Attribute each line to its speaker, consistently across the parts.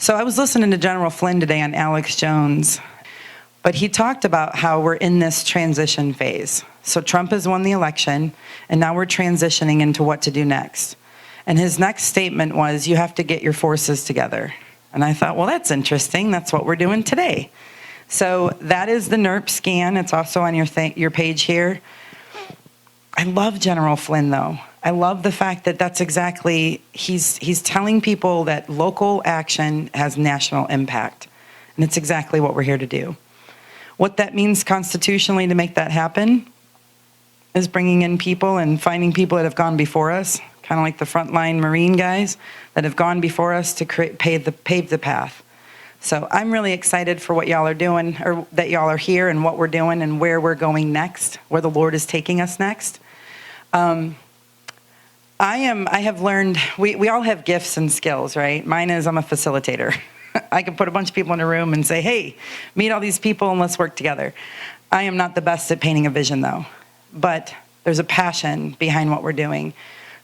Speaker 1: So I was listening to General Flynn today on Alex Jones, but he talked about how we're in this transition phase. So Trump has won the election, and now we're transitioning into what to do next. And his next statement was, you have to get your forces together. And I thought, well, that's interesting. That's what we're doing today. So that is the NERP scan. It's also on your page here. I love General Flynn, though. I love the fact that that's exactly, he's telling people that local action has national impact. And it's exactly what we're here to do. What that means constitutionally to make that happen is bringing in people and finding people that have gone before us, kind of like the frontline Marine guys that have gone before us to pave the path. So I'm really excited for what y'all are doing, or that y'all are here and what we're doing and where we're going next, where the Lord is taking us next. I have learned, we all have gifts and skills, right? Mine is I'm a facilitator. I can put a bunch of people in a room and say, hey, meet all these people and let's work together. I am not the best at painting a vision, though, but there's a passion behind what we're doing.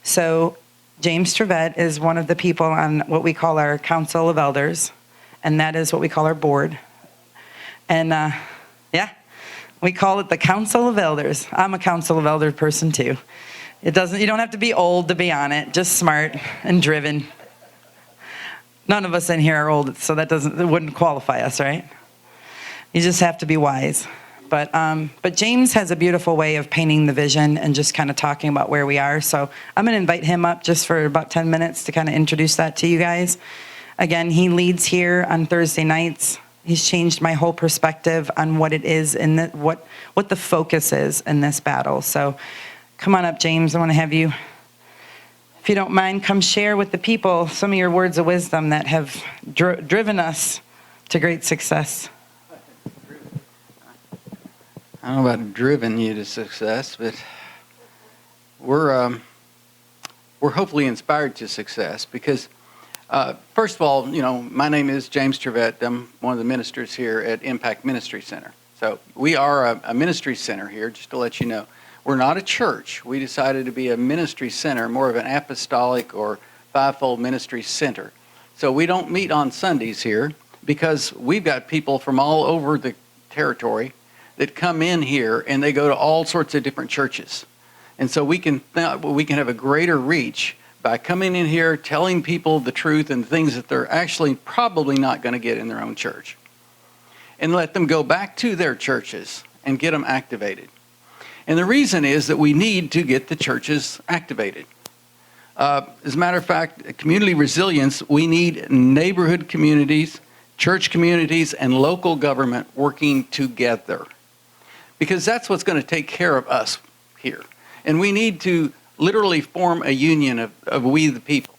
Speaker 1: So James Trivette is one of the people on what we call our Council of Elders, and that is what we call our board. And yeah, we call it the Council of Elders. I'm a Council of Elders person too. You don't have to be old to be on it, just smart and driven. None of us in here are old, so it wouldn't qualify us, right? You just have to be wise. But James has a beautiful way of painting the vision and just kind of talking about where we are. So I'm going to invite him up just for about 10 minutes to kind of introduce that to you guys. Again, he leads here on Thursday nights. He's changed my whole perspective on what it is and what the focus is in this battle. So come on up, James. I want to have you, if you don't mind, come share with the people some of your words of wisdom that have driven us to great success.
Speaker 2: I don't know about driven you to success, but we're hopefully inspired to success because, first of all, my name is James Trivette. I'm one of the ministers here at Impact Ministry Center. So we are a ministry center here, just to let you know. We're not a church. We decided to be a ministry center, more of an apostolic or fivefold ministry center. So we don't meet on Sundays here because we've got people from all over the territory that come in here and they go to all sorts of different churches. And so we can have a greater reach by coming in here, telling people the truth and things that they're actually probably not going to get in their own church. And let them go back to their churches and get them activated. And the reason is that we need to get the churches activated. As a matter of fact, community resilience, we need neighborhood communities, church communities, and local government working together. Because that's what's going to take care of us here. And we need to literally form a union of we the people.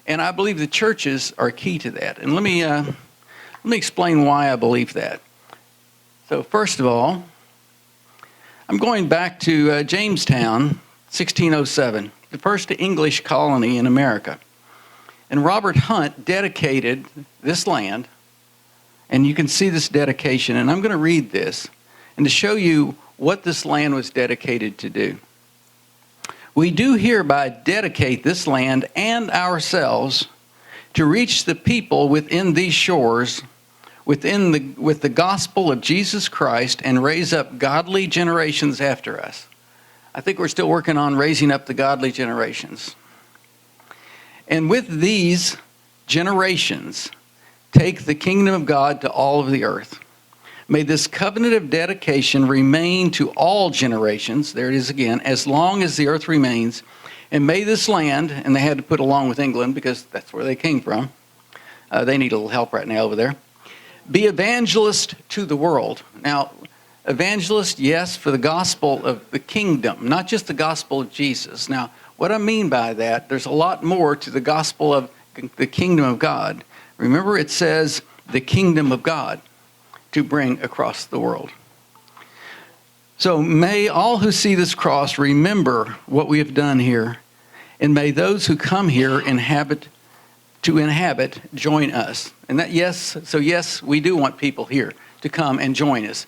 Speaker 2: And I believe the churches are key to that. And let me explain why I believe that. So first of all, I'm going back to Jamestown, 1607, the first English colony in America. And Robert Hunt dedicated this land, and you can see this dedication, and I'm going to read this, and to show you what this land was dedicated to do. We do hereby dedicate this land and ourselves to reach the people within these shores with the gospel of Jesus Christ and raise up godly generations after us. I think we're still working on raising up the godly generations. And with these generations, take the kingdom of God to all of the earth. May this covenant of dedication remain to all generations, there it is again, as long as the earth remains. And may this land, and they had to put along with England because that's where they came from. They need a little help right now over there. Be evangelist to the world. Now, evangelist, yes, for the gospel of the kingdom, not just the gospel of Jesus. Now, what I mean by that, there's a lot more to the gospel of the kingdom of God. Remember, it says the kingdom of God to bring across the world. So may all who see this cross remember what we have done here, and may those who come here inhabit join us. And that, yes, we do want people here to come and join us,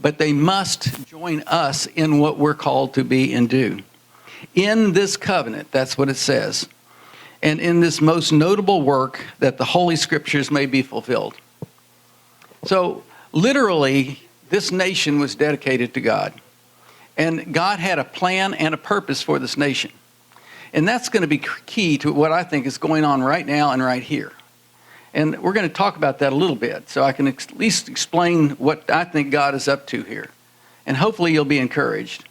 Speaker 2: but they must join us in what we're called to be and do. In this covenant, that's what it says. and in this most notable work that the Holy Scriptures may be fulfilled. So literally, this nation was dedicated to God. And God had a plan and a purpose for this nation. And that's going to be key to what I think is going on right now and right here. And we're going to talk about that a little bit, so I can at least explain what I think God is up to here. And hopefully you'll be encouraged.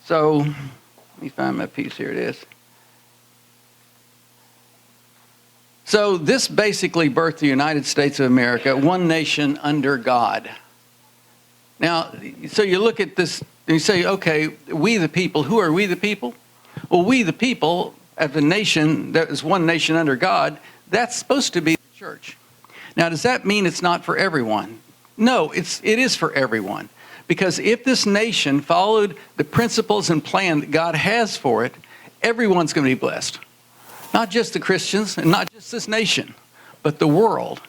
Speaker 2: So, let me find my piece. Here it is. So this basically birthed the United States of America, one nation under God. Now, so you look at this and you say, okay, we the people, who are we the people? Well, we the people of a nation that is one nation under God, that's supposed to be the church. Now, does that mean it's not for everyone? No, it is for everyone. Because if this nation followed the principles and plan that God has for it, everyone's going to be blessed. Not just the Christians and not just this nation, but the world.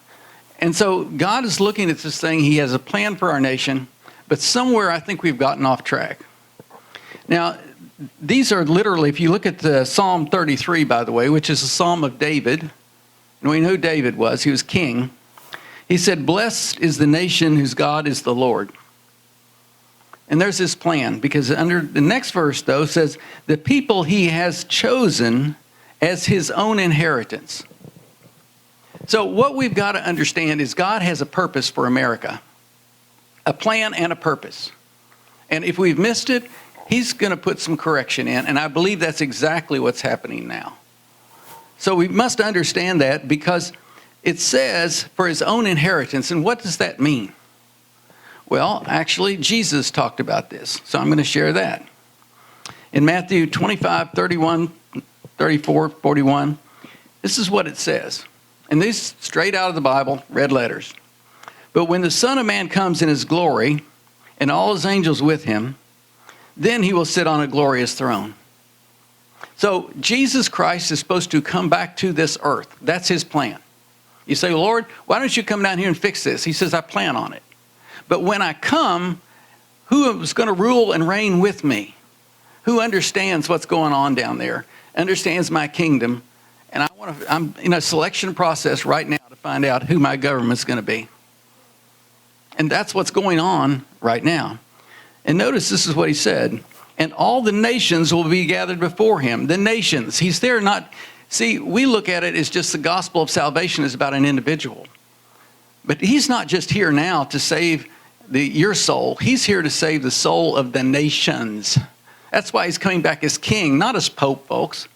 Speaker 2: And so God is looking at this thing. He has a plan for our nation, but somewhere I think we've gotten off track. Now, these are literally, if you look at Psalm 33, by the way, which is a psalm of David, and we know who David was. He was king. He said, "Blessed is the nation whose God is the Lord." And there's this plan, because under the next verse, though, says, "The people he has chosen as his own inheritance." So what we've got to understand is God has a purpose for America, a plan and a purpose. And if we've missed it, he's going to put some correction in, and I believe that's exactly what's happening now. So we must understand that, because it says for his own inheritance, and what does that mean? Well, actually, Jesus talked about this, so I'm going to share that. In Matthew 25, 31, 34, 41, this is what it says. And these straight out of the Bible, red letters. "But when the Son of Man comes in his glory, and all his angels with him, then he will sit on a glorious throne." So Jesus Christ is supposed to come back to this earth. That's his plan. You say, "Lord, why don't you come down here and fix this?" He says, "I plan on it. But when I come, who is going to rule and reign with me? Who understands what's going on down there, understands my kingdom? And I'm in a selection process right now to find out who my government's going to be." And that's what's going on right now. And notice this is what he said. "And all the nations will be gathered before him." The nations. He's there not... See, we look at it as just the gospel of salvation is about an individual. But he's not just here now to save your soul. He's here to save the soul of the nations. That's why he's coming back as king, not as pope, folks.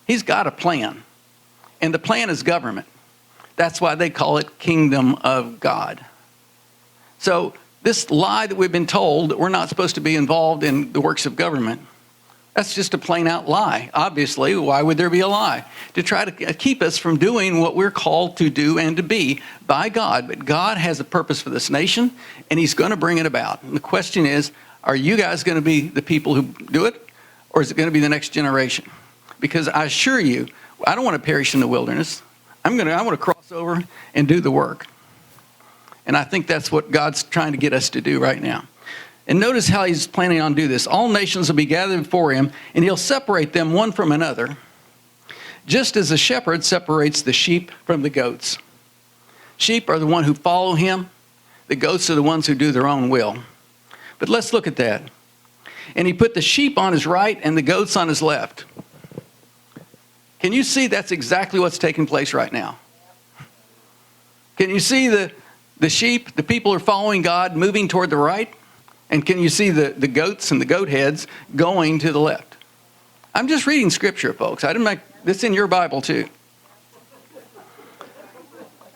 Speaker 2: He's got a plan. And the plan is government. That's why they call it kingdom of God. So this lie that we've been told that we're not supposed to be involved in the works of government, that's just a plain out lie. Obviously, why would there be a lie? To try to keep us from doing what we're called to do and to be by God. But God has a purpose for this nation, and he's going to bring it about. And the question is, are you guys going to be the people who do it, or is it going to be the next generation? Because I assure you, I don't want to perish in the wilderness. I want to cross over and do the work. And I think that's what God's trying to get us to do right now. And notice how he's planning on doing this. "All nations will be gathered before him, and he'll separate them one from another, just as a shepherd separates the sheep from the goats." Sheep are the one who follow him. The goats are the ones who do their own will. But let's look at that. "And he put the sheep on his right and the goats on his left." Can you see that's exactly what's taking place right now? Can you see the sheep, the people who are following God, moving toward the right? And can you see the goats and the goat heads going to the left? I'm just reading scripture, folks. I didn't make this in your Bible too.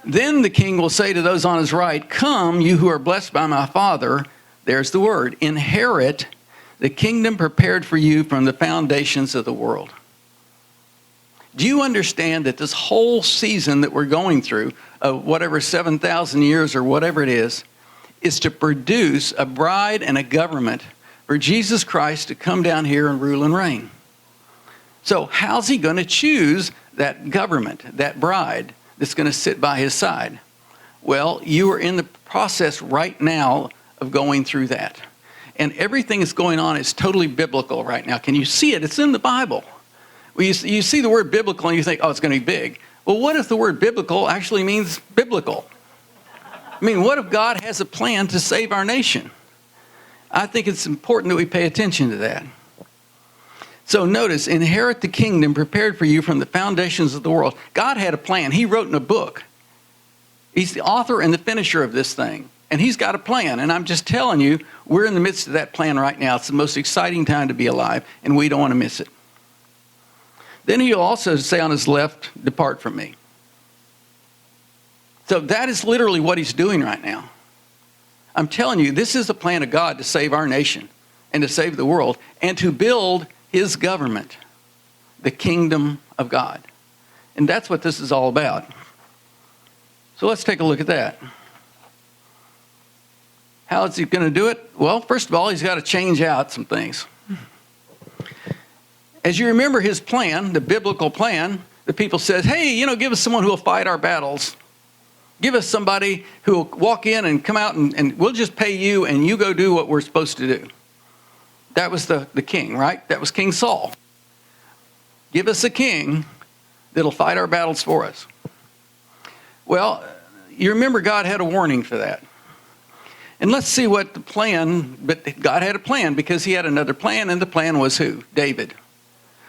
Speaker 2: "Then the king will say to those on his right, 'Come, you who are blessed by my Father,'" there's the word, "'inherit the kingdom prepared for you from the foundations of the world.'" Do you understand that this whole season that we're going through, of whatever 7,000 years or whatever it is to produce a bride and a government for Jesus Christ to come down here and rule and reign? So how's he going to choose that government, that bride that's going to sit by his side? Well, you are in the process right now of going through that. And everything that's going on is totally biblical right now. Can you see it? It's in the Bible. Well, you see the word biblical and you think, oh, it's going to be big. Well, what if the word biblical actually means biblical? I mean, what if God has a plan to save our nation? I think it's important that we pay attention to that. So notice, inherit the kingdom prepared for you from the foundations of the world. God had a plan. He wrote in a book. He's the author and the finisher of this thing. And he's got a plan. And I'm just telling you, we're in the midst of that plan right now. It's the most exciting time to be alive, and we don't want to miss it. Then he'll also say on his left, depart from me. So that is literally what he's doing right now. I'm telling you, this is the plan of God to save our nation and to save the world and to build his government, the kingdom of God. And that's what this is all about. So let's take a look at that. How is he going to do it? Well, first of all, he's got to change out some things. As you remember his plan, the biblical plan, the people said, hey, give us someone who will fight our battles. Give us somebody who will walk in and come out and we'll just pay you and you go do what we're supposed to do. That was the king, right? That was King Saul. Give us a king that'll fight our battles for us. Well, you remember God had a warning for that. And let's see what the plan, but God had a plan because he had another plan, and the plan was who? David.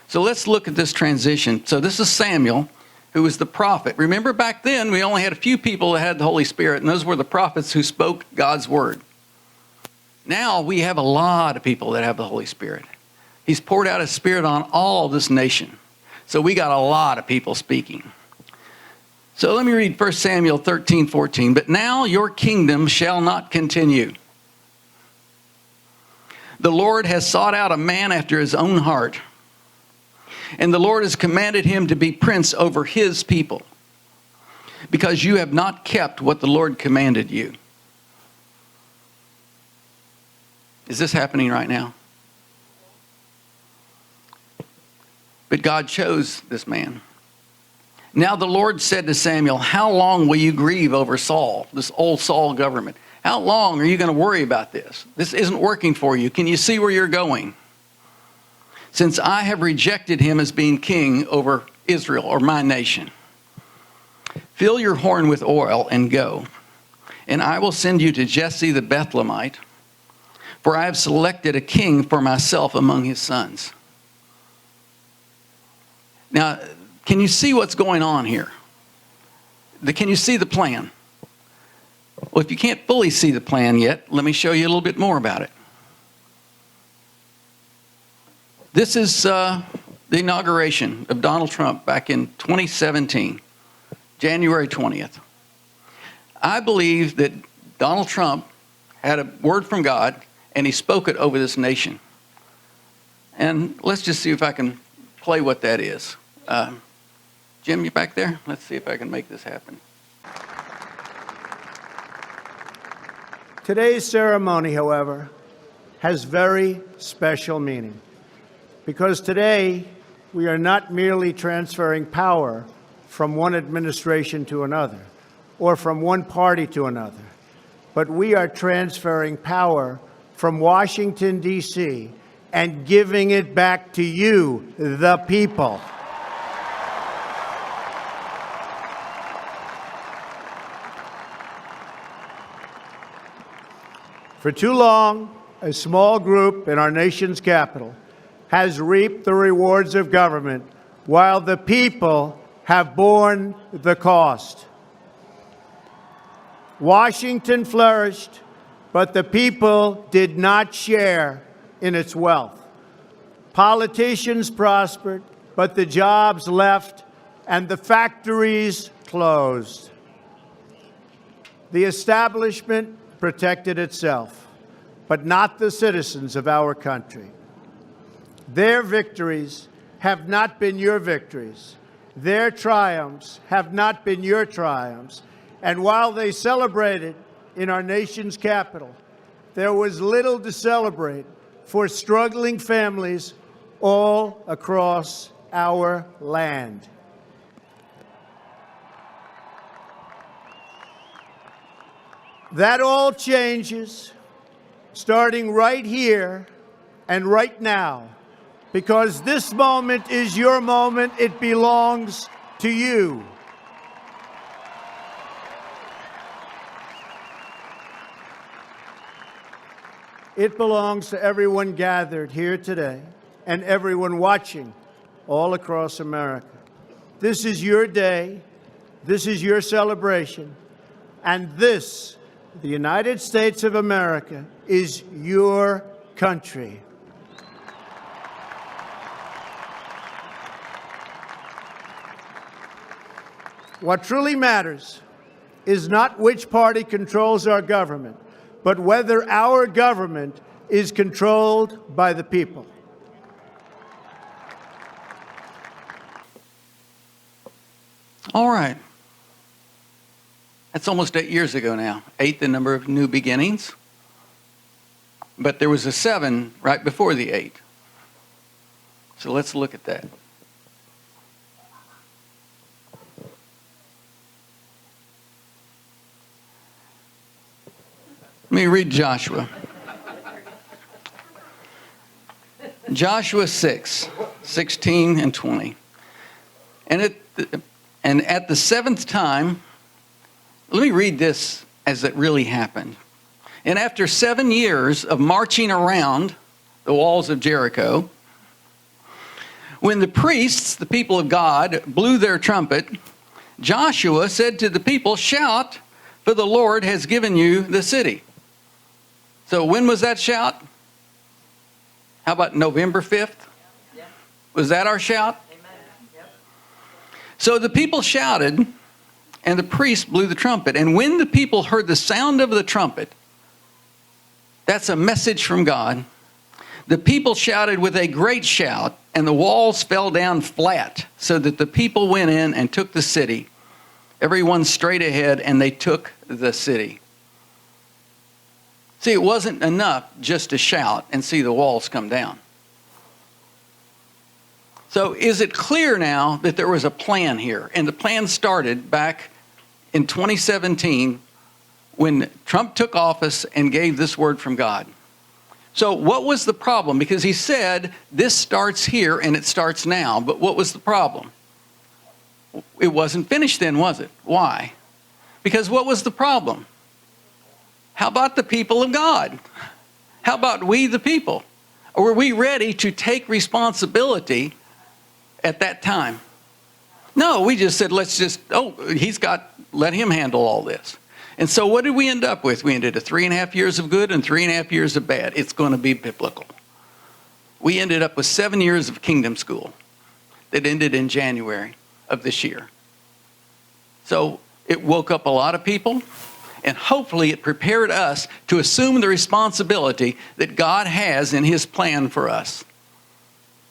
Speaker 2: So let's look at this transition. So this is Samuel, who was the prophet. Remember back then, we only had a few people that had the Holy Spirit, and those were the prophets who spoke God's word. Now we have a lot of people that have the Holy Spirit. He's poured out his Spirit on all this nation. So we got a lot of people speaking. So let me read 1 Samuel 13:14. But now your kingdom shall not continue. The Lord has sought out a man after his own heart, and the Lord has commanded him to be prince over his people, because you have not kept what the Lord commanded you. Is this happening right now? But God chose this man. Now the Lord said to Samuel, how long will you grieve over Saul, this old Saul government? How long are you going to worry about this? This isn't working for you. Can you see where you're going? Since I have rejected him as being king over Israel, or my nation. Fill your horn with oil and go, and I will send you to Jesse the Bethlehemite, for I have selected a king for myself among his sons. Now, can you see what's going on here? Can you see the plan? Well, if you can't fully see the plan yet, let me show you a little bit more about it. This is the inauguration of Donald Trump back in 2017, January 20th. I believe that Donald Trump had a word from God, and he spoke it over this nation. And let's just see if I can play what that is. Jim, you back there? Let's see if I can make this happen.
Speaker 3: Today's ceremony, however, has very special meaning, because today we are not merely transferring power from one administration to another or from one party to another, but we are transferring power from Washington, D.C., and giving it back to you, the people. For too long, a small group in our nation's capital has reaped the rewards of government while the people have borne the cost. Washington flourished, but the people did not share in its wealth. Politicians prospered, but the jobs left and the factories closed. The establishment protected itself, but not the citizens of our country. Their victories have not been your victories. Their triumphs have not been your triumphs. And while they celebrated in our nation's capital, there was little to celebrate for struggling families all across our land. That all changes starting right here and right now because this moment is your moment. It belongs to you. It belongs to everyone gathered here today and everyone watching all across America. This is your day. This is your celebration. And this, the United States of America, is your country. What truly matters is not which party controls our government, but whether our government is controlled by the people.
Speaker 2: All right. That's almost 8 years ago now. 8, the number of new beginnings. But there was a 7 right before the 8. So let's look at that. Let me read Joshua. Joshua 6:16 and 20. And at the 7th time, let me read this as it really happened. And after 7 years of marching around the walls of Jericho, when the priests, the people of God, blew their trumpet, Joshua said to the people, "Shout, for the Lord has given you the city." So when was that shout? How about November 5th? Yeah. Was that our shout? Amen. Yep. So the people shouted, and the priest blew the trumpet. And when the people heard the sound of the trumpet, that's a message from God, the people shouted with a great shout, and the walls fell down flat, so that the people went in and took the city, everyone straight ahead, and they took the city. See, it wasn't enough just to shout and see the walls come down. So is it clear now that there was a plan here? And the plan started back in 2017 when Trump took office and gave this word from God. So what was the problem? Because he said this starts here and it starts now. But what was the problem? It wasn't finished then, was it? Why? Because what was the problem? How about the people of God? How about we the people? Were we ready to take responsibility at that time? No, we just said, let him handle all this. And so what did we end up with? We ended up 3.5 years of good and 3.5 years of bad. It's going to be biblical. We ended up with 7 years of kingdom school that ended in January of this year. So it woke up a lot of people. And hopefully it prepared us to assume the responsibility that God has in his plan for us.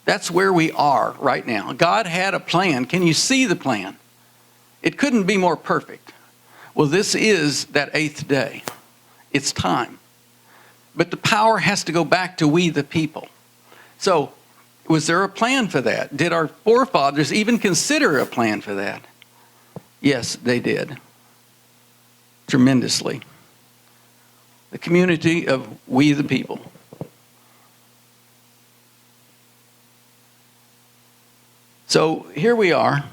Speaker 2: That's where we are right now. God had a plan. Can you see the plan? It couldn't be more perfect. Well, this is that 8th day. It's time. But the power has to go back to we the people. So was there a plan for that? Did our forefathers even consider a plan for that? Yes, they did. Tremendously. The community of we the people. So here we are.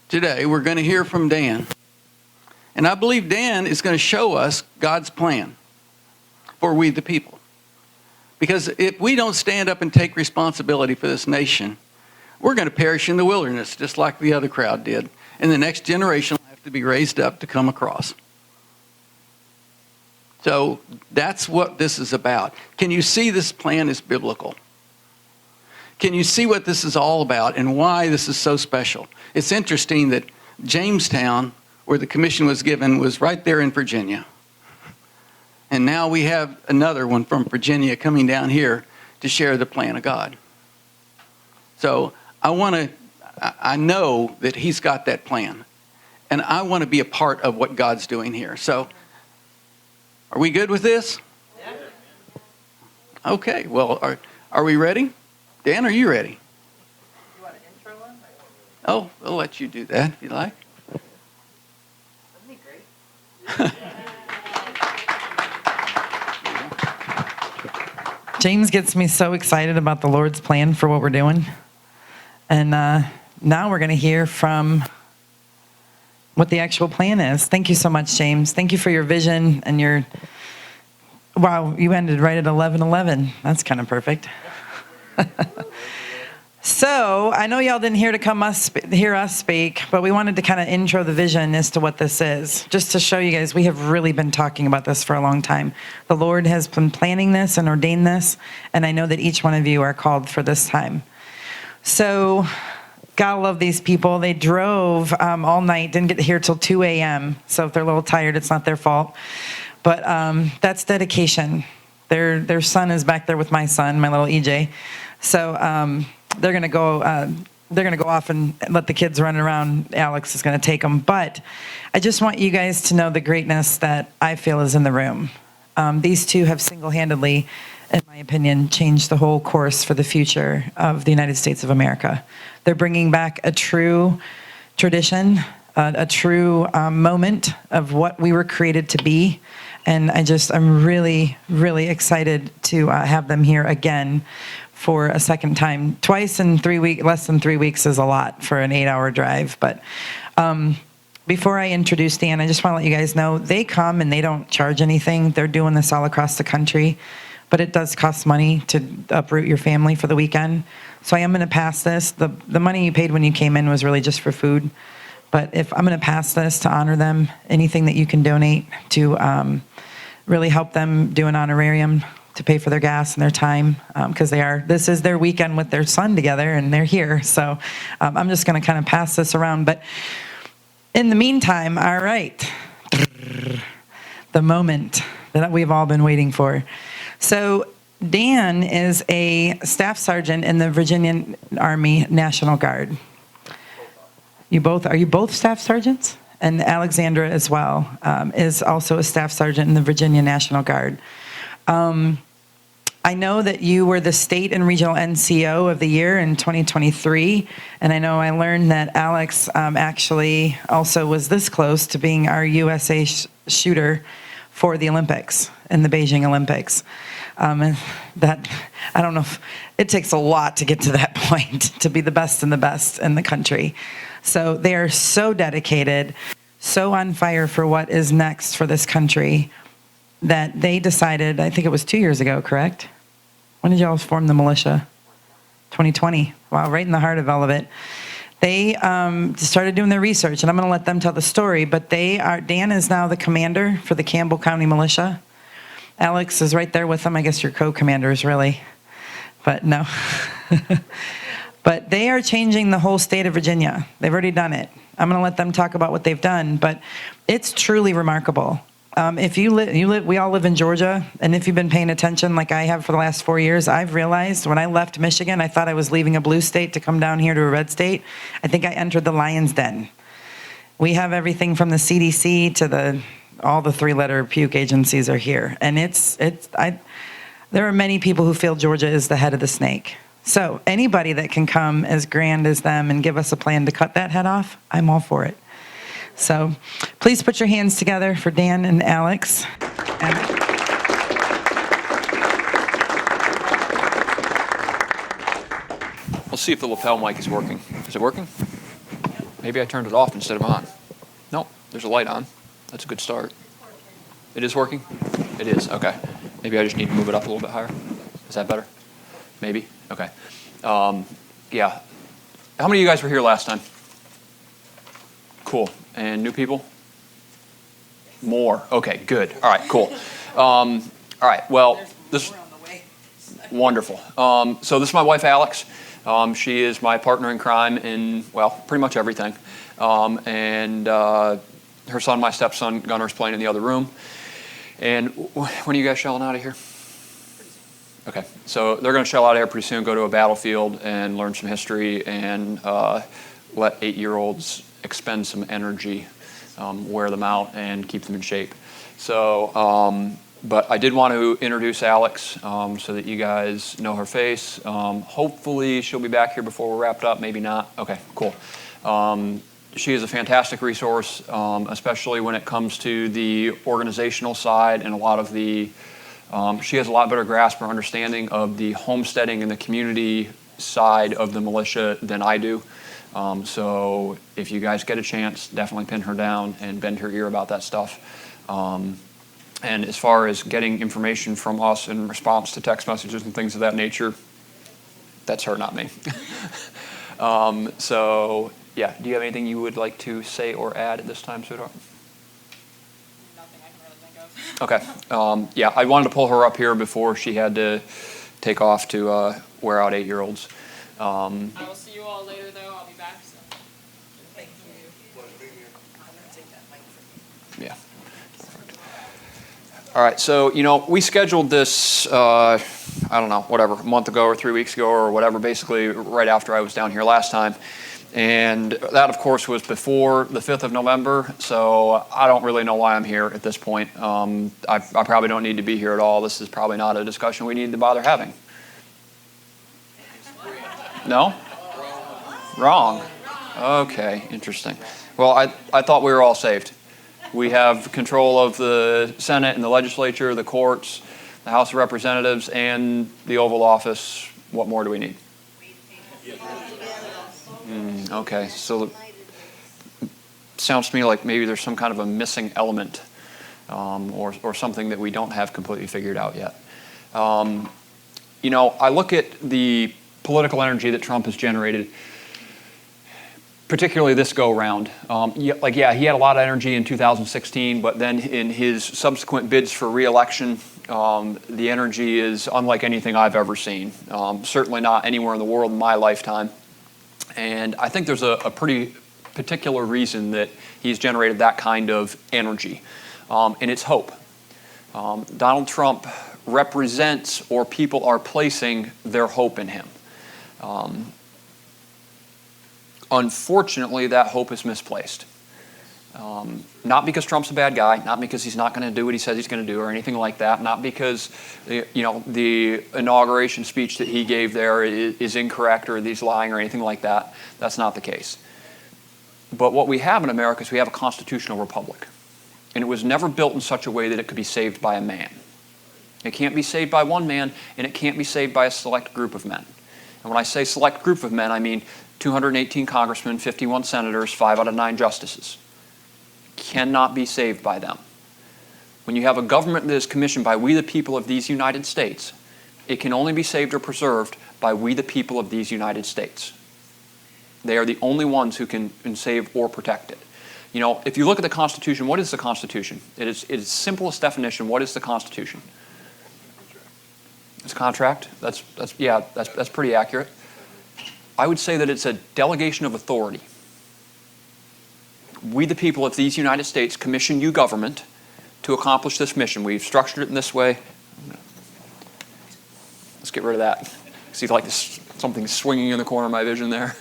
Speaker 2: Today we're going to hear from Dan. And I believe Dan is going to show us God's plan for we the people. Because if we don't stand up and take responsibility for this nation, we're going to perish in the wilderness just like the other crowd did. And the next generation will have to be raised up to come across. So that's what this is about. Can you see this plan is biblical? Can you see what this is all about and why this is so special? It's interesting that Jamestown, where the commission was given, was right there in Virginia. And now we have another one from Virginia coming down here to share the plan of God. So I know that he's got that plan. And I want to be a part of what God's doing here. So, are we good with this? Yeah. Okay, well, are we ready? Dan, are you ready?
Speaker 1: You want an intro one?
Speaker 2: Oh, I'll let you do that if you like.
Speaker 1: That'd be great. James gets me so excited about the Lord's plan for what we're doing. And now we're going to hear from what the actual plan is. Thank you so much, James. Thank you for your vision and your... Wow, you ended right at 11:11. That's kind of perfect. So I know y'all didn't hear us speak, but we wanted to kind of intro the vision as to what this is, just to show you guys we have really been talking about this for a long time. The Lord has been planning this and ordained this, and I know that each one of you are called for this time. So gotta love these people. They drove all night, didn't get here till 2 a.m. So if they're a little tired, it's not their fault. But that's dedication. Their son is back there with my son, my little EJ. So they're gonna go off and let the kids run around. Alex is gonna take them. But I just want you guys to know the greatness that I feel is in the room. These two have single-handedly, in my opinion, changed the whole course for the future of the United States of America. They're bringing back a true tradition, a true moment of what we were created to be. And I'm really, really excited to have them here again for a second time. Twice in 3 weeks, less than 3 weeks is a lot for an 8-hour drive. But before I introduce Dan, I just want to let you guys know, they come and they don't charge anything. They're doing this all across the country. But it does cost money to uproot your family for the weekend. So I am going to pass this. The money you paid when you came in was really just for food. But if I'm going to pass this to honor them, anything that you can donate to really help them do an honorarium to pay for their gas and their time, because this is their weekend with their son together and they're here. So I'm just going to kind of pass this around. But in the meantime, all right, the moment that we've all been waiting for. So Dan is a staff sergeant in the Virginia Army National Guard. Are you both staff sergeants? And Alexandra as well is also a staff sergeant in the Virginia National Guard. I know that you were the state and regional NCO of the year in 2023, and I know I learned that Alex actually also was this close to being our USA shooter for the Olympics, in the Beijing Olympics. I don't know if it takes a lot to get to that point, to be the best in the country. So they are so dedicated, so on fire for what is next for this country, that they decided, I think it was 2 years ago, correct? When did y'all form the militia? 2020. Wow, right in the heart of all of it. They started doing their research, and I'm going to let them tell the story, but Dan is now the commander for the Campbell County Militia. Alex is right there with them. I guess you're co-commanders, really. But no. But they are changing the whole state of Virginia. They've already done it. I'm going to let them talk about what they've done, but it's truly remarkable. If we all live in Georgia, and if you've been paying attention like I have for the last 4 years, I've realized when I left Michigan, I thought I was leaving a blue state to come down here to a red state. I think I entered the lion's den. We have everything from the CDC to all the 3-letter puke agencies are here. And there are many people who feel Georgia is the head of the snake. So anybody that can come as grand as them and give us a plan to cut that head off, I'm all for it. So please put your hands together for Dan and Alex.
Speaker 4: We'll see if the lapel mic is working. Is it working? Maybe I turned it off instead of on. Nope, there's a light on. That's a good start. It is working? It is, okay. Maybe I just need to move it up a little bit higher. Is that better? Maybe? Okay. Yeah. How many of you guys were here last time? Cool. And new people? More. Okay, good. All right, cool. All right, well, this... Wonderful. So this is my wife, Alex. She is my partner in crime in, well, pretty much everything. And her son, my stepson, Gunner's playing in the other room. And when are you guys shelling out of here? Okay, so they're going to shell out of here pretty soon, go to a battlefield and learn some history and let 8-year-olds expend some energy, wear them out, and keep them in shape. So, but I did want to introduce Alex so that you guys know her face. Hopefully she'll be back here before we're wrapped up, maybe not. Okay, cool. She is a fantastic resource, especially when it comes to the organizational side and a lot of the She has a lot better grasp or understanding of the homesteading and the community side of the militia than I do. So if you guys get a chance, definitely pin her down and bend her ear about that stuff. And as far as getting information from us in response to text messages and things of that nature, that's her, not me. So, yeah, do you have anything you would like to say or add at this time, sweetheart?
Speaker 5: Nothing I can really think of.
Speaker 4: Okay. Yeah, I wanted to pull her up here before she had to take off to wear out 8-year-olds.
Speaker 5: I will see you all later, though. I'll be back. So.
Speaker 1: Thank you. I'm going to take that mic from you.
Speaker 4: Yeah. All right, so, we scheduled this, I don't know, whatever, a month ago or 3 weeks ago or whatever, basically right after I was down here last time. And that, of course, was before the 5th of November, so I don't really know why I'm here at this point. I probably don't need to be here at all. This is probably not a discussion we need to bother having. No? Wrong. Okay, interesting. Well, I thought we were all saved. We have control of the Senate and the legislature, the courts, the House of Representatives, and the Oval Office. What more do we need? Okay, so it sounds to me like maybe there's some kind of a missing element or something that we don't have completely figured out yet. I look at the political energy that Trump has generated, particularly this go-round. He had a lot of energy in 2016, but then in his subsequent bids for re-election, the energy is unlike anything I've ever seen. Certainly not anywhere in the world in my lifetime. And I think there's a pretty particular reason that he's generated that kind of energy, and it's hope. Donald Trump represents, or people are placing their hope in him. Unfortunately, that hope is misplaced. Not because Trump's a bad guy, not because he's not going to do what he says he's going to do or anything like that, not because the inauguration speech that he gave there is incorrect or he's lying or anything like that. That's not the case. But what we have in America is we have a constitutional republic. And it was never built in such a way that it could be saved by a man. It can't be saved by one man, and it can't be saved by a select group of men. And when I say select group of men, I mean 218 congressmen, 51 senators, 5 out of 9 justices. Cannot be saved by them. When you have a government that is commissioned by we the people of these United States, it can only be saved or preserved by we the people of these United States. They are the only ones who can save or protect it. If you look at the Constitution, what is the Constitution? Its simplest definition, what is the Constitution? It's a contract. That's pretty accurate. I would say that it's a delegation of authority. We, the people of these United States, commission you, government, to accomplish this mission. We've structured it in this way. Let's get rid of that. See, like this, something swinging in the corner of my vision there.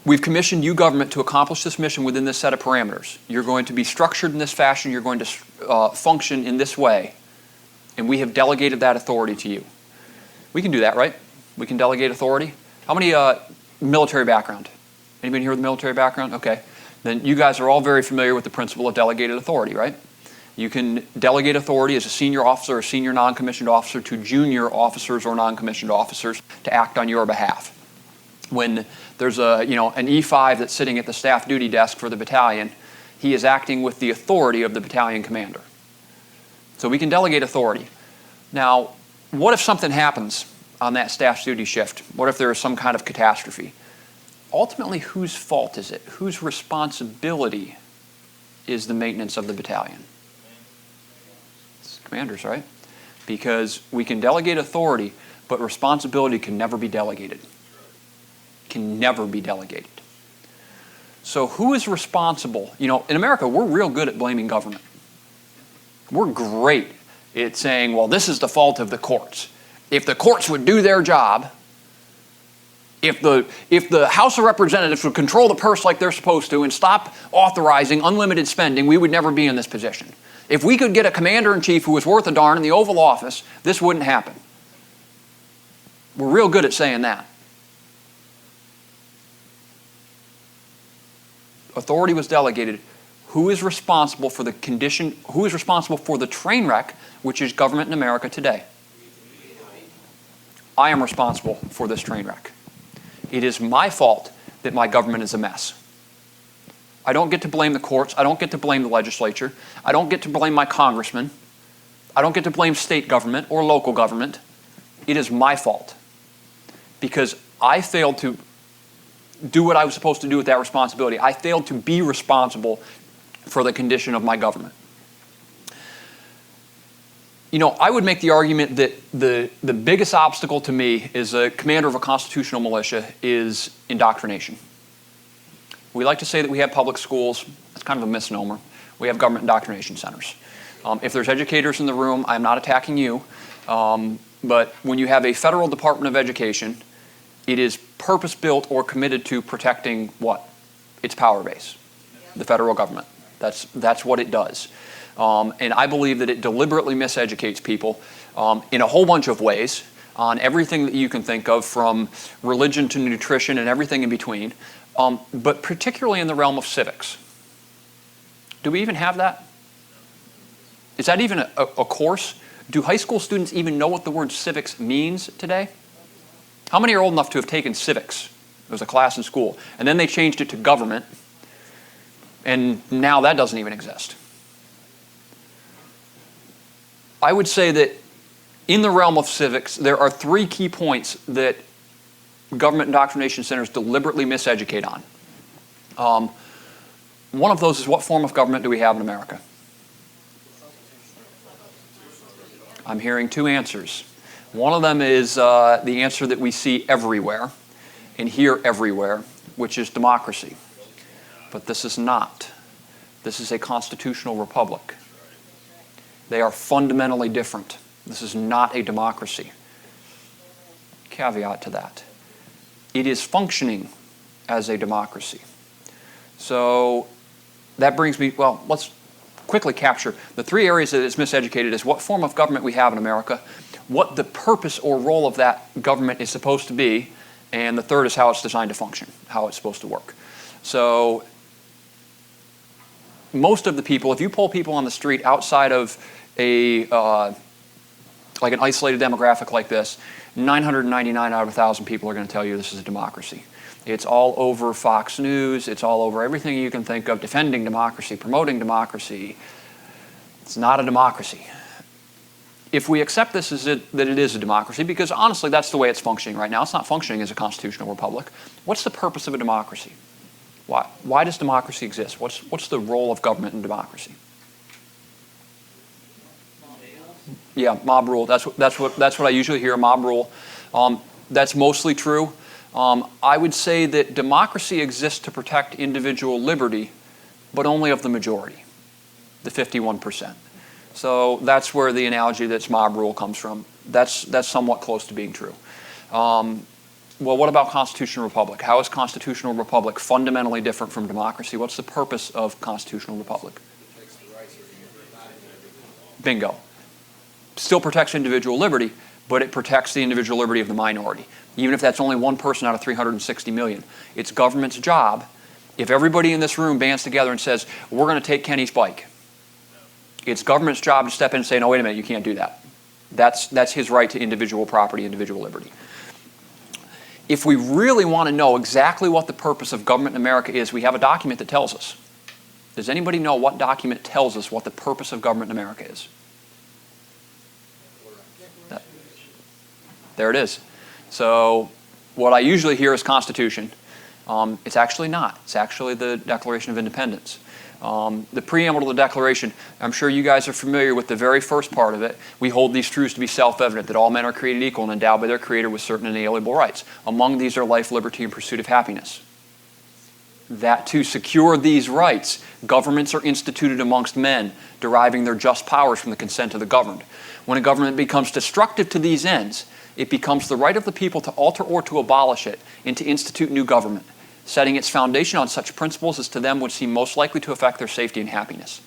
Speaker 4: We've commissioned you, government, to accomplish this mission within this set of parameters. You're going to be structured in this fashion. You're going to function in this way. And we have delegated that authority to you. We can do that, right? We can delegate authority. How many military background? Anybody here with a military background? Okay. Then you guys are all very familiar with the principle of delegated authority, right? You can delegate authority as a senior officer or senior non-commissioned officer to junior officers or non-commissioned officers to act on your behalf. When there's an E5 that's sitting at the staff duty desk for the battalion, he is acting with the authority of the battalion commander. So we can delegate authority. Now, what if something happens on that staff duty shift? What if there is some kind of catastrophe? Ultimately, whose fault is it? Whose responsibility is the maintenance of the battalion? It's the commander's, right? Because we can delegate authority, but responsibility can never be delegated. Can never be delegated. So who is responsible? In America, we're real good at blaming government. We're great at saying, well, this is the fault of the courts. If the courts would do their job, if the House of Representatives would control the purse like they're supposed to and stop authorizing unlimited spending, we would never be in this position. If we could get a commander-in-chief who was worth a darn in the Oval Office, this wouldn't happen. We're real good at saying that. Authority was delegated. who is responsible for the condition, who is responsible for the train wreck, which is government in America today? I am responsible for this train wreck. It is my fault that my government is a mess. I don't get to blame the courts. I don't get to blame the legislature. I don't get to blame my congressman. I don't get to blame state government or local government. It is my fault because I failed to do what I was supposed to do with that responsibility. I failed to be responsible for the condition of my government. You know, I would make the argument that the biggest obstacle to me as a commander of a constitutional militia is indoctrination. We like to say that we have public schools. It's kind of a misnomer. We have government indoctrination centers. If there's educators in the room, I'm not attacking you, but when you have a federal Department of Education, it is purpose-built or committed to protecting what? Its power base, the federal government. That's what it does. And I believe that it deliberately miseducates people in a whole bunch of ways on everything that you can think of, from religion to nutrition and everything in between, but particularly in the realm of civics. Do we even have that? Is that even a course? Do high school students even know what the word civics means today? How many are old enough to have taken civics? It was a class in school. And then they changed it to government, and now that doesn't even exist. I would say that in the realm of civics, there are 3 key points that government indoctrination centers deliberately miseducate on. One of those is, what form of government do we have in America? I'm hearing 2 answers. One of them is the answer that we see everywhere and hear everywhere, which is democracy. But this is not. This is a constitutional republic. They are fundamentally different. This is not a democracy. Caveat to that. It is functioning as a democracy. So that brings me, well, let's quickly capture the 3 areas that it's miseducated is what form of government we have in America, what the purpose or role of that government is supposed to be, and the third is how it's designed to function, how it's supposed to work. So most of the people, if you poll people on the street outside of a like an isolated demographic like this, 999 out of 1,000 people are going to tell you this is a democracy. It's all over Fox News. It's all over everything you can think of, defending democracy, promoting democracy. It's not a democracy. If we accept this as that it is a democracy, because honestly that's the way it's functioning right now, it's not functioning as a constitutional republic, what's the purpose of a democracy? Why does democracy exist? What's the role of government in democracy? Yeah, mob rule. That's what I usually hear, mob rule. That's mostly true. I would say that democracy exists to protect individual liberty, but only of the majority, the 51%. So that's where the analogy that's mob rule comes from. That's somewhat close to being true. Well, what about constitutional republic? How is constitutional republic fundamentally different from democracy? What's the purpose of constitutional republic? Bingo. Still protects individual liberty, but it protects the individual liberty of the minority. Even if that's only 1 person out of 360 million. It's government's job, if everybody in this room bands together and says, we're going to take Kenny's bike, it's government's job to step in and say, no, wait a minute, you can't do that. That's his right to individual property, individual liberty. If we really want to know exactly what the purpose of government in America is, we have a document that tells us. Does anybody know what document tells us what the purpose of government in America is? There it is. So what I usually hear is Constitution. It's actually not. It's actually the Declaration of Independence. The preamble to the Declaration, I'm sure you guys are familiar with the very first part of it. We hold these truths to be self-evident, that all men are created equal and endowed by their Creator with certain inalienable rights. Among these are life, liberty, and pursuit of happiness. That to secure these rights, governments are instituted amongst men, deriving their just powers from the consent of the governed. When a government becomes destructive to these ends, it becomes the right of the people to alter or to abolish it and to institute new government, setting its foundation on such principles as to them would seem most likely to affect their safety and happiness.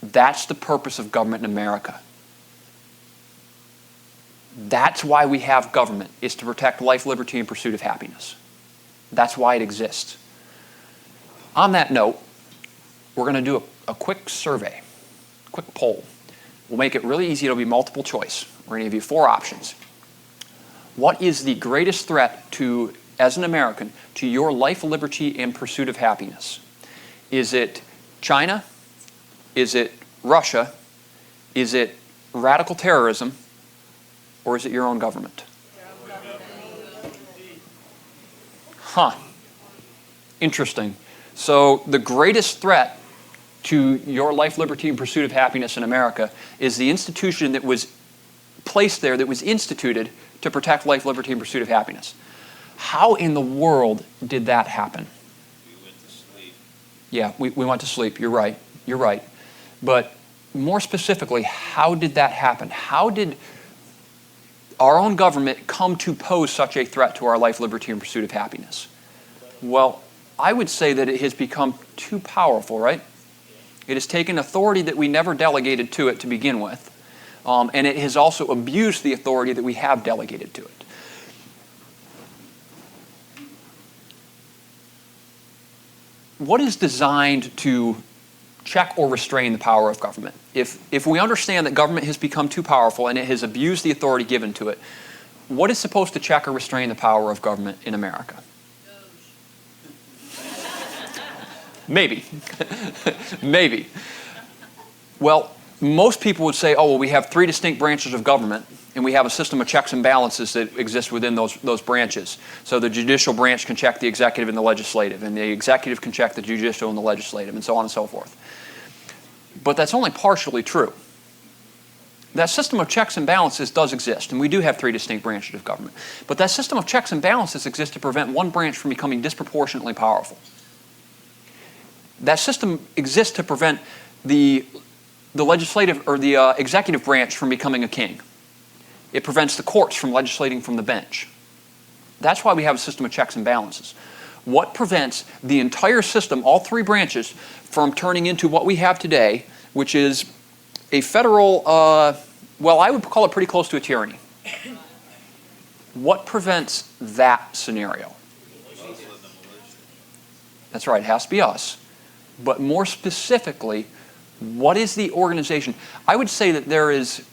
Speaker 4: That's the purpose of government in America. That's why we have government, is to protect life, liberty, and pursuit of happiness. That's why it exists. On that note, we're going to do a quick survey, quick poll. We'll make it really easy. It'll be multiple choice. We're going to give you 4 options. What is the greatest threat to, as an American, to your life, liberty, and pursuit of happiness? Is it China? Is it Russia? Is it radical terrorism? Or is it your own government? Huh. Interesting. So the greatest threat to your life, liberty, and pursuit of happiness in America is the institution that was placed there, that was instituted to protect life, liberty, and pursuit of happiness. How in the world did that happen?
Speaker 6: We went to sleep.
Speaker 4: Yeah, we went to sleep. You're right. You're right. But more specifically, how did that happen? How did our own government come to pose such a threat to our life, liberty, and pursuit of happiness? Well, I would say that it has become too powerful, right? It has taken authority that we never delegated to it to begin with, and it has also abused the authority that we have delegated to it. What is designed to check or restrain the power of government? If we understand that government has become too powerful and it has abused the authority given to it, what is supposed to check or restrain the power of government in America? Maybe. Maybe. Well, most people would say, oh, well, we have 3 distinct branches of government, and we have a system of checks and balances that exist within those branches. So the judicial branch can check the executive and the legislative, and the executive can check the judicial and the legislative, and so on and so forth. But that's only partially true. That system of checks and balances does exist, and we do have 3 distinct branches of government. But that system of checks and balances exists to prevent one branch from becoming disproportionately powerful. That system exists to prevent the legislative or the executive branch from becoming a king. It prevents the courts from legislating from the bench. That's why we have a system of checks and balances. What prevents the entire system, all 3 branches, from turning into what we have today, which is a federal, well, I would call it pretty close to a tyranny. What prevents that scenario? That's right, it has to be us. But more specifically, what is the organization? I would say that there is,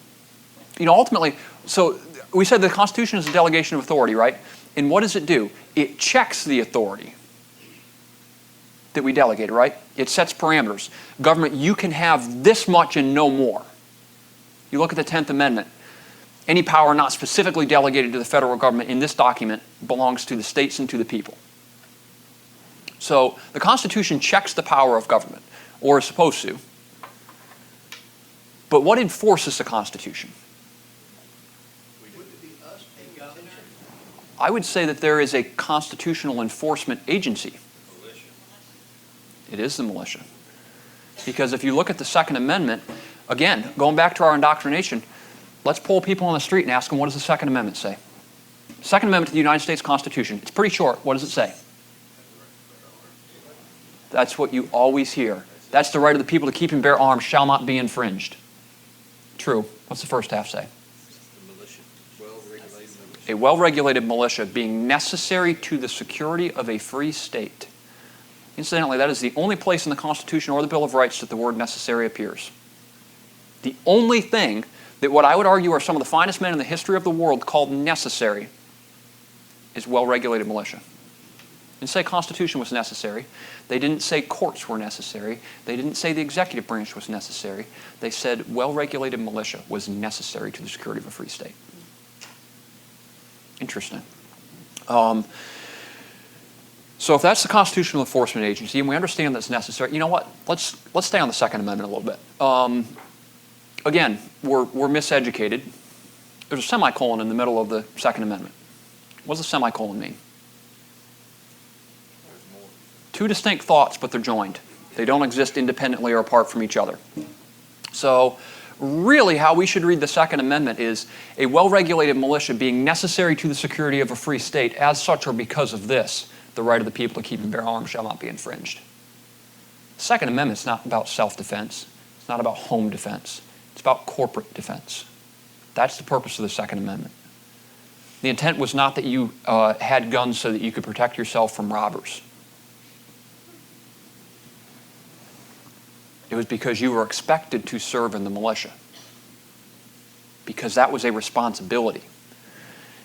Speaker 4: ultimately, so we said the Constitution is a delegation of authority, right? And what does it do? It checks the authority that we delegated, right? It sets parameters. Government, you can have this much and no more. You look at the 10th Amendment. Any power not specifically delegated to the federal government in this document belongs to the states and to the people. So the Constitution checks the power of government, or is supposed to. But what enforces the Constitution? I would say that there is a constitutional enforcement agency. It is the militia. Because if you look at the Second Amendment, again, going back to our indoctrination, let's poll people on the street and ask them, what does the Second Amendment say? Second Amendment to the United States Constitution. It's pretty short. What does it say? That's what you always hear. That's the right of the people to keep and bear arms shall not be infringed. True. What's the first half say? A well-regulated militia being necessary to the security of a free state. Incidentally, that is the only place in the Constitution or the Bill of Rights that the word necessary appears. The only thing that what I would argue are some of the finest men in the history of the world called necessary is well-regulated militia. They didn't say Constitution was necessary. They didn't say courts were necessary. They didn't say the executive branch was necessary. They said well-regulated militia was necessary to the security of a free state. Interesting. So if that's the Constitutional Enforcement Agency, and we understand that's necessary, you know what? Let's stay on the Second Amendment a little bit. Again, we're miseducated. There's a semicolon in the middle of the Second Amendment. What does a semicolon mean? 2 distinct thoughts, but they're joined. They don't exist independently or apart from each other. So really how we should read the Second Amendment is a well-regulated militia being necessary to the security of a free state, as such or because of this, the right of the people to keep and bear arms shall not be infringed. The Second Amendment is not about self-defense. It's not about home defense. It's about corporate defense. That's the purpose of the Second Amendment. The intent was not that you had guns so that you could protect yourself from robbers. It was because you were expected to serve in the militia. Because that was a responsibility.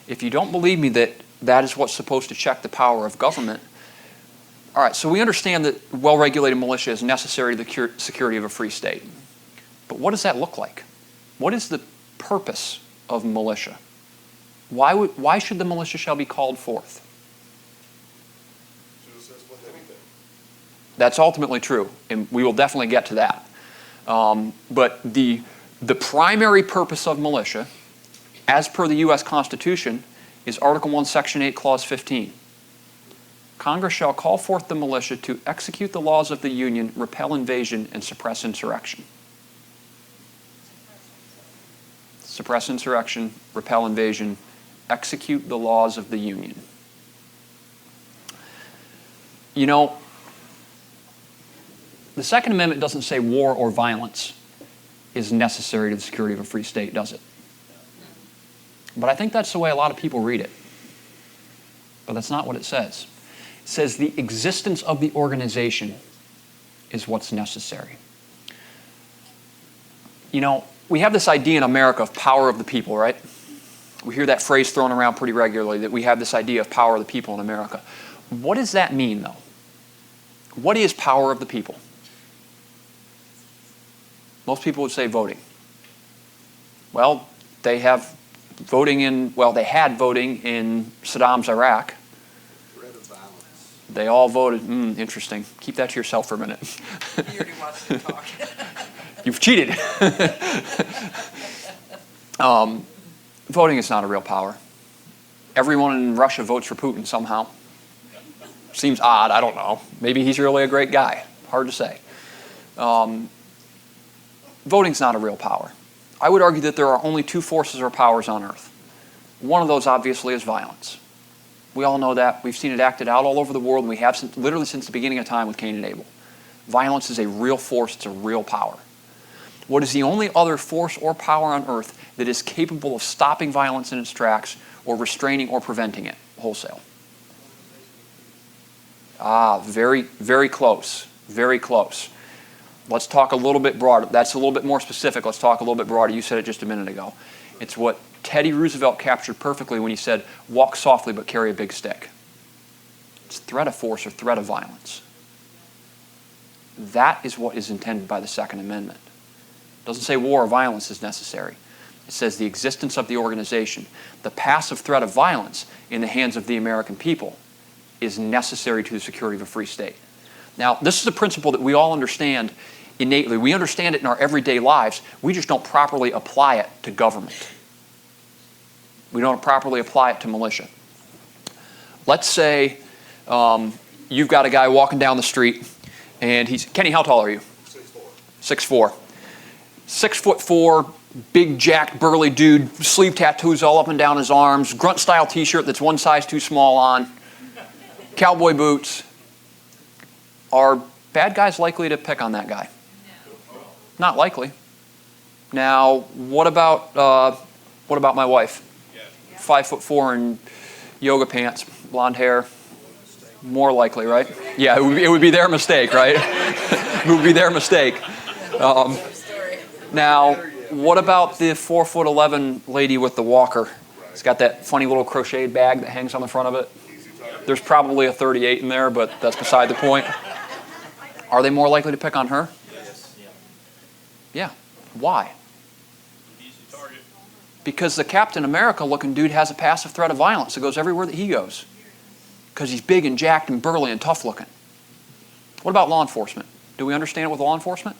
Speaker 4: If you don't believe me that that is what's supposed to check the power of government, all right, so we understand that well-regulated militia is necessary to the security of a free state. But what does that look like? What is the purpose of militia? Why should the militia shall be called forth? That's ultimately true, and we will definitely get to that. But the primary purpose of militia, as per the U.S. Constitution, is Article 1, Section 8, Clause 15. Congress shall call forth the militia to execute the laws of the Union, repel invasion, and suppress insurrection. Suppress insurrection, repel invasion, execute the laws of the Union. You know, the Second Amendment doesn't say war or violence is necessary to the security of a free state, does it? But I think that's the way a lot of people read it. But that's not what it says. It says the existence of the organization is what's necessary. You know, we have this idea in America of power of the people, right? We hear that phrase thrown around pretty regularly, that we have this idea of power of the people in America. What does that mean, though? What is power of the people? Most people would say voting. Well, they had voting in Saddam's Iraq.
Speaker 6: Threat of violence.
Speaker 4: They all voted. Interesting. Keep that to yourself for a minute.
Speaker 1: You already watched him talk.
Speaker 4: You've cheated. Voting is not a real power. Everyone in Russia votes for Putin somehow. Seems odd, I don't know. Maybe he's really a great guy. Hard to say. Voting's not a real power. I would argue that there are only two forces or powers on earth. One of those, obviously, is violence. We all know that. We've seen it acted out all over the world, and we have literally since the beginning of time with Cain and Abel. Violence is a real force. It's a real power. What is the only other force or power on earth that is capable of stopping violence in its tracks or restraining or preventing it wholesale? Very, very close. Very close. Let's talk a little bit broader. That's a little bit more specific. Let's talk a little bit broader. You said it just a minute ago. It's what Teddy Roosevelt captured perfectly when he said, walk softly but carry a big stick. It's threat of force or threat of violence. That is what is intended by the Second Amendment. It doesn't say war or violence is necessary. It says the existence of the organization, the passive threat of violence in the hands of the American people is necessary to the security of a free state. Now, this is a principle that we all understand innately. We understand it in our everyday lives. We just don't properly apply it to government. We don't properly apply it to militia. Let's say you've got a guy walking down the street, and he's, Kenny, how tall are you? 6'4". 6'4". 6'4", big jacked burly dude, sleeve tattoos all up and down his arms, grunt style t-shirt that's one size too small on, cowboy boots. Are bad guys likely to pick on that guy? Not likely. Now, what about my wife? 5'4" in yoga pants, blonde hair. More likely, right? Yeah, it would be their mistake, right? It would be their mistake. Now, what about the 4'11" lady with the walker? It's got that funny little crocheted bag that hangs on the front of it. There's probably a 38 in there, but that's beside the point. Are they more likely to pick on her?
Speaker 6: Yes.
Speaker 4: Yeah. Why? Because the Captain America looking dude has a passive threat of violence that goes everywhere that he goes. Because he's big and jacked and burly and tough looking. What about law enforcement? Do we understand it with law enforcement?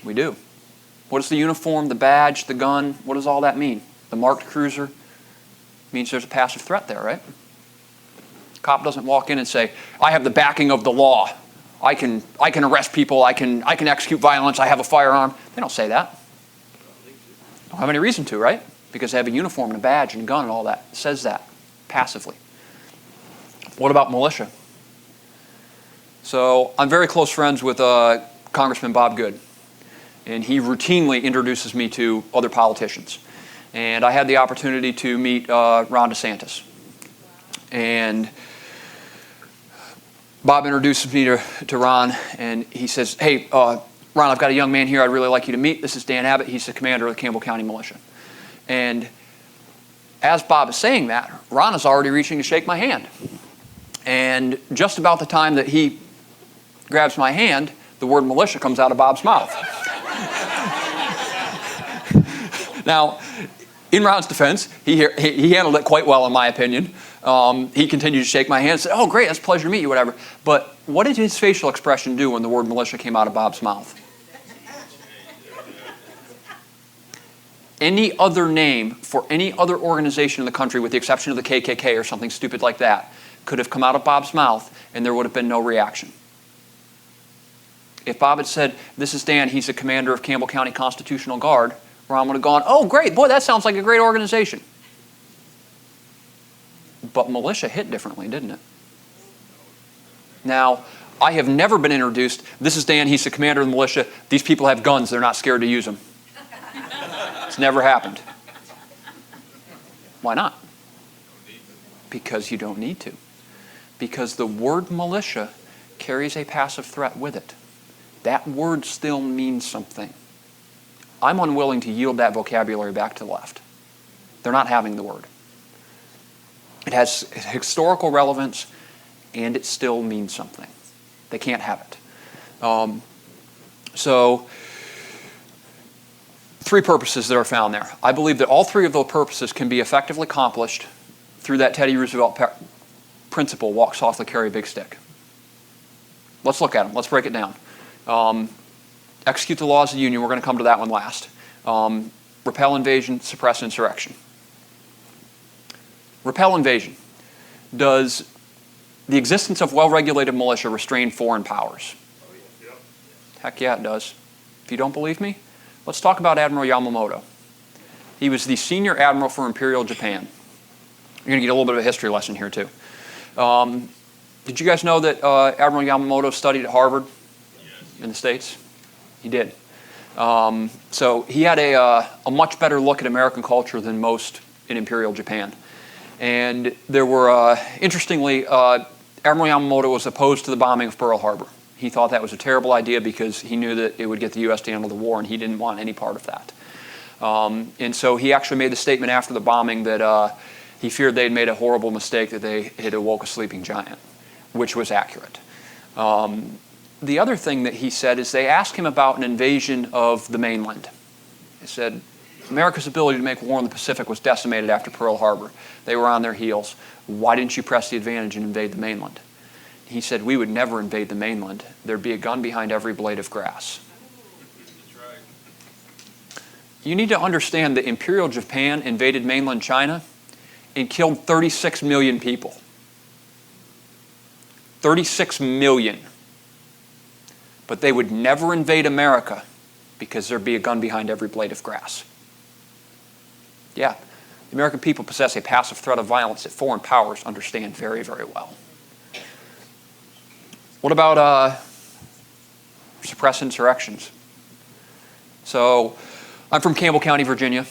Speaker 4: We do. What is the uniform, the badge, the gun? What does all that mean? The marked cruiser means there's a passive threat there, right? Cop doesn't walk in and say, I have the backing of the law. I can arrest people. I can execute violence. I have a firearm. They don't say that. Don't have any reason to, right? Because they have a uniform and a badge and a gun and all that. It says that passively. What about militia? So I'm very close friends with Congressman Bob Good, and he routinely introduces me to other politicians. And I had the opportunity to meet Ron DeSantis. And Bob introduces me to Ron, and he says, hey, Ron, I've got a young man here I'd really like you to meet. This is Dan Abbott. He's the commander of the Campbell County Militia. And as Bob is saying that, Ron is already reaching to shake my hand. And just about the time that he grabs my hand, the word militia comes out of Bob's mouth. Now, in Ron's defense, he handled it quite well, in my opinion. He continued to shake my hand and said, oh, great, it's a pleasure to meet you, whatever. But what did his facial expression do when the word militia came out of Bob's mouth? Any other name for any other organization in the country, with the exception of the KKK or something stupid like that, could have come out of Bob's mouth and there would have been no reaction. If Bob had said, this is Dan, he's the commander of Campbell County Constitutional Guard, Ron would have gone, oh, great, boy, that sounds like a great organization. But militia hit differently, didn't it? Now, I have never been introduced, this is Dan, he's the commander of the militia, these people have guns, they're not scared to use them. It's never happened. Why not? Because you don't need to. Because the word militia carries a passive threat with it. That word still means something. I'm unwilling to yield that vocabulary back to the left. They're not having the word. It has historical relevance, and it still means something. They can't have it. So, three purposes that are found there. I believe that all three of those purposes can be effectively accomplished through that Teddy Roosevelt principle, walk softly, carry a big stick. Let's look at them. Let's break it down. Execute the laws of the Union. We're going to come to that one last. Repel invasion, suppress insurrection. Repel invasion. Does the existence of well-regulated militia restrain foreign powers? Heck yeah, it does. If you don't believe me, let's talk about Admiral Yamamoto. He was the senior admiral for Imperial Japan. You're going to get a little bit of a history lesson here, too. Did you guys know that Admiral Yamamoto studied at Harvard in the States? He did. So he had a much better look at American culture than most in Imperial Japan. And there were, interestingly, Admiral Yamamoto was opposed to the bombing of Pearl Harbor. He thought that was a terrible idea because he knew that it would get the U.S. to handle the war, and he didn't want any part of that. And so he actually made the statement after the bombing that he feared they'd made a horrible mistake, that they had awoke a sleeping giant, which was accurate. The other thing that he said is they asked him about an invasion of the mainland. They said, America's ability to make war in the Pacific was decimated after Pearl Harbor. They were on their heels. Why didn't you press the advantage and invade the mainland? He said, we would never invade the mainland. There'd be a gun behind every blade of grass.
Speaker 6: That's right.
Speaker 4: You need to understand that Imperial Japan invaded mainland China and killed 36 million people. 36 million. But they would never invade America because there'd be a gun behind every blade of grass. Yeah, the American people possess a passive threat of violence that foreign powers understand very, very well. What about suppress insurrections? So, I'm from Campbell County, Virginia.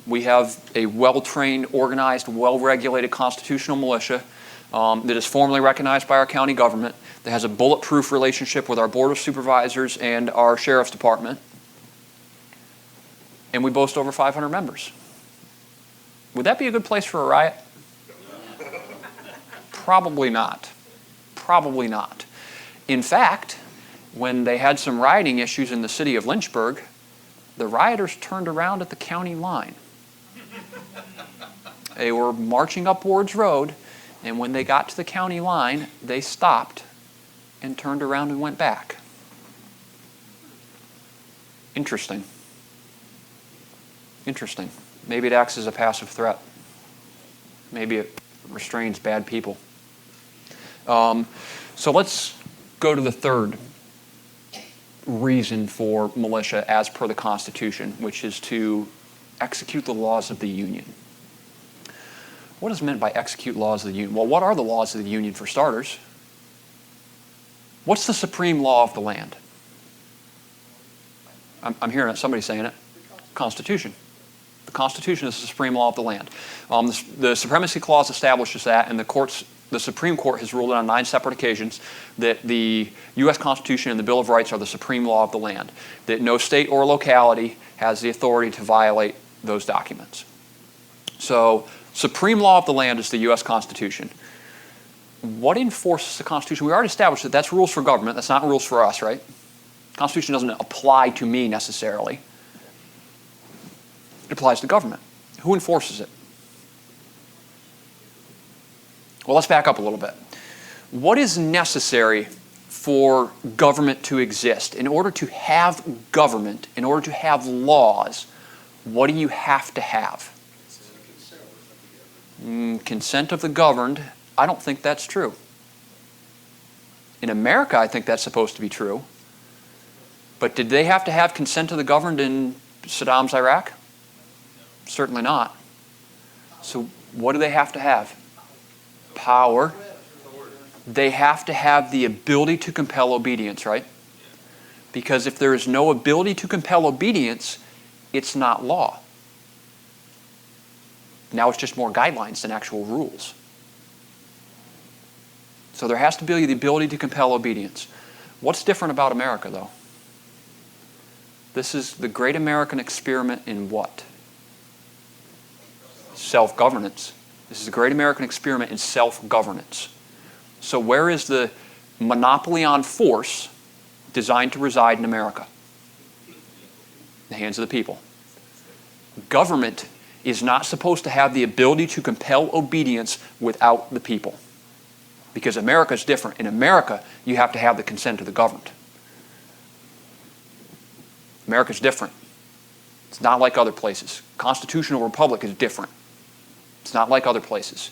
Speaker 4: We have a well-trained, organized, well-regulated constitutional militia that is formally recognized by our county government, that has a bulletproof relationship with our Board of Supervisors and our Sheriff's Department, and we boast over 500 members. Would that be a good place for a riot? Probably not. Probably not. In fact, when they had some rioting issues in the city of Lynchburg, the rioters turned around at the county line. They were marching up Ward's Road, and when they got to the county line, they stopped and turned around and went back. Interesting. Interesting. Maybe it acts as a passive threat. Maybe it restrains bad people. So let's go to the third reason for militia as per the Constitution, which is to execute the laws of the Union. What is meant by execute laws of the Union? Well, what are the laws of the Union for starters? What's the supreme law of the land? I'm hearing somebody saying it. Constitution. The Constitution is the supreme law of the land. The Supremacy Clause establishes that, and the courts The Supreme Court has ruled on 9 separate occasions that the U.S. Constitution and the Bill of Rights are the supreme law of the land, that no state or locality has the authority to violate those documents. So, supreme law of the land is the U.S. Constitution. What enforces the Constitution? We already established that that's rules for government. That's not rules for us, right? The Constitution doesn't apply to me necessarily. It applies to government. Who enforces it? Well, let's back up a little bit. What is necessary for government to exist? In order to have government, in order to have laws, what do you have to have? Consent of the governed. I don't think that's true. In America, I think that's supposed to be true. But did they have to have consent of the governed in Saddam's Iraq? Certainly not. So what do they have to have? Power. They have to have the ability to compel obedience, right? Because if there is no ability to compel obedience, it's not law. Now it's just more guidelines than actual rules. So there has to be the ability to compel obedience. What's different about America, though? This is the great American experiment in what? Self-governance. This is the great American experiment in self-governance. So where is the monopoly on force designed to reside in America? In the hands of the people. Government is not supposed to have the ability to compel obedience without the people. Because America is different. In America, you have to have the consent of the governed. America's different. It's not like other places. Constitutional republic is different. It's not like other places.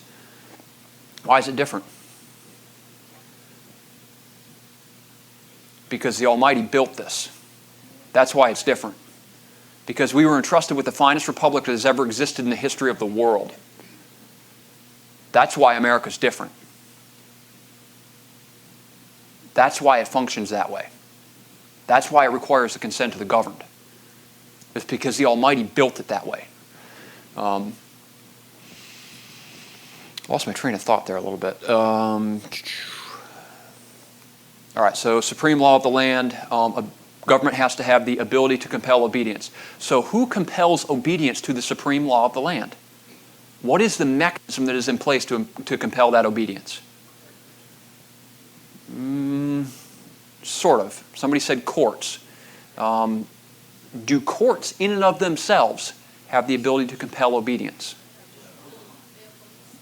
Speaker 4: Why is it different? Because the Almighty built this. That's why it's different. Because we were entrusted with the finest republic that has ever existed in the history of the world. That's why America's different. That's why it functions that way. That's why it requires the consent of the governed. It's because the Almighty built it that way. Lost my train of thought there a little bit. All right, so supreme law of the land. A government has to have the ability to compel obedience. So who compels obedience to the supreme law of the land? What is the mechanism that is in place to compel that obedience? Sort of. Somebody said courts. Do courts in and of themselves have the ability to compel obedience?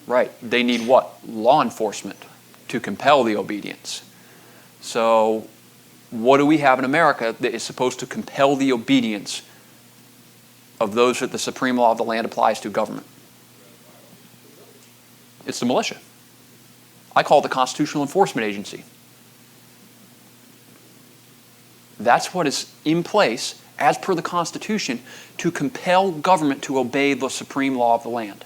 Speaker 4: Right. They need what? Law enforcement to compel the obedience. So what do we have in America that is supposed to compel the obedience of those that the supreme law of the land applies to government? It's the militia. I call it the Constitutional Enforcement Agency. That's what is in place, as per the Constitution, to compel government to obey the supreme law of the land.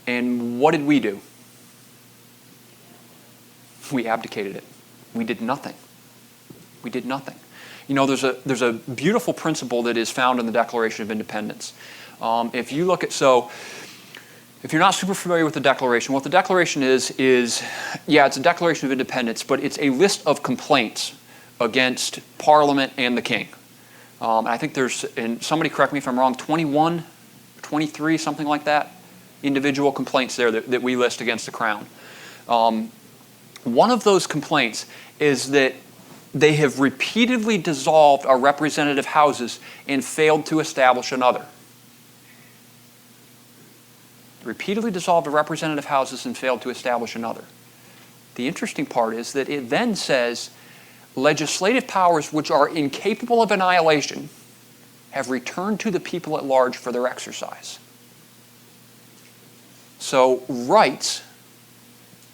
Speaker 4: And what did we do? We abdicated it. We did nothing. We did nothing. You know, there's a beautiful principle that is found in the Declaration of Independence. If you look at, if you're not super familiar with the Declaration, what the Declaration is, yeah, it's a Declaration of Independence, but it's a list of complaints against Parliament and the King. And I think there's, and somebody correct me if I'm wrong, 21, 23, something like that, individual complaints there that we list against the Crown. One of those complaints is that they have repeatedly dissolved our representative houses and failed to establish another. Repeatedly dissolved the representative houses and failed to establish another. The interesting part is that it then says legislative powers which are incapable of annihilation have returned to the people at large for their exercise. So rights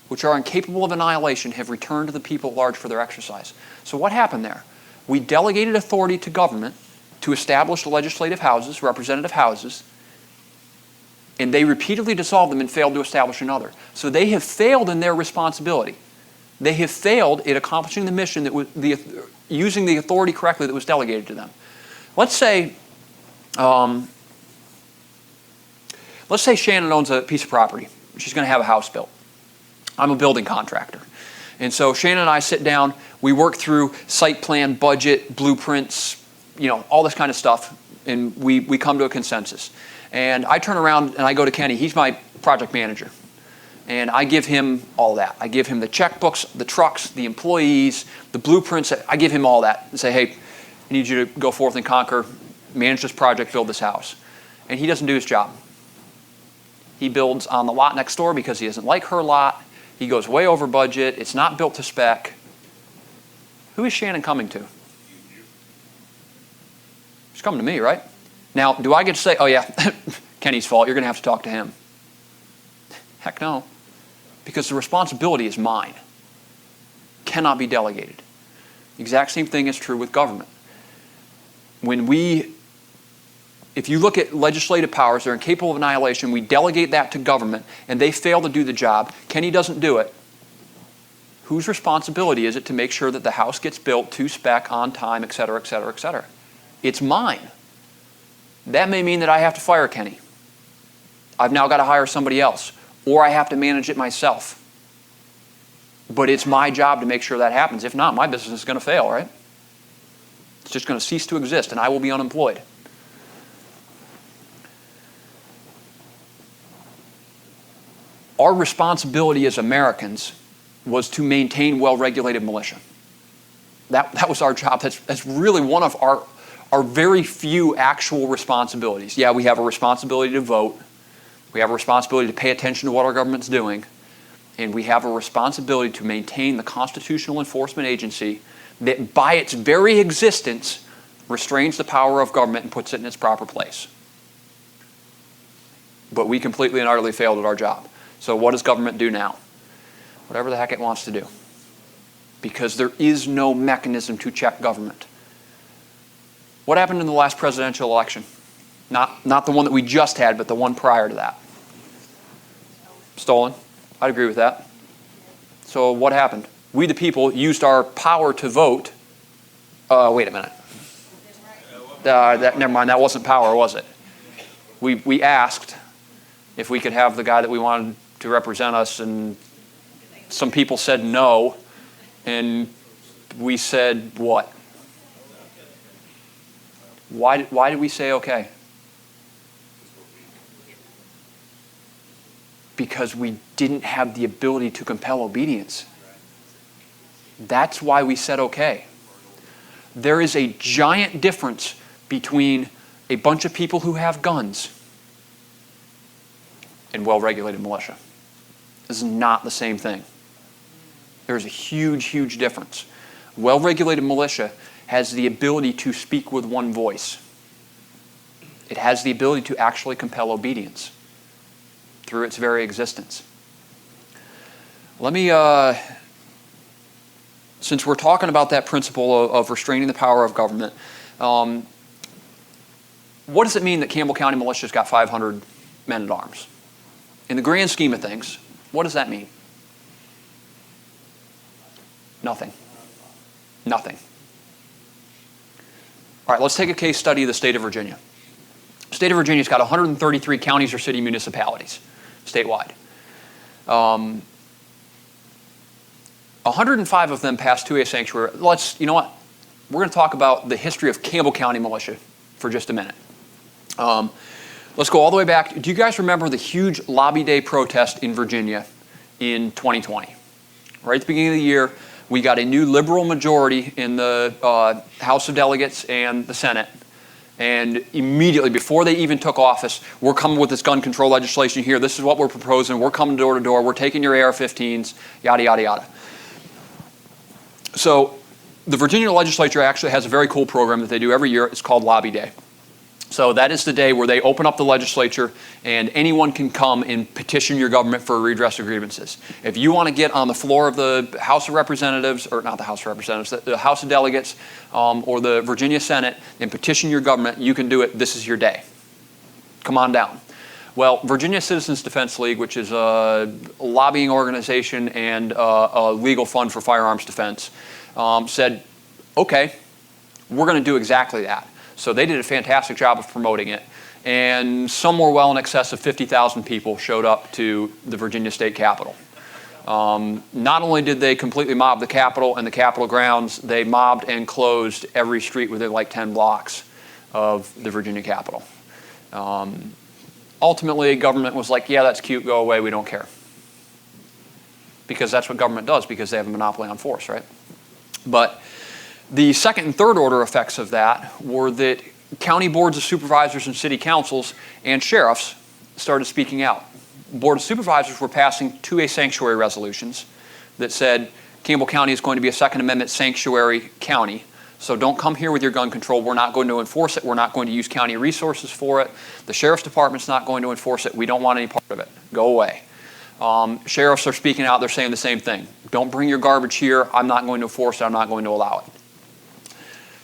Speaker 4: which are incapable of annihilation have returned to the people at large for their exercise. So what happened there? We delegated authority to government to establish legislative houses, representative houses, and they repeatedly dissolved them and failed to establish another. So they have failed in their responsibility. They have failed at accomplishing the mission that was using the authority correctly that was delegated to them. Let's say Shannon owns a piece of property, she's going to have a house built. I'm a building contractor. And so Shannon and I sit down, we work through site plan, budget, blueprints, all this kind of stuff, and we come to a consensus. And I turn around and I go to Kenny, he's my project manager. And I give him all that. I give him the checkbooks, the trucks, the employees, the blueprints. I give him all that and say, hey, I need you to go forth and conquer, manage this project, build this house. And he doesn't do his job. He builds on the lot next door because he doesn't like her lot. He goes way over budget. It's not built to spec. Who is Shannon coming to? She's coming to me, right? Now, do I get to say, oh yeah, Kenny's fault, you're going to have to talk to him? Heck no. Because the responsibility is mine. Cannot be delegated. The exact same thing is true with government. If you look at legislative powers, they're incapable of annihilation, we delegate that to government, and they fail to do the job, Kenny doesn't do it, whose responsibility is it to make sure that the house gets built to spec, on time, et cetera, et cetera, et cetera? It's mine. That may mean that I have to fire Kenny. I've now got to hire somebody else, or I have to manage it myself. But it's my job to make sure that happens. If not, my business is going to fail, right? It's just going to cease to exist, and I will be unemployed. Our responsibility as Americans was to maintain well-regulated militia. That was our job. That's really one of our very few actual responsibilities. Yeah, we have a responsibility to vote. We have a responsibility to pay attention to what our government's doing. And we have a responsibility to maintain the constitutional enforcement agency that by its very existence restrains the power of government and puts it in its proper place. But we completely and utterly failed at our job. So what does government do now? Whatever the heck it wants to do. Because there is no mechanism to check government. What happened in the last presidential election? Not the one that we just had, but the one prior to that. Stolen. I'd agree with that. So what happened? We the people used our power to vote. Wait a minute. Never mind, that wasn't power, was it? We asked if we could have the guy that we wanted to represent us, and some people said no, and we said what? Why did we say okay? Because we didn't have the ability to compel obedience. That's why we said okay. There is a giant difference between a bunch of people who have guns and well-regulated militia. This is not the same thing. There's a huge, huge difference. Well-regulated militia has the ability to speak with one voice. It has the ability to actually compel obedience through its very existence. Let me, since we're talking about that principle of restraining the power of government, what does it mean that Campbell County Militia's got 500 men at arms? In the grand scheme of things, what does that mean? Nothing. Nothing. All right, let's take a case study of the state of Virginia. The state of Virginia's got 133 counties or city municipalities statewide. 105 of them passed 2A sanctuary. You know what? We're going to talk about the history of Campbell County Militia for just a minute. Let's go all the way back. Do you guys remember the huge Lobby Day protest in Virginia in 2020? Right at the beginning of the year, we got a new liberal majority in the House of Delegates and the Senate. And immediately, before they even took office, we're coming with this gun control legislation here. This is what we're proposing. We're coming door to door. We're taking your AR-15s, yada, yada, yada. So the Virginia legislature actually has a very cool program that they do every year. It's called Lobby Day. So that is the day where they open up the legislature and anyone can come and petition your government for a redress of grievances. If you want to get on the floor of the House of Representatives, or not the House of Representatives, the House of Delegates or the Virginia Senate and petition your government, you can do it. This is your day. Come on down. Well, Virginia Citizens Defense League, which is a lobbying organization and a legal fund for firearms defense, said, okay, we're going to do exactly that. So they did a fantastic job of promoting it. and somewhere well in excess of 50,000 people showed up to the Virginia State Capitol. Not only did they completely mob the Capitol and the Capitol grounds, they mobbed and closed every street within like 10 blocks of the Virginia Capitol. Ultimately, government was like, yeah, that's cute, go away, we don't care. Because that's what government does, because they have a monopoly on force, right? But the second and third order effects of that were that county boards of supervisors and city councils and sheriffs started speaking out. Board of Supervisors were passing 2A sanctuary resolutions that said Campbell County is going to be a Second Amendment sanctuary county. So don't come here with your gun control. We're not going to enforce it. We're not going to use county resources for it. The sheriff's department's not going to enforce it. We don't want any part of it. Go away. Sheriffs are speaking out. They're saying the same thing. Don't bring your garbage here. I'm not going to enforce it. I'm not going to allow it.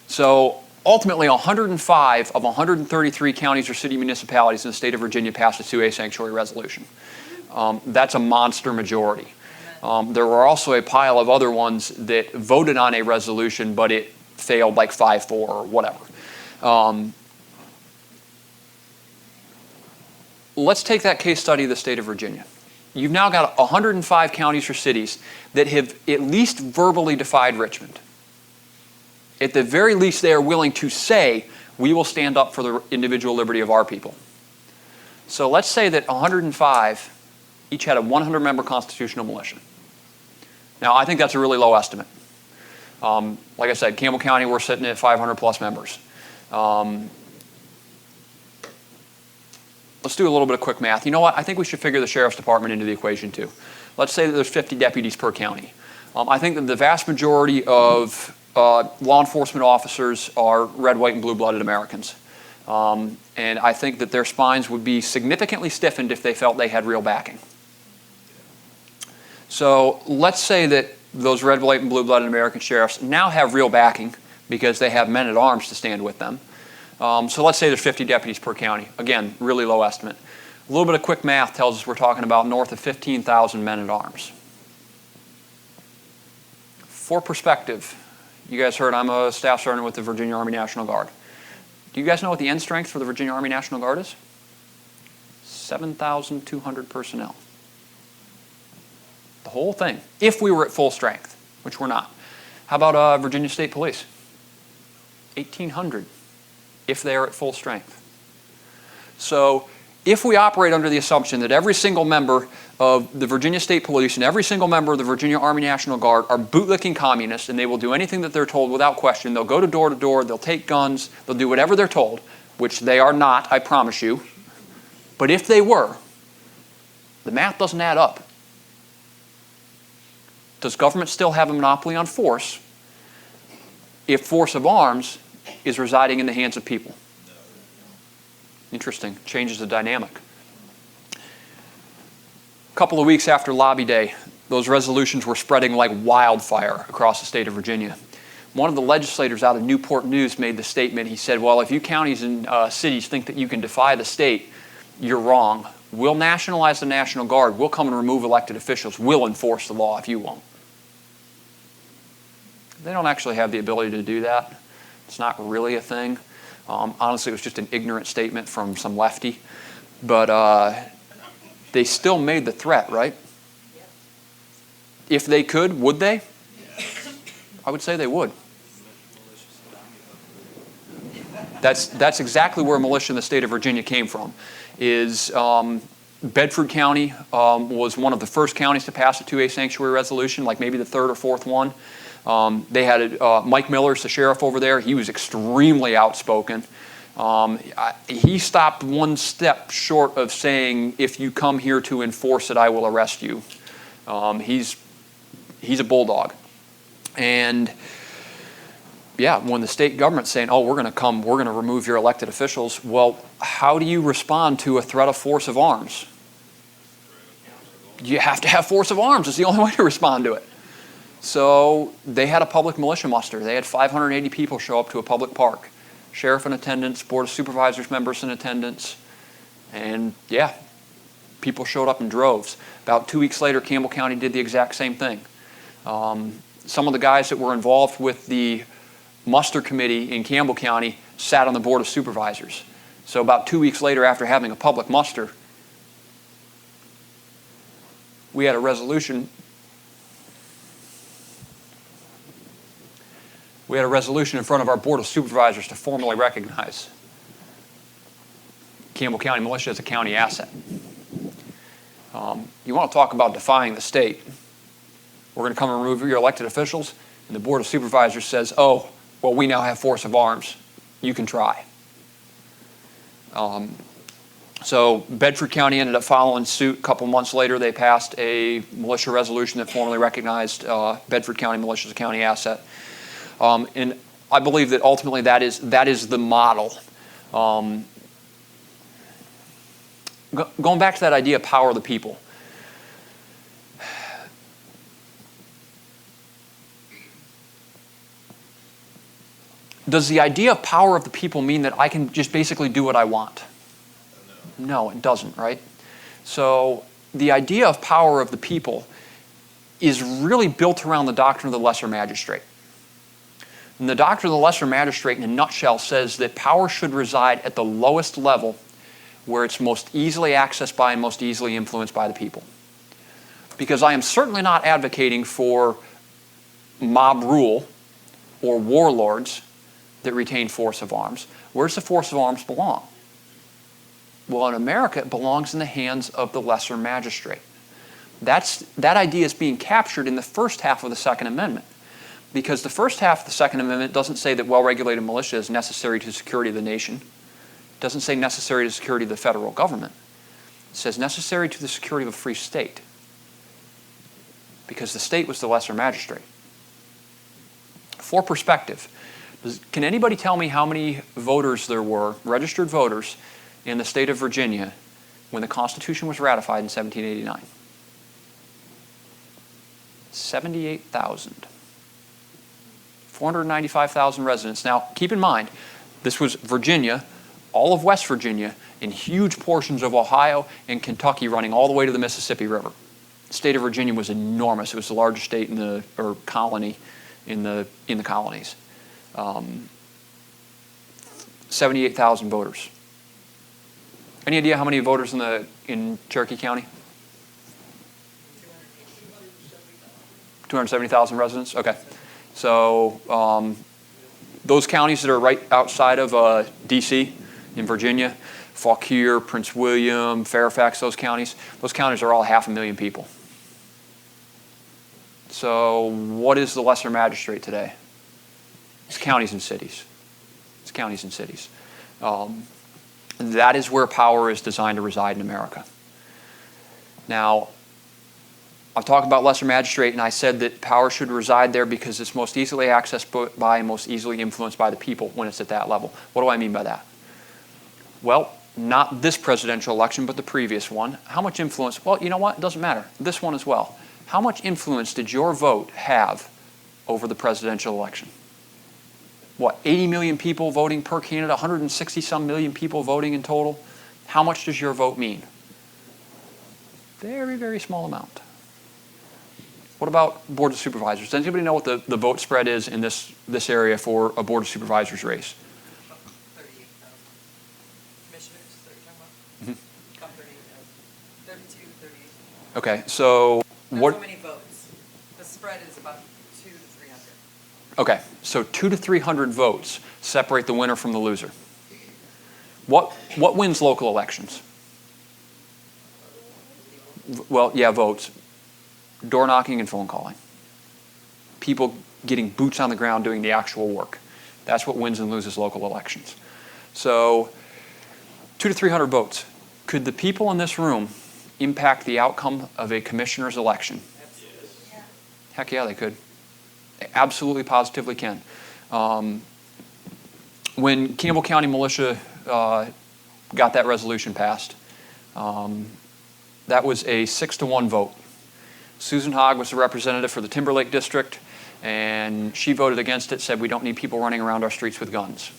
Speaker 4: So ultimately, 105 of 133 counties or city municipalities in the state of Virginia passed a 2A sanctuary resolution. That's a monster majority. There were also a pile of other ones that voted on a resolution, but it failed like 5-4 or whatever. Let's take that case study of the state of Virginia. You've now got 105 counties or cities that have at least verbally defied Richmond. At the very least, they are willing to say, we will stand up for the individual liberty of our people. So let's say that 105 each had a 100-member constitutional militia. Now, I think that's a really low estimate. Like I said, Campbell County, we're sitting at 500 plus members. Let's do a little bit of quick math. You know what? I think we should figure the sheriff's department into the equation too. Let's say that there's 50 deputies per county. I think that the vast majority of law enforcement officers are red, white, and blue-blooded Americans. And I think that their spines would be significantly stiffened if they felt they had real backing. So let's say that those red, white, and blue-blooded American sheriffs now have real backing because they have men at arms to stand with them. So let's say there's 50 deputies per county. Again, really low estimate. A little bit of quick math tells us we're talking about north of 15,000 men at arms. For perspective, you guys heard I'm a staff sergeant with the Virginia Army National Guard. Do you guys know what the end strength for the Virginia Army National Guard is? 7,200 personnel. The whole thing, if we were at full strength, which we're not. How about Virginia State Police? 1,800, if they are at full strength. So if we operate under the assumption that every single member of the Virginia State Police and every single member of the Virginia Army National Guard are bootlicking communists and they will do anything that they're told without question, they'll go to door, they'll take guns, they'll do whatever they're told, which they are not, I promise you. But if they were, the math doesn't add up. Does government still have a monopoly on force if force of arms is residing in the hands of people? Interesting. Changes the dynamic. A couple of weeks after Lobby Day, those resolutions were spreading like wildfire across the state of Virginia. One of the legislators out of Newport News made the statement. He said, well, if you counties and cities think that you can defy the state, you're wrong. We'll nationalize the National Guard. We'll come and remove elected officials. We'll enforce the law if you won't. They don't actually have the ability to do that. It's not really a thing. Honestly, it was just an ignorant statement from some lefty. But they still made the threat, right? If they could, would they? I would say they would. That's exactly where militia in the state of Virginia came from. Bedford County was one of the first counties to pass a 2A sanctuary resolution, like maybe the third or fourth one. They had Mike Miller's the sheriff over there. He was extremely outspoken. He stopped one step short of saying, if you come here to enforce it, I will arrest you. He's a bulldog. And yeah, when the state government's saying, oh, we're going to remove your elected officials, well, how do you respond to a threat of force of arms? You have to have force of arms. It's the only way to respond to it. So they had a public militia muster. They had 580 people show up to a public park. Sheriff in attendance, Board of Supervisors members in attendance. And yeah, people showed up in droves. About 2 weeks later, Campbell County did the exact same thing. Some of the guys that were involved with the muster committee in Campbell County sat on the Board of Supervisors. So about 2 weeks later, after having a public muster, we had a resolution. We had a resolution in front of our Board of Supervisors to formally recognize Campbell County Militia as a county asset. You want to talk about defying the state. We're going to come and remove your elected officials, and the Board of Supervisors says, oh, well, we now have force of arms. You can try. So Bedford County ended up following suit. A couple months later, they passed a militia resolution that formally recognized Bedford County Militia as a county asset. And I believe that ultimately that is the model. Going back to that idea of power of the people. Does the idea of power of the people mean that I can just basically do what I want? No, it doesn't, right? So the idea of power of the people is really built around the doctrine of the lesser magistrate. And the doctrine of the lesser magistrate, in a nutshell, says that power should reside at the lowest level where it's most easily accessed by and most easily influenced by the people. Because I am certainly not advocating for mob rule or warlords that retain force of arms. Where does the force of arms belong? Well, in America, it belongs in the hands of the lesser magistrate. That idea is being captured in the first half of the Second Amendment. Because the first half of the Second Amendment doesn't say that well-regulated militia is necessary to the security of the nation. It doesn't say necessary to the security of the federal government. It says necessary to the security of a free state. Because the state was the lesser magistrate. For perspective, can anybody tell me how many voters there were, registered voters, in the state of Virginia when the Constitution was ratified in 1789? 78,000. 495,000 residents. Now, keep in mind, this was Virginia, all of West Virginia, and huge portions of Ohio and Kentucky running all the way to the Mississippi River. The state of Virginia was enormous. It was the largest state or colony in the colonies. 78,000 voters. Any idea how many voters in Cherokee County? 270,000 residents? Okay. So those counties that are right outside of D.C. in Virginia, Fauquier, Prince William, Fairfax, those counties are all 500,000 people. So what is the lesser magistrate today? It's counties and cities. It's counties and cities. That is where power is designed to reside in America. Now, I've talked about lesser magistrate, and I said that power should reside there because it's most easily accessed by and most easily influenced by the people when it's at that level. What do I mean by that? Well, not this presidential election, but the previous one. How much influence? Well, you know what? It doesn't matter. This one as well. How much influence did your vote have over the presidential election? What, 80 million people voting per candidate, 160-some million people voting in total? How much does your vote mean? Very, very small amount. What about Board of Supervisors? Does anybody know what the vote spread is in this area for a Board of Supervisors race?
Speaker 1: 38,000. Commissioners, 30, about 32, 38.
Speaker 4: Okay, so
Speaker 1: Not so many votes. The spread is about 200 to 300.
Speaker 4: Okay, so 200 to 300 votes separate the winner from the loser. What wins local elections? Well, yeah, votes. Door knocking and phone calling. People getting boots on the ground doing the actual work. That's what wins and loses local elections. So 200 to 300 votes. Could the people in this room impact the outcome of a commissioner's election?
Speaker 1: Absolutely.
Speaker 4: Heck yeah, they could. They absolutely, positively can. When Campbell County Militia got that resolution passed, that was a 6-to-1 vote. Susan Hogg was the representative for the Timberlake District, and she voted against it, said we don't need people running around our streets with guns.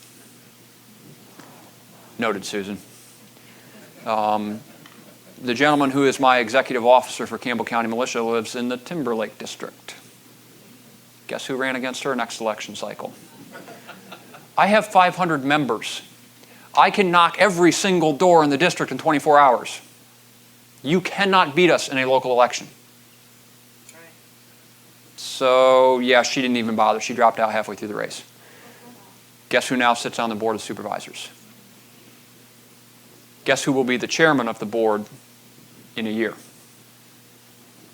Speaker 4: Noted, Susan. The gentleman who is my executive officer for Campbell County Militia lives in the Timberlake District. Guess who ran against her next election cycle? I have 500 members. I can knock every single door in the district in 24 hours. You cannot beat us in a local election. So, yeah, she didn't even bother. She dropped out halfway through the race. Guess who now sits on the Board of Supervisors? Guess who will be the chairman of the board in a year?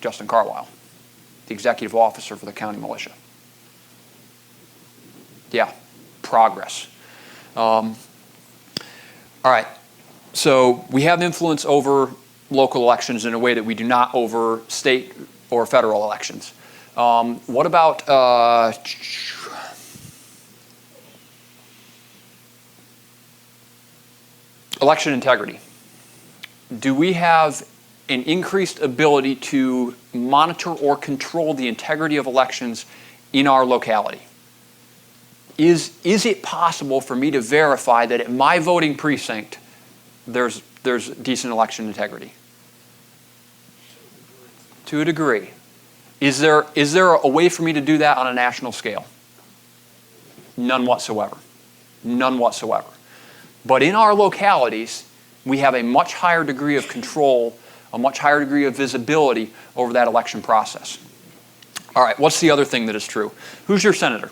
Speaker 4: Justin Carwile, the executive officer for the county militia. Yeah, progress. All right, so we have influence over local elections in a way that we do not over state or federal elections. What about election integrity? Do we have an increased ability to monitor or control the integrity of elections in our locality? Is it possible for me to verify that at my voting precinct there's decent election integrity? To a degree. Is there a way for me to do that on a national scale? None whatsoever. None whatsoever. But in our localities, we have a much higher degree of control, a much higher degree of visibility over that election process. All right, what's the other thing that is true? Who's your senator?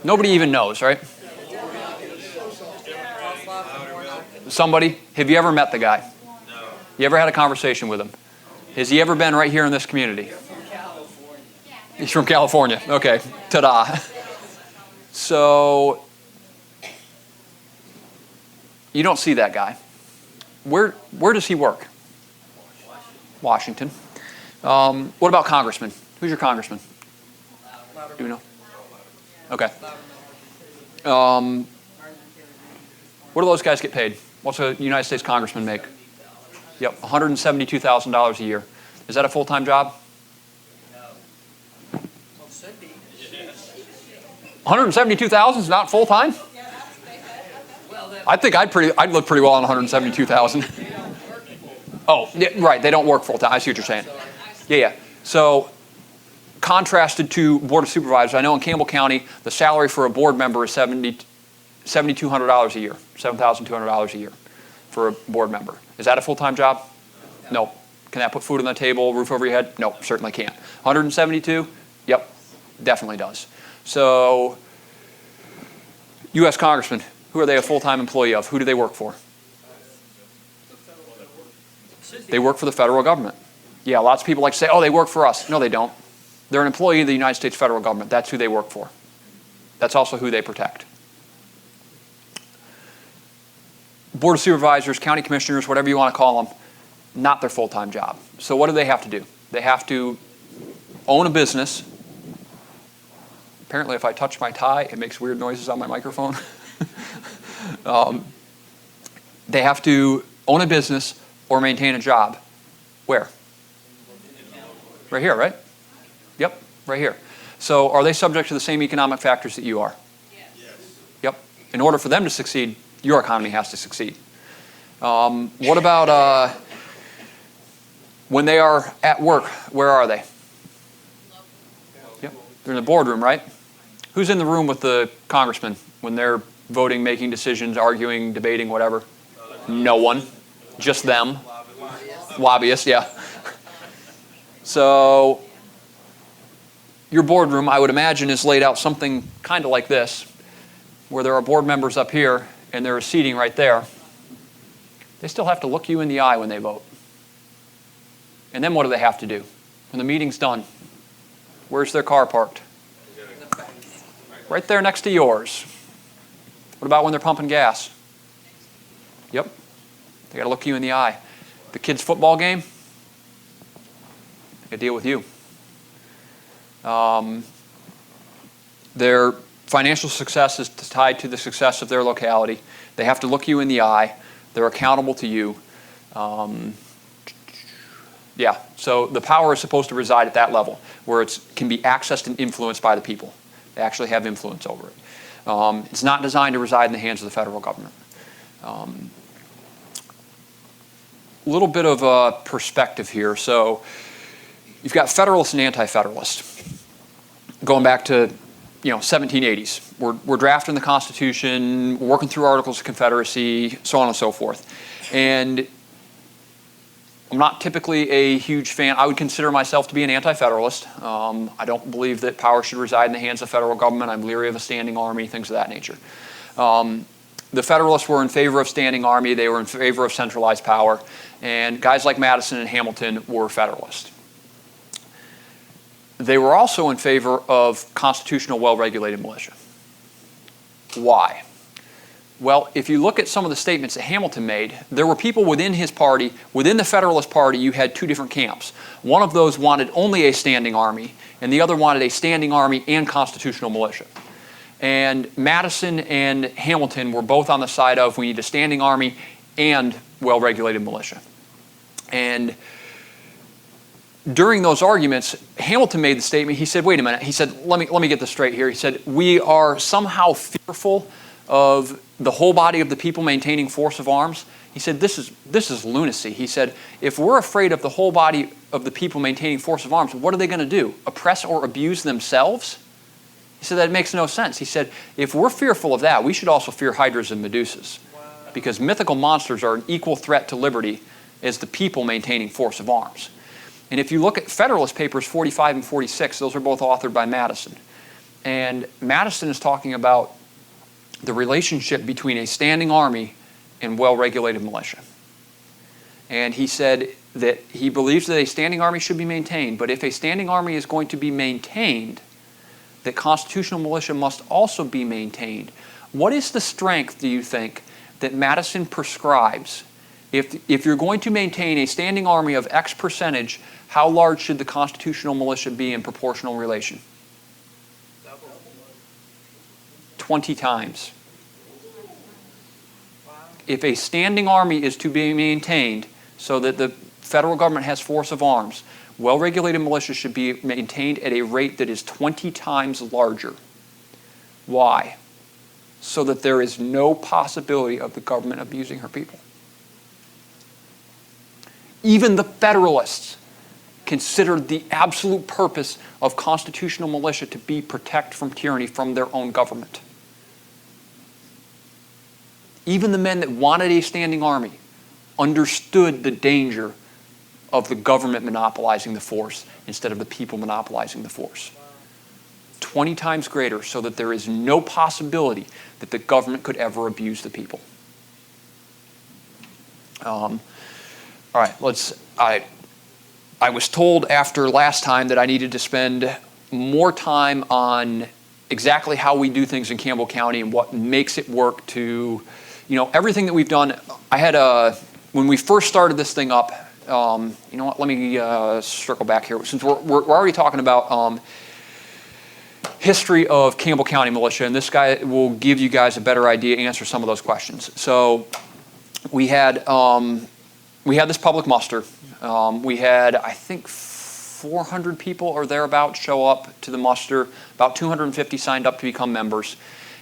Speaker 4: Nobody even knows, right? Somebody? Have you ever met the guy?
Speaker 6: No.
Speaker 4: You ever had a conversation with him? Has he ever been right here in this community? He's from California. Okay, ta-da. So, you don't see that guy. Where does he work? Washington. What about congressman? Who's your congressman? Do we know? Okay. What do those guys get paid? What's a United States congressman make? Yep, $172,000 a year. Is that a full-time job? No. $172,000 is not full-time? I think I'd look pretty well on $172,000. Oh, yeah, right. They don't work full-time. I see what you're saying. Yeah. So, contrasted to Board of Supervisors, I know in Campbell County, the salary for a board member is $7,200 a year, $7,200 a year for a board member. Is that a full-time job? No. Can that put food on the table, roof over your head? No, certainly can't. 172? Yep, definitely does. So, U.S. congressmen, who are they a full-time employee of? Who do they work for? They work for the federal government. Yeah, lots of people like to say, oh, they work for us. No, they don't. They're an employee of the United States federal government. That's who they work for. That's also who they protect. Board of Supervisors, county commissioners, whatever you want to call them, not their full-time job. So what do they have to do? They have to own a business. Apparently, if I touch my tie, it makes weird noises on my microphone. They have to own a business or maintain a job. Where? Right here, right? Yep, right here. So are they subject to the same economic factors that you are?
Speaker 6: Yes.
Speaker 4: Yep. In order for them to succeed, your economy has to succeed. What about when they are at work, where are they? Yep. They're in the boardroom, right? Who's in the room with the congressman when they're voting, making decisions, arguing, debating, whatever? No one. Just them. Lobbyists, yeah. So your boardroom, I would imagine, is laid out something kind of like this, where there are board members up here and there is seating right there. They still have to look you in the eye when they vote. And then what do they have to do? When the meeting's done, where's their car parked? Right there next to yours. What about when they're pumping gas? Yep. They got to look you in the eye. The kids' football game, they deal with you. Their financial success is tied to the success of their locality. They have to look you in the eye. They're accountable to you. Yeah, so the power is supposed to reside at that level, where it can be accessed and influenced by the people. They actually have influence over it. It's not designed to reside in the hands of the federal government. A little bit of a perspective here. So you've got Federalists and Anti-Federalists. Going back to 1780s. We're drafting the Constitution, working through Articles of Confederacy, so on and so forth. And I'm not typically a huge fan. I would consider myself to be an anti-federalist. I don't believe that power should reside in the hands of the federal government. I'm leery of a standing army, things of that nature. The Federalists were in favor of standing army. They were in favor of centralized power. And guys like Madison and Hamilton were Federalists. They were also in favor of constitutional, well-regulated militia. Why? Well, if you look at some of the statements that Hamilton made, there were people within his party, within the Federalist Party, you had two different camps. One of those wanted only a standing army, and the other wanted a standing army and constitutional militia. And Madison and Hamilton were both on the side of we need a standing army and well-regulated militia. And during those arguments, Hamilton made the statement, he said, wait a minute, he said, let me get this straight here. He said, we are somehow fearful of the whole body of the people maintaining force of arms. He said, this is lunacy. He said, if we're afraid of the whole body of the people maintaining force of arms, what are they going to do? Oppress or abuse themselves? He said, that makes no sense. He said, if we're fearful of that, we should also fear hydras and medusas. Because mythical monsters are an equal threat to liberty as the people maintaining force of arms. And if you look at Federalist Papers 45 and 46, those are both authored by Madison. And Madison is talking about the relationship between a standing army and well-regulated militia. And he said that he believes that a standing army should be maintained, but if a standing army is going to be maintained, that constitutional militia must also be maintained. What is the strength, do you think, that Madison prescribes? If you're going to maintain a standing army of X percentage, how large should the constitutional militia be in proportional relation? 20 times. If a standing army is to be maintained so that the federal government has force of arms, well-regulated militia should be maintained at a rate that is 20 times larger. Why? So that there is no possibility of the government abusing her people. Even the Federalists considered the absolute purpose of constitutional militia to be protect from tyranny from their own government. Even the men that wanted a standing army understood the danger of the government monopolizing the force instead of the people monopolizing the force. 20 times greater so that there is no possibility that the government could ever abuse the people. All right, I was told after last time that I needed to spend more time on exactly how we do things in Campbell County and what makes it work to, everything that we've done. I had when we first started this thing up, let me circle back here. Since we're already talking about history of Campbell County Militia, and this guy will give you guys a better idea, answer some of those questions. So we had this public muster. We had, I think, 400 people or thereabouts show up to the muster. About 250 signed up to become members.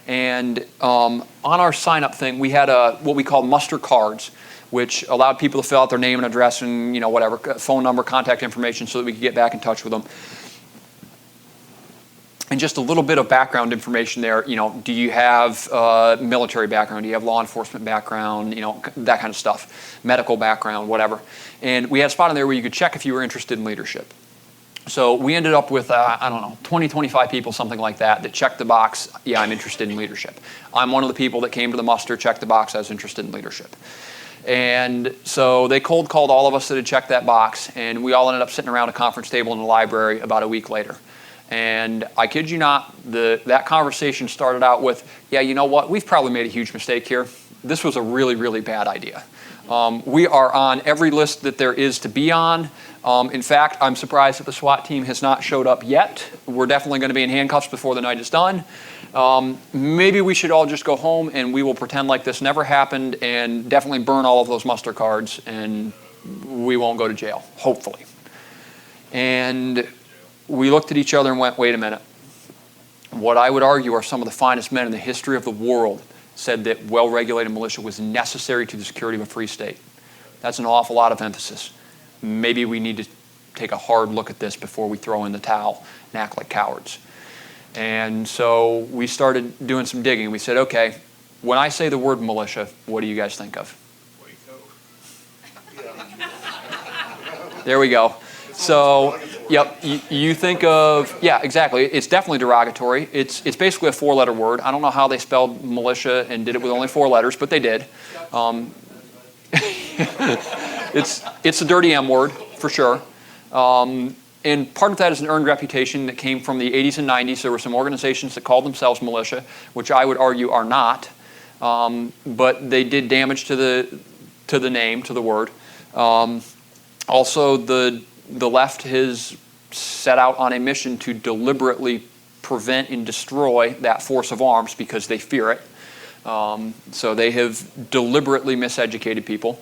Speaker 4: And on our sign-up thing, we had what we called muster cards, which allowed people to fill out their name and address and whatever, phone number, contact information, so that we could get back in touch with them. And just a little bit of background information there. Do you have military background? Do you have law enforcement background? That kind of stuff. Medical background, whatever. And we had a spot in there where you could check if you were interested in leadership. So we ended up with, 20, 25 people, something like that checked the box, yeah, I'm interested in leadership. I'm one of the people that came to the muster, checked the box, I was interested in leadership. And so they cold called all of us that had checked that box, and we all ended up sitting around a conference table in the library about a week later. And I kid you not, that conversation started out with, yeah, you know what, we've probably made a huge mistake here. This was a really, really bad idea. We are on every list that there is to be on. In fact, I'm surprised that the SWAT team has not showed up yet. We're definitely going to be in handcuffs before the night is done. Maybe we should all just go home and we will pretend like this never happened and definitely burn all of those muster cards and we won't go to jail, hopefully. And we looked at each other and went, wait a minute. What I would argue are some of the finest men in the history of the world said that well-regulated militia was necessary to the security of a free state. That's an awful lot of emphasis. Maybe we need to take a hard look at this before we throw in the towel and act like cowards. And so we started doing some digging. We said, okay, when I say the word militia, what do you guys think of? There we go. So, yep, you think of, yeah, exactly. It's definitely derogatory. It's basically a 4-letter word. I don't know how they spelled militia and did it with only 4 letters, but they did. It's a dirty M word, for sure. And part of that is an earned reputation that came from the 80s and 90s. There were some organizations that called themselves militia, which I would argue are not. But they did damage to the name, to the word. Also, the left has set out on a mission to deliberately prevent and destroy that force of arms because they fear it. So they have deliberately miseducated people.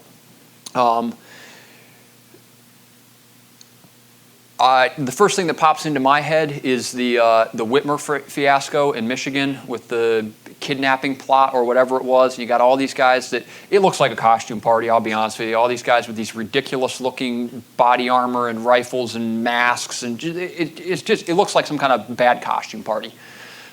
Speaker 4: The first thing that pops into my head is the Whitmer fiasco in Michigan with the kidnapping plot or whatever it was. You got all these guys that, it looks like a costume party, I'll be honest with you. All these guys with these ridiculous looking body armor and rifles and masks, and it looks like some kind of bad costume party.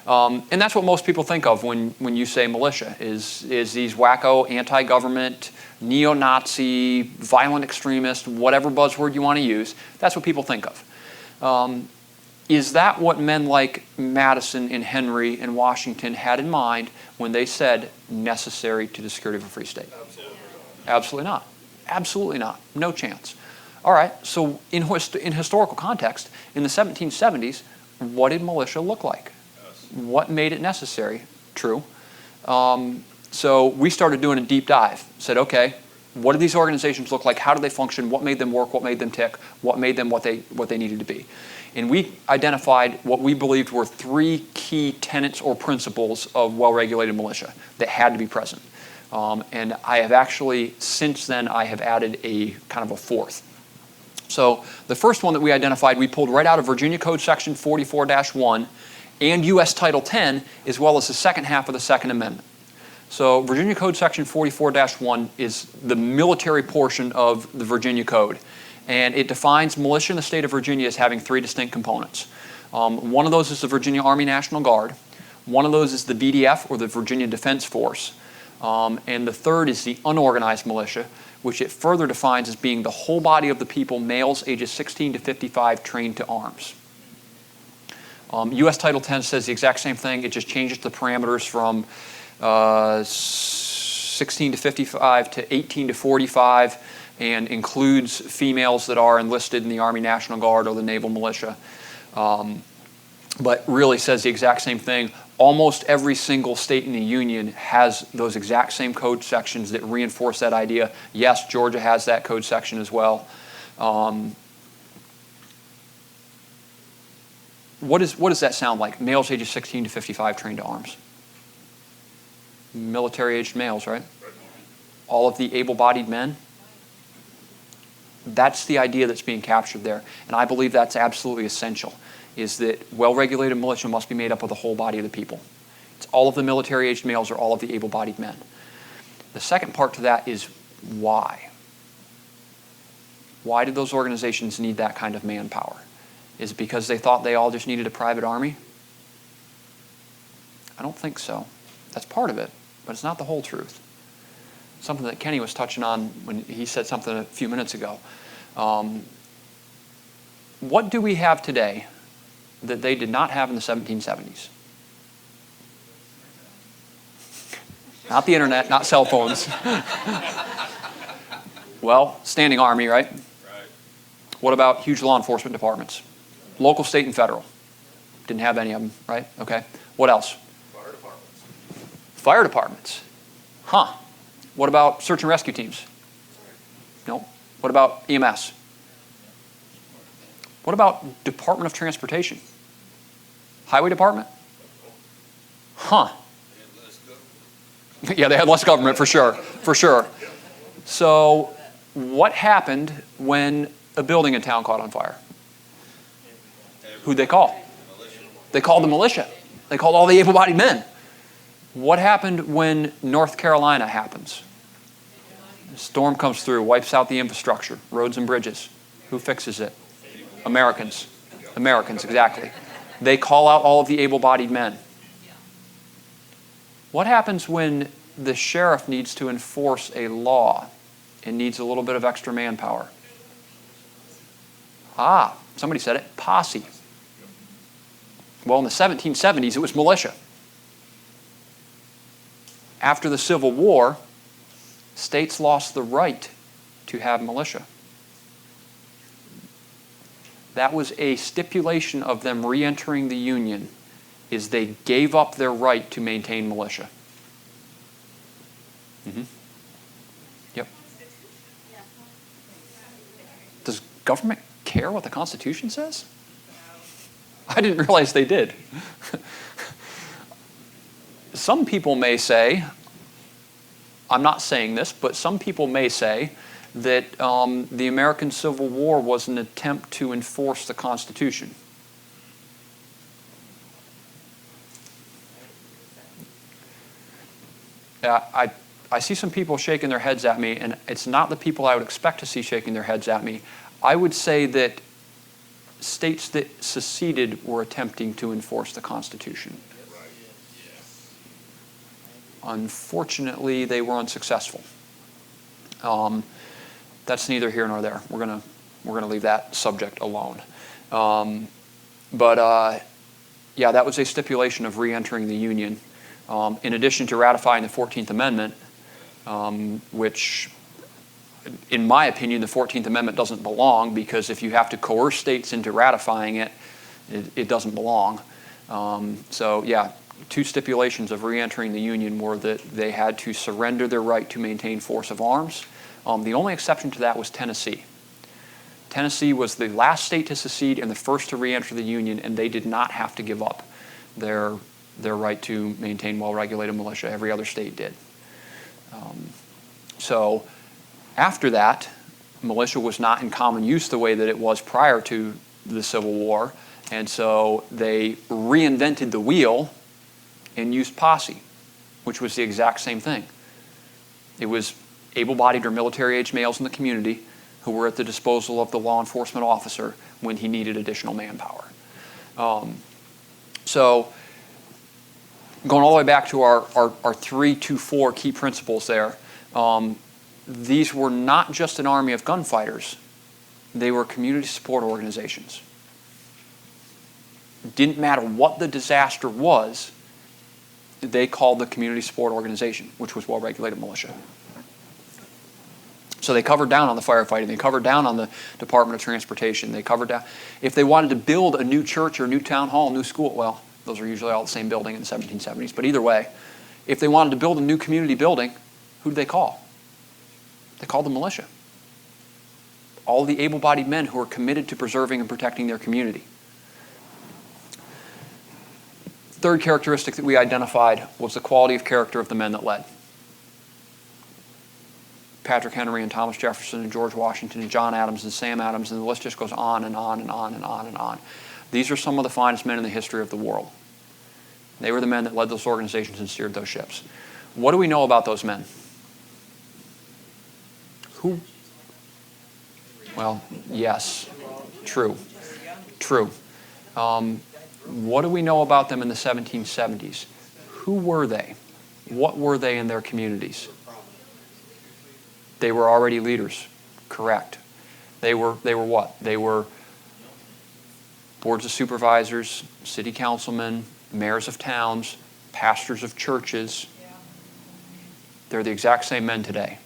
Speaker 4: And that's what most people think of when you say militia, is these wacko anti-government, neo-Nazi, violent extremist, whatever buzzword you want to use. That's what people think of. Is that what men like Madison and Henry and Washington had in mind when they said necessary to the security of a free state? Absolutely not. Absolutely not. No chance. All right, so in historical context, in the 1770s, what did militia look like? What made it necessary? True. So we started doing a deep dive. Said, okay, what do these organizations look like? How do they function? What made them work? What made them tick? What made them what they needed to be? And we identified what we believed were 3 key tenets or principles of well-regulated militia that had to be present. And I have actually, since then, I have added a kind of a 4th. So the first one that we identified, we pulled right out of Virginia Code Section 44-1 and U.S. Title 10, as well as the second half of the Second Amendment. So Virginia Code Section 44-1 is the military portion of the Virginia Code. And it defines militia in the state of Virginia as having 3 distinct components. One of those is the Virginia Army National Guard. One of those is the VDF, or the Virginia Defense Force. And the third is the unorganized militia, which it further defines as being the whole body of the people, males ages 16 to 55, trained to arms. U.S. Title 10 says the exact same thing. It just changes the parameters from 16 to 55 to 18 to 45, and includes females that are enlisted in the Army National Guard or the Naval Militia. But really says the exact same thing. Almost every single state in the Union has those exact same code sections that reinforce that idea. Yes, Georgia has that code section as well. What does that sound like? Males ages 16 to 55 trained to arms. Military-aged males, right? All of the able-bodied men. That's the idea that's being captured there. And I believe that's absolutely essential, is that well-regulated militia must be made up of the whole body of the people. It's all of the military-aged males or all of the able-bodied men. The second part to that is why. Why did those organizations need that kind of manpower? Is it because they thought they all just needed a private army? I don't think so. That's part of it, but it's not the whole truth. Something that Kenny was touching on when he said something a few minutes ago. What do we have today that they did not have in the 1770s? Not the internet, not cell phones. Well, standing army, right?
Speaker 6: Right.
Speaker 4: What about huge law enforcement departments? Local, state, and federal. Didn't have any of them, right? Okay. What else?
Speaker 6: Fire departments.
Speaker 4: Fire departments. Huh. What about search and rescue teams? No. What about EMS? What about Department of Transportation? Highway Department? Huh. Yeah, they had less government for sure. For sure. So what happened when a building in town caught on fire? Who'd they call? They called the militia. They called all the able-bodied men. What happened when North Carolina happens? A storm comes through, wipes out the infrastructure, roads and bridges. Who fixes it? Americans. Americans, exactly. They call out all of the able-bodied men. What happens when the sheriff needs to enforce a law and needs a little bit of extra manpower? Somebody said it, posse. Well, in the 1770s, it was militia. After the Civil War, states lost the right to have militia. That was a stipulation of them re-entering the Union, is they gave up their right to maintain militia. Yep. Does government care what the Constitution says? I didn't realize they did. Some people may say, I'm not saying this, but some people may say that the American Civil War was an attempt to enforce the Constitution. I see some people shaking their heads at me, and it's not the people I would expect to see shaking their heads at me. I would say that states that seceded were attempting to enforce the Constitution. Unfortunately, they were unsuccessful. That's neither here nor there. We're gonna leave that subject alone. Yeah, that was a stipulation of re-entering the Union. In addition to ratifying the 14th Amendment, which, in my opinion, the 14th Amendment doesn't belong, because if you have to coerce states into ratifying it, it doesn't belong. So yeah, two stipulations of re-entering the Union were that they had to surrender their right to maintain force of arms. The only exception to that was Tennessee. Tennessee was the last state to secede and the first to re-enter the Union, and they did not have to give up their right to maintain well-regulated militia. Every other state did. So after that, militia was not in common use the way that it was prior to the Civil War, and so they reinvented the wheel and used posse, which was the exact same thing. It was able-bodied or military-age males in the community who were at the disposal of the law enforcement officer when he needed additional manpower. So going all the way back to our 3 to 4 key principles there, these were not just an army of gunfighters, they were community support organizations. It didn't matter what the disaster was, they called the community support organization, which was well-regulated militia. So they covered down on the firefighting, they covered down on the Department of Transportation, they covered down, if they wanted to build a new church or a new town hall, new school, well, those are usually all the same building in the 1770s, but either way, if they wanted to build a new community building, who did they call? They called the militia. All the able-bodied men who were committed to preserving and protecting their community. Third characteristic that we identified was the quality of character of the men that led. Patrick Henry and Thomas Jefferson and George Washington and John Adams and Sam Adams, and the list just goes on and on and on and on and on. These are some of the finest men in the history of the world. They were the men that led those organizations and steered those ships. What do we know about those men? Who? Well, yes, true. What do we know about them in the 1770s? Who were they? What were they in their communities? They were already leaders, correct. They were what? They were boards of supervisors, city councilmen, mayors of towns, pastors of churches. They're the exact same men today.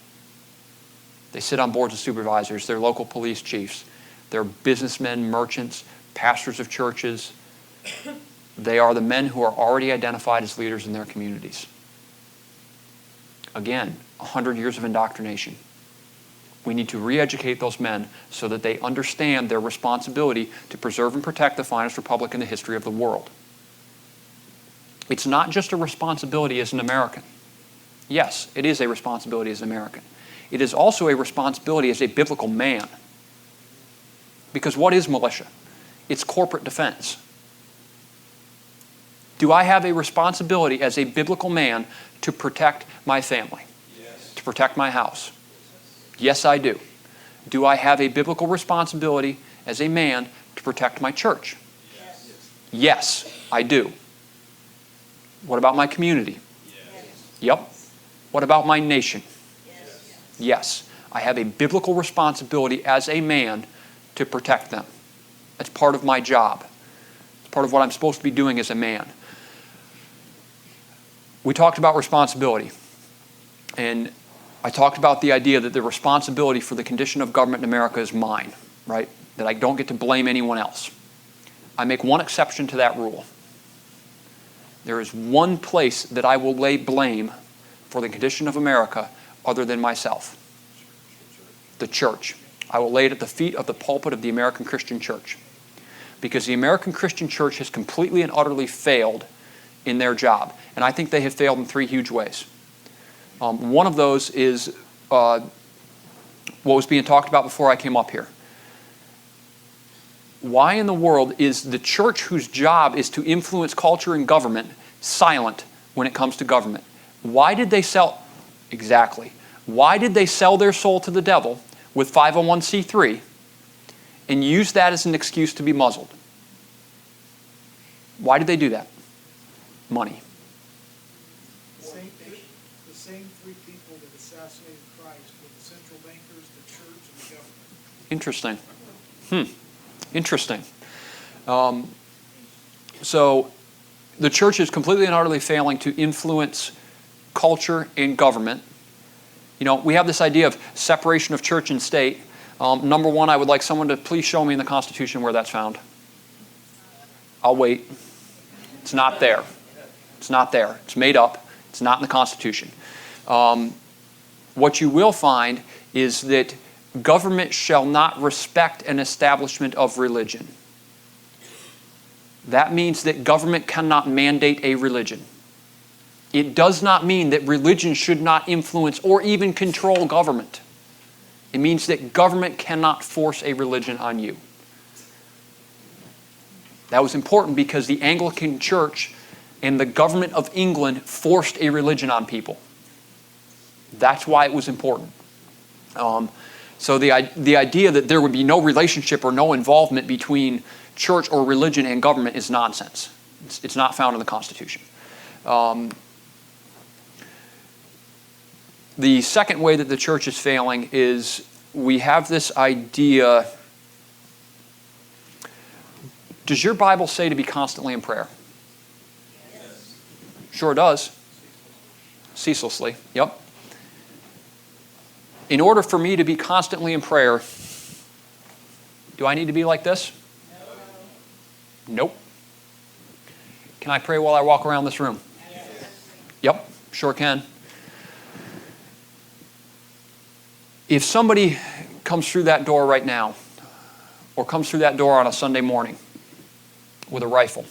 Speaker 4: They sit on boards of supervisors, they're local police chiefs, they're businessmen, merchants, pastors of churches. They are the men who are already identified as leaders in their communities. Again, 100 years of indoctrination. We need to re-educate those men so that they understand their responsibility to preserve and protect the finest republic in the history of the world. It's not just a responsibility as an American. Yes, it is a responsibility as an American. It is also a responsibility as a biblical man. Because what is militia? It's corporate defense. Do I have a responsibility as a biblical man to protect my family? Yes. To protect my house? Yes, I do. Do I have a biblical responsibility as a man to protect my church? Yes. Yes, I do. What about my community? Yep. What about my nation? Yes. I have a biblical responsibility as a man to protect them. That's part of my job. It's part of what I'm supposed to be doing as a man. We talked about responsibility. And I talked about the idea that the responsibility for the condition of government in America is mine, right? That I don't get to blame anyone else. I make one exception to that rule. There is one place that I will lay blame for the condition of America other than myself. The church. I will lay it at the feet of the pulpit of the American Christian Church. Because the American Christian Church has completely and utterly failed in their job. And I think they have failed in three huge ways. One of those is what was being talked about before I came up here. Why in the world is the church, whose job is to influence culture and government, silent when it comes to government? Why did they sell? Exactly. Why did they sell their soul to the devil with 501c3 and use that as an excuse to be muzzled? Why did they do that? Money.
Speaker 7: The same three people that assassinated Christ were the central bankers, the church, and the government.
Speaker 4: Interesting. Interesting. So the church is completely and utterly failing to influence culture and government. You know, we have this idea of separation of church and state. Number one, I would like someone to please show me in the Constitution where that's found. I'll wait. It's not there. It's not there. It's made up. It's not in the Constitution. What you will find is that government shall not respect an establishment of religion. That means that government cannot mandate a religion. It does not mean that religion should not influence or even control government. It means that government cannot force a religion on you. That was important because the Anglican Church and the government of England forced a religion on people. That's why it was important. So the idea that there would be no relationship or no involvement between church or religion and government is nonsense. It's not found in the Constitution. The second way that the church is failing is we have this idea. Does your Bible say to be constantly in prayer? Yes. Sure does. Ceaselessly. Yep. In order for me to be constantly in prayer, do I need to be like this? No. Nope. Can I pray while I walk around this room? Yes. Yep, sure can. If somebody comes through that door right now, or comes through that door on a Sunday morning with a rifle,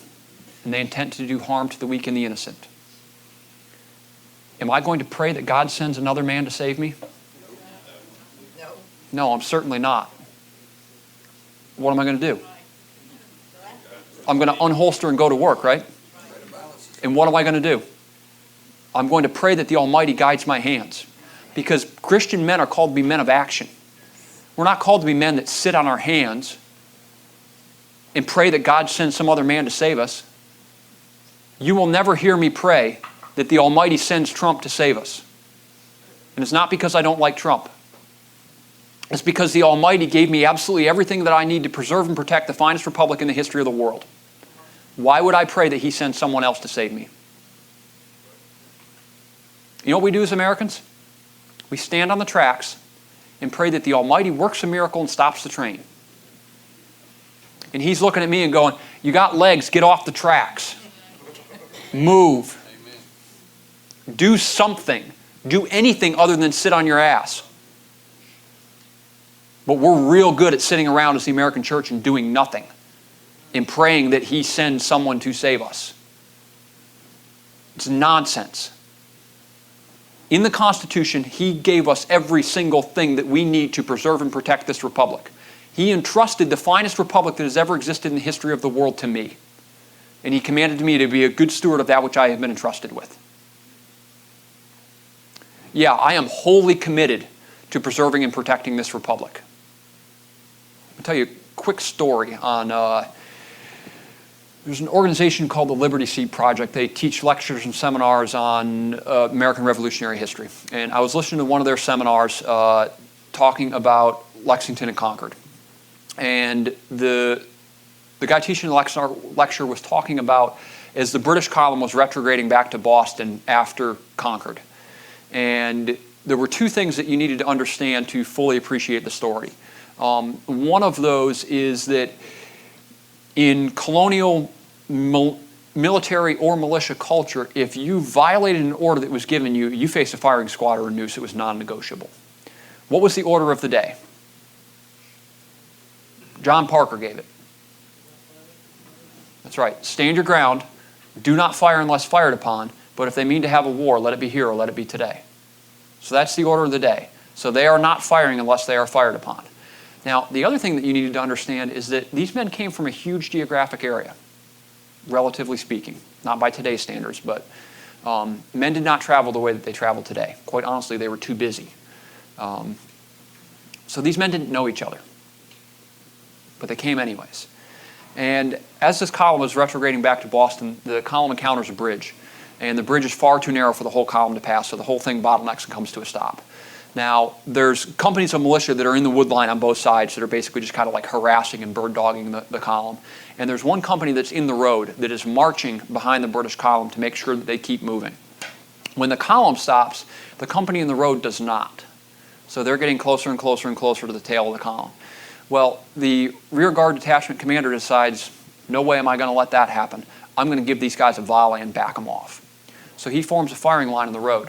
Speaker 4: and they intend to do harm to the weak and the innocent, am I going to pray that God sends another man to save me? No, I'm certainly not. What am I going to do? I'm going to unholster and go to work, right? And what am I going to do? I'm going to pray that the Almighty guides my hands. Because Christian men are called to be men of action. We're not called to be men that sit on our hands and pray that God sends some other man to save us. You will never hear me pray that the Almighty sends Trump to save us. And it's not because I don't like Trump. It's because the Almighty gave me absolutely everything that I need to preserve and protect the finest republic in the history of the world. Why would I pray that He sends someone else to save me? You know what we do as Americans? We stand on the tracks and pray that the Almighty works a miracle and stops the train. And He's looking at me and going, you got legs, get off the tracks. Move. Amen. Do something. Do anything other than sit on your ass. But we're real good at sitting around as the American church and doing nothing and praying that He sends someone to save us. It's nonsense. In the Constitution, He gave us every single thing that we need to preserve and protect this republic. He entrusted the finest republic that has ever existed in the history of the world to me. And He commanded me to be a good steward of that which I have been entrusted with. Yeah, I am wholly committed to preserving and protecting this republic. I'll tell you a quick story on there's an organization called the Liberty Seat Project. They teach lectures and seminars on American Revolutionary history. And I was listening to one of their seminars talking about Lexington and Concord. And the guy teaching the lecture was talking about as the British column was retrograding back to Boston after Concord. And there were two things that you needed to understand to fully appreciate the story. One of those is that in colonial military or militia culture, if you violated an order that was given you, you faced a firing squad or a noose. It was non-negotiable. What was the order of the day? John Parker gave it. That's right. Stand your ground. Do not fire unless fired upon. But if they mean to have a war, let it be here or let it be today. So that's the order of the day. So they are not firing unless they are fired upon. Now, the other thing that you needed to understand is that these men came from a huge geographic area, relatively speaking. Not by today's standards, but men did not travel the way that they travel today. Quite honestly, they were too busy. So these men didn't know each other. But they came anyways. And as this column was retrograding back to Boston, the column encounters a bridge. And the bridge is far too narrow for the whole column to pass, so the whole thing bottlenecks and comes to a stop. Now, there's companies of militia that are in the wood line on both sides that are basically just kind of like harassing and bird-dogging the column. And there's one company that's in the road that is marching behind the British column to make sure that they keep moving. When the column stops, the company in the road does not. So they're getting closer and closer and closer to the tail of the column. Well, the rear guard detachment commander decides, no way am I going to let that happen. I'm going to give these guys a volley and back them off. So he forms a firing line in the road.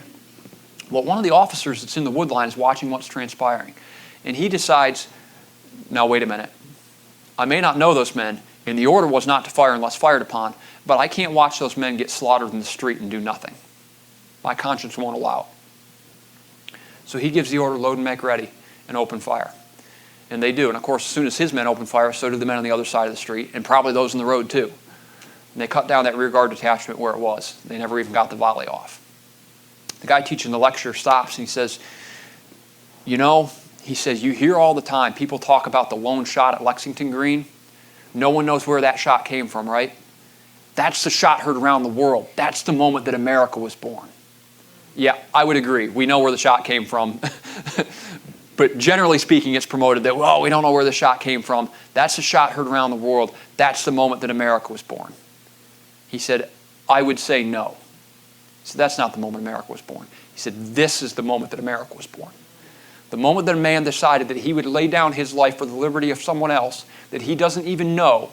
Speaker 4: Well, one of the officers that's in the wood line is watching what's transpiring. And he decides, now wait a minute. I may not know those men, and the order was not to fire unless fired upon, but I can't watch those men get slaughtered in the street and do nothing. My conscience won't allow it. So he gives the order, load and make ready, and open fire. And they do. And of course, as soon as his men open fire, so do the men on the other side of the street, and probably those in the road too. And they cut down that rear guard detachment where it was. They never even got the volley off. The guy teaching the lecture stops and he says, you know, he says, you hear all the time people talk about the lone shot at Lexington Green. No one knows where that shot came from, right? That's the shot heard around the world. That's the moment that America was born. Yeah, I would agree. We know where the shot came from. But generally speaking, it's promoted that, well, we don't know where the shot came from. That's the shot heard around the world. That's the moment that America was born. He said, I would say no. So that's not the moment America was born. He said, this is the moment that America was born. The moment that a man decided that he would lay down his life for the liberty of someone else that he doesn't even know,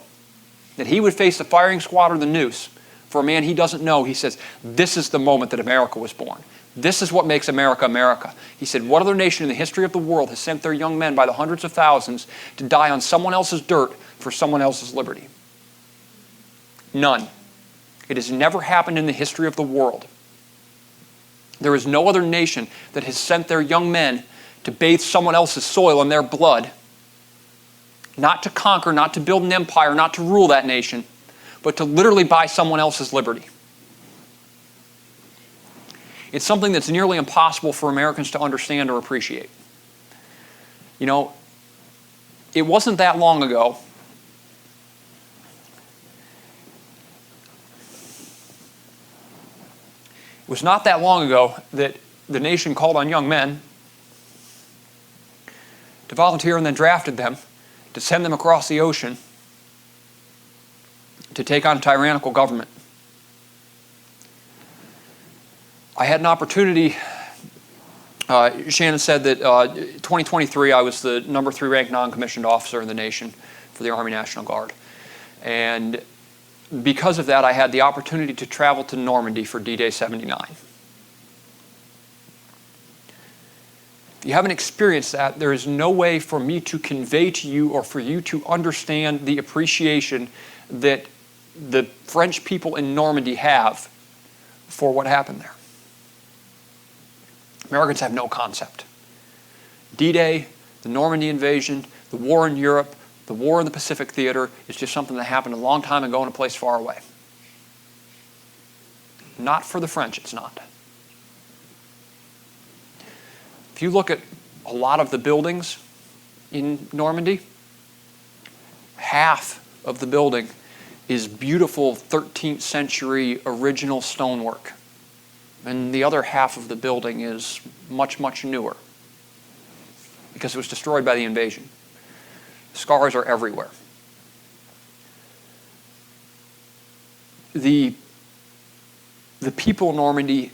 Speaker 4: that he would face the firing squad or the noose for a man he doesn't know, he says, this is the moment that America was born. This is what makes America America. He said, what other nation in the history of the world has sent their young men by the hundreds of thousands to die on someone else's dirt for someone else's liberty? None. It has never happened in the history of the world. There is no other nation that has sent their young men to bathe someone else's soil in their blood, not to conquer, not to build an empire, not to rule that nation, but to literally buy someone else's liberty. It's something that's nearly impossible for Americans to understand or appreciate. You know, it wasn't that long ago It was not that long ago that the nation called on young men to volunteer and then drafted them to send them across the ocean to take on a tyrannical government. I had an opportunity, Shannon said that 2023 I was the number 3 ranked non-commissioned officer in the nation for the Army National Guard. And because of that, I had the opportunity to travel to Normandy for D-Day 79. If you haven't experienced that, there is no way for me to convey to you or for you to understand the appreciation that the French people in Normandy have for what happened there. Americans have no concept. D-Day, the Normandy invasion, the war in Europe, the war in the Pacific Theater is just something that happened a long time ago in a place far away. Not for the French, it's not. If you look at a lot of the buildings in Normandy, half of the building is beautiful 13th century original stonework. And the other half of the building is much, much newer because it was destroyed by the invasion. Scars are everywhere. The people of Normandy,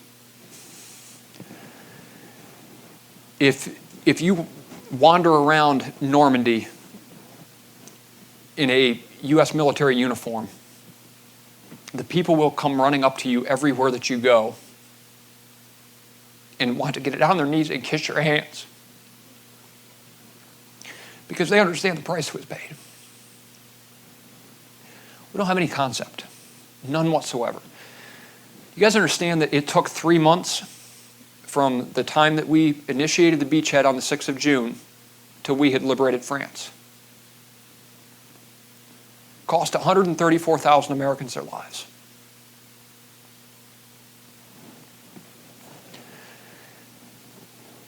Speaker 4: if you wander around Normandy in a U.S. military uniform, the people will come running up to you everywhere that you go and want to get down on their knees and kiss your hands because they understand the price that was paid. We don't have any concept, none whatsoever. You guys understand that it took 3 months from the time that we initiated the beachhead on the 6th of June till we had liberated France. Cost 134,000 Americans their lives.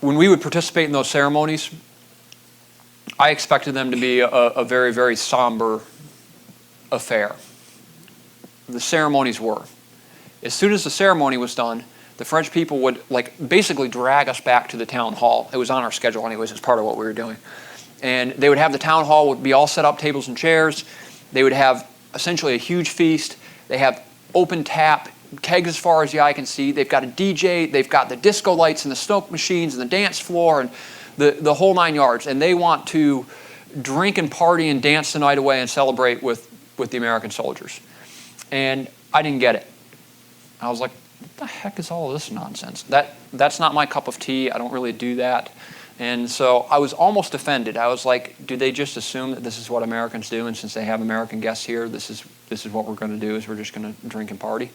Speaker 4: When we would participate in those ceremonies, I expected them to be a very, very somber affair. The ceremonies were. As soon as the ceremony was done, the French people would basically drag us back to the town hall. It was on our schedule anyways, it's part of what we were doing. And they would have the town hall would be all set up, tables and chairs. They would have essentially a huge feast. They have open tap, kegs as far as the eye can see. They've got a DJ, they've got the disco lights and the smoke machines and the dance floor and the whole 9 yards. And they want to drink and party and dance the night away and celebrate with the American soldiers. And I didn't get it. I was like, what the heck is all of this nonsense? That's not my cup of tea. I don't really do that. And so I was almost offended. I was like, do they just assume that this is what Americans do? And since they have American guests here, this is what we're going to do, is we're just going to drink and party.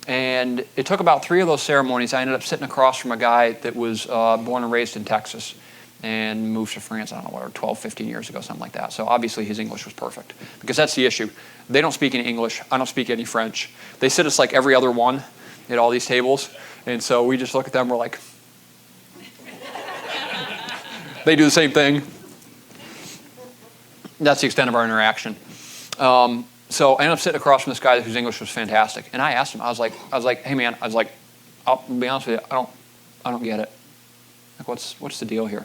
Speaker 4: And it took about 3 of those ceremonies. I ended up sitting across from a guy that was born and raised in Texas and moved to France, I don't know, 12, 15 years ago, something like that. So obviously his English was perfect because that's the issue. They don't speak any English. I don't speak any French. They sit us like every other one at all these tables. And so we just look at them, we're like, they do the same thing. That's the extent of our interaction. So I ended up sitting across from this guy whose English was fantastic. And I asked him, I was like, hey man, I'll be honest with you, I don't get it. Like, what's the deal here?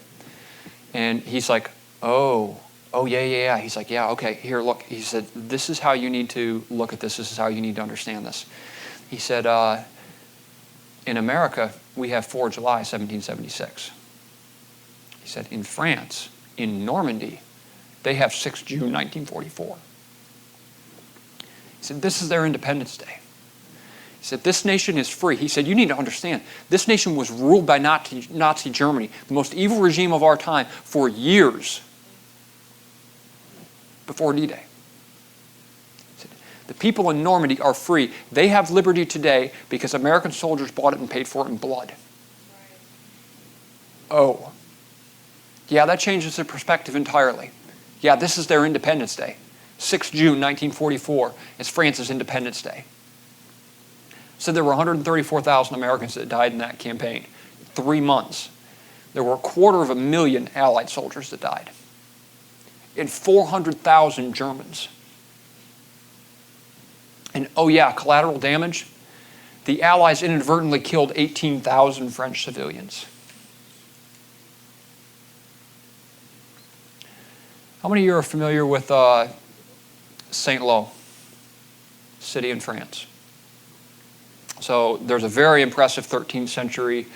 Speaker 4: And he's like, oh yeah. He's like, yeah, okay, here, look. He said, this is how you need to look at this. This is how you need to understand this. He said, in America, we have 4 July 1776. He said, in France, in Normandy, they have 6 June 1944. He said, this is their Independence Day. He said, this nation is free. He said, you need to understand, this nation was ruled by Nazi Germany, the most evil regime of our time, for years before D-Day. He said, the people in Normandy are free. They have liberty today because American soldiers bought it and paid for it in blood. Oh. Yeah, that changes their perspective entirely. Yeah, this is their Independence Day. 6 June 1944 is France's Independence Day. So there were 134,000 Americans that died in that campaign. 3 months. There were 250,000 Allied soldiers that died. And 400,000 Germans. And oh yeah, collateral damage. The Allies inadvertently killed 18,000 French civilians. How many of you are familiar with Saint-Lô, city in France? So there's a very impressive 13th century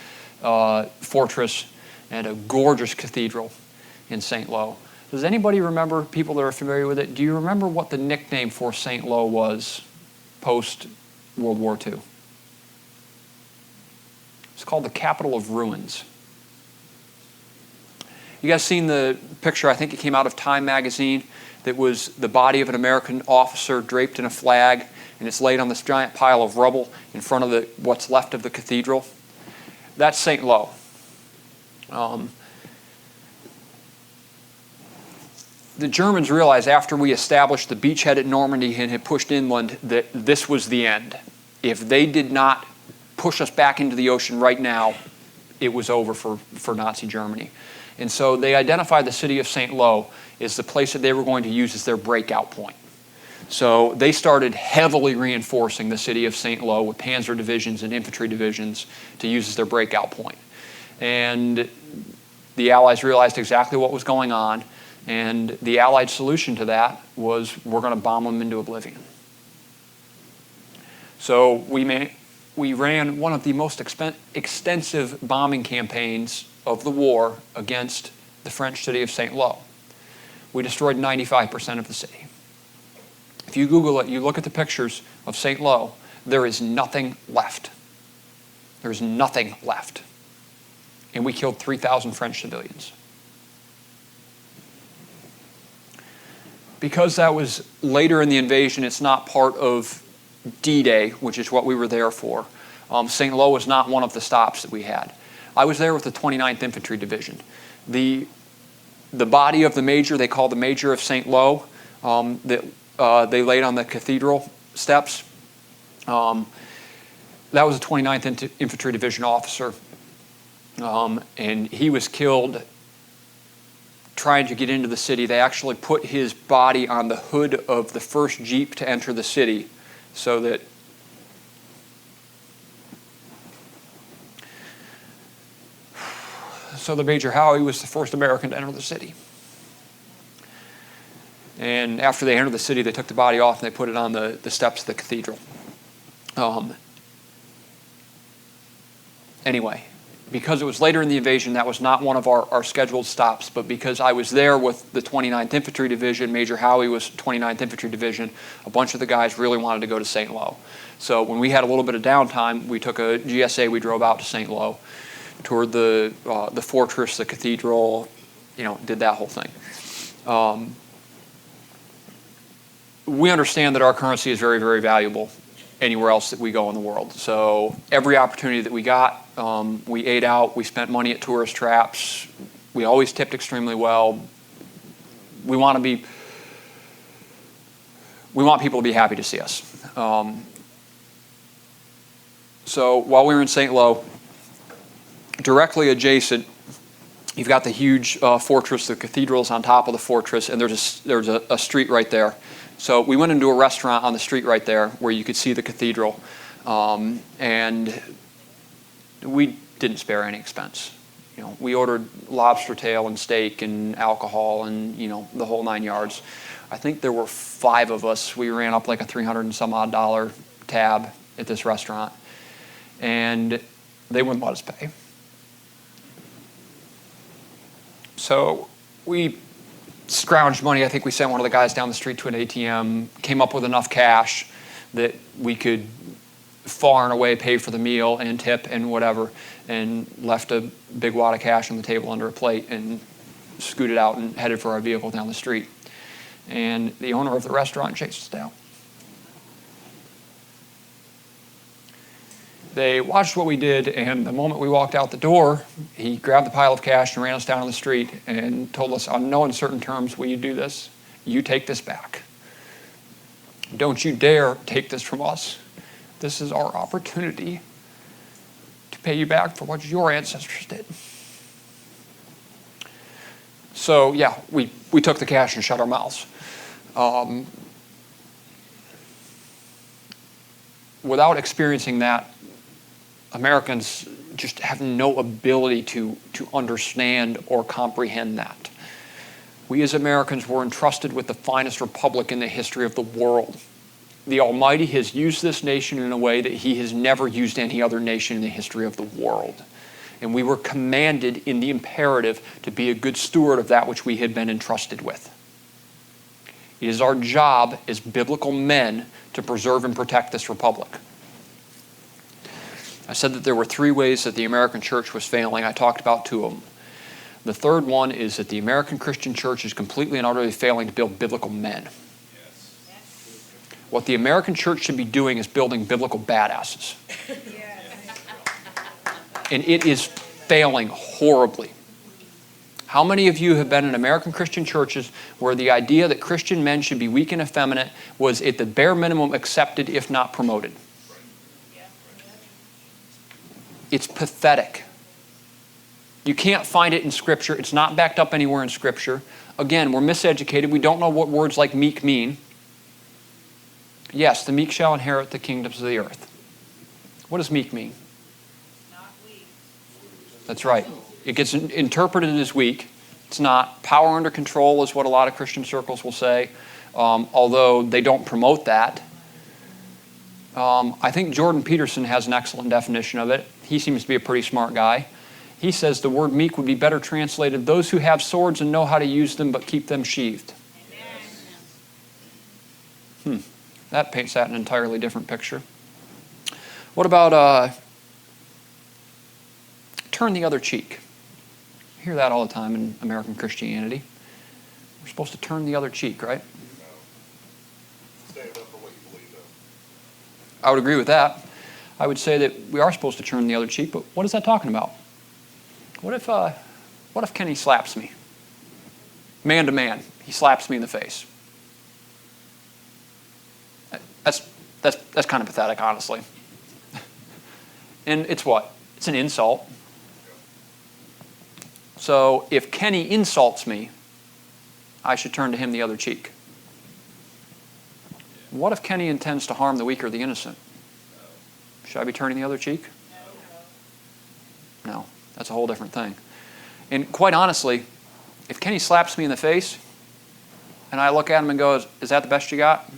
Speaker 4: fortress and a gorgeous cathedral in Saint-Lô. Does anybody remember, people that are familiar with it, do you remember what the nickname for Saint-Lô was post-World War II? It's called the capital of ruins. You guys seen the picture, I think it came out of Time magazine, that was the body of an American officer draped in a flag, and it's laid on this giant pile of rubble in front of what's left of the cathedral? That's Saint-Lô. The Germans realized after we established the beachhead at Normandy and had pushed inland that this was the end. If they did not push us back into the ocean right now, it was over for Nazi Germany. And so they identified the city of Saint-Lô as the place that they were going to use as their breakout point. So they started heavily reinforcing the city of St. Lo with panzer divisions and infantry divisions to use as their breakout point. And the Allies realized exactly what was going on, and the Allied solution to that was, we're going to bomb them into oblivion. So we ran one of the most extensive bombing campaigns of the war against the French city of St. Lo. We destroyed 95% of the city. If you Google it, you look at the pictures of St. Lo, there is nothing left. There's nothing left. And we killed 3,000 French civilians. Because that was later in the invasion, it's not part of D-Day, which is what we were there for. St. Lo was not one of the stops that we had. I was there with the 29th Infantry Division. The body of the major, they call the Major of St. Lo, that they laid on the cathedral steps. That was a 29th Infantry Division officer. And he was killed trying to get into the city. They actually put his body on the hood of the first Jeep to enter the city so that the Major Howie was the first American to enter the city. And after they entered the city, they took the body off and they put it on the steps of the cathedral. Anyway, because it was later in the invasion, that was not one of our scheduled stops, but because I was there with the 29th Infantry Division, Major Howie was 29th Infantry Division, a bunch of the guys really wanted to go to St. Lo. So when we had a little bit of downtime, we took a GSA, we drove out to St. Lo, toured the fortress, the cathedral, did that whole thing. We understand that our currency is very, very valuable anywhere else that we go in the world. So every opportunity that we got, we ate out, we spent money at tourist traps, we always tipped extremely well. We want people to be happy to see us. So while we were in St. Lo, directly adjacent, you've got the huge fortress, the cathedral's on top of the fortress, and there's a street right there. So we went into a restaurant on the street right there where you could see the cathedral, and we didn't spare any expense. We ordered lobster tail and steak and alcohol and the whole 9 yards. I think there were 5 of us. We ran up like a $300 and some odd tab at this restaurant, and they wouldn't let us pay. So we scrounged money. I think we sent one of the guys down the street to an ATM, came up with enough cash that we could far and away pay for the meal and tip and whatever, and left a big wad of cash on the table under a plate and scooted out and headed for our vehicle down the street. And the owner of the restaurant chased us down. They watched what we did, and the moment we walked out the door, he grabbed the pile of cash and ran us down the street and told us, on no uncertain terms, will you do this? You take this back. Don't you dare take this from us. This is our opportunity to pay you back for what your ancestors did. So yeah, we took the cash and shut our mouths. Without experiencing that, Americans just have no ability to understand or comprehend that. We as Americans were entrusted with the finest republic in the history of the world. The Almighty has used this nation in a way that He has never used any other nation in the history of the world. And we were commanded in the imperative to be a good steward of that which we had been entrusted with. It is our job as biblical men to preserve and protect this republic. I said that there were 3 ways that the American church was failing. I talked about 2 of them. The third one is that the American Christian church is completely and utterly failing to build biblical men.
Speaker 6: Yes.
Speaker 4: What the American church should be doing is building biblical badasses. And it is failing horribly. How many of you have been in American Christian churches where the idea that Christian men should be weak and effeminate was at the bare minimum accepted, if not promoted? It's pathetic. You can't find it in Scripture. It's not backed up anywhere in Scripture. Again, we're miseducated. We don't know what words like meek mean. Yes, the meek shall inherit the kingdoms of the earth. What does meek mean?
Speaker 5: Not weak.
Speaker 4: That's right. It gets interpreted as weak. It's not. Power under control is what a lot of Christian circles will say, although they don't promote that. I think Jordan Peterson has an excellent definition of it. He seems to be a pretty smart guy. He says the word meek would be better translated, those who have swords and know how to use them but keep them sheathed. That paints that an entirely different picture. What about turn the other cheek? I hear that all the time in American Christianity. We're supposed to turn the other cheek, right?
Speaker 6: Stand up for what you believe in.
Speaker 4: I would agree with that. I would say that we are supposed to turn the other cheek, but what is that talking about? What if Kenny slaps me? Man to man, he slaps me in the face. That's kind of pathetic, honestly. And it's what? It's an insult. So if Kenny insults me, I should turn to him the other cheek. What if Kenny intends to harm the weak or the innocent? Should I be turning the other cheek? No, that's a whole different thing. And quite honestly, if Kenny slaps me in the face and I look at him and goes, "Is that the best you got?"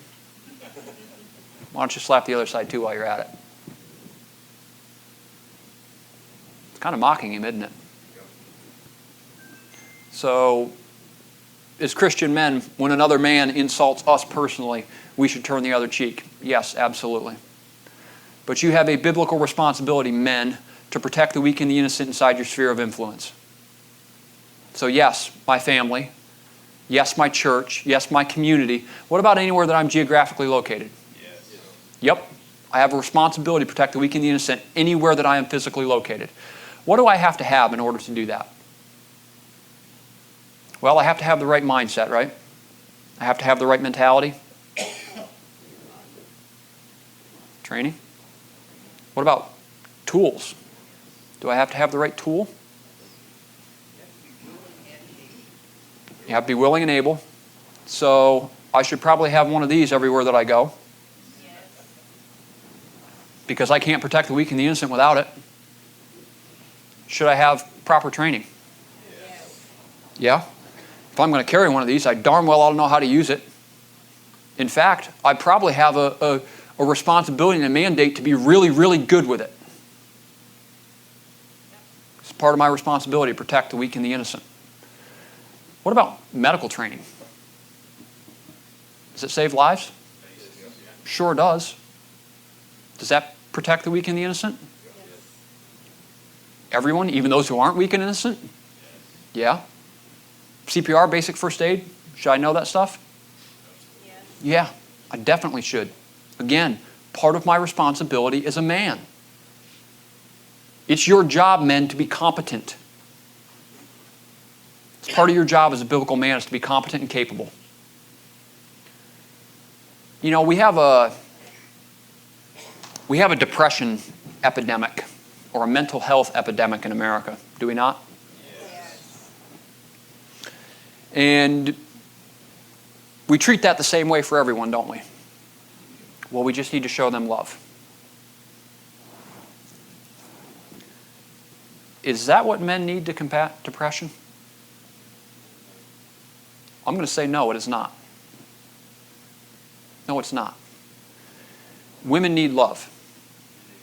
Speaker 4: Why don't you slap the other side too while you're at it? It's kind of mocking him, isn't it? So, as Christian men, when another man insults us personally, we should turn the other cheek. Yes, absolutely. But you have a biblical responsibility, men, to protect the weak and the innocent inside your sphere of influence. So yes, my family. Yes, my church. Yes, my community. What about anywhere that I'm geographically located?
Speaker 6: Yes.
Speaker 4: Yep. I have a responsibility to protect the weak and the innocent anywhere that I am physically located. What do I have to have in order to do that? Well, I have to have the right mindset, right? I have to have the right mentality. Training. What about tools? Do I have to have the right tool? You have to be willing and able. So I should probably have one of these everywhere that I go. Because I can't protect the weak and the innocent without it. Should I have proper training? Yeah? If I'm going to carry one of these, I darn well ought to know how to use it. In fact, I probably have a responsibility and a mandate to be really, really good with it. It's part of my responsibility to protect the weak and the innocent. What about medical training? Does it save lives? Sure does. Does that protect the weak and the innocent? Everyone, even those who aren't weak and innocent? Yeah. CPR, basic first aid, should I know that stuff? Yeah, I definitely should. Again, part of my responsibility as a man. It's your job, men, to be competent. It's part of your job as a biblical man is to be competent and capable. You know, we have a depression epidemic or a mental health epidemic in America, do we not? Yes. And we treat that the same way for everyone, don't we? Well, we just need to show them love. Is that what men need to combat depression? I'm going to say no, it is not. No, it's not. Women need love.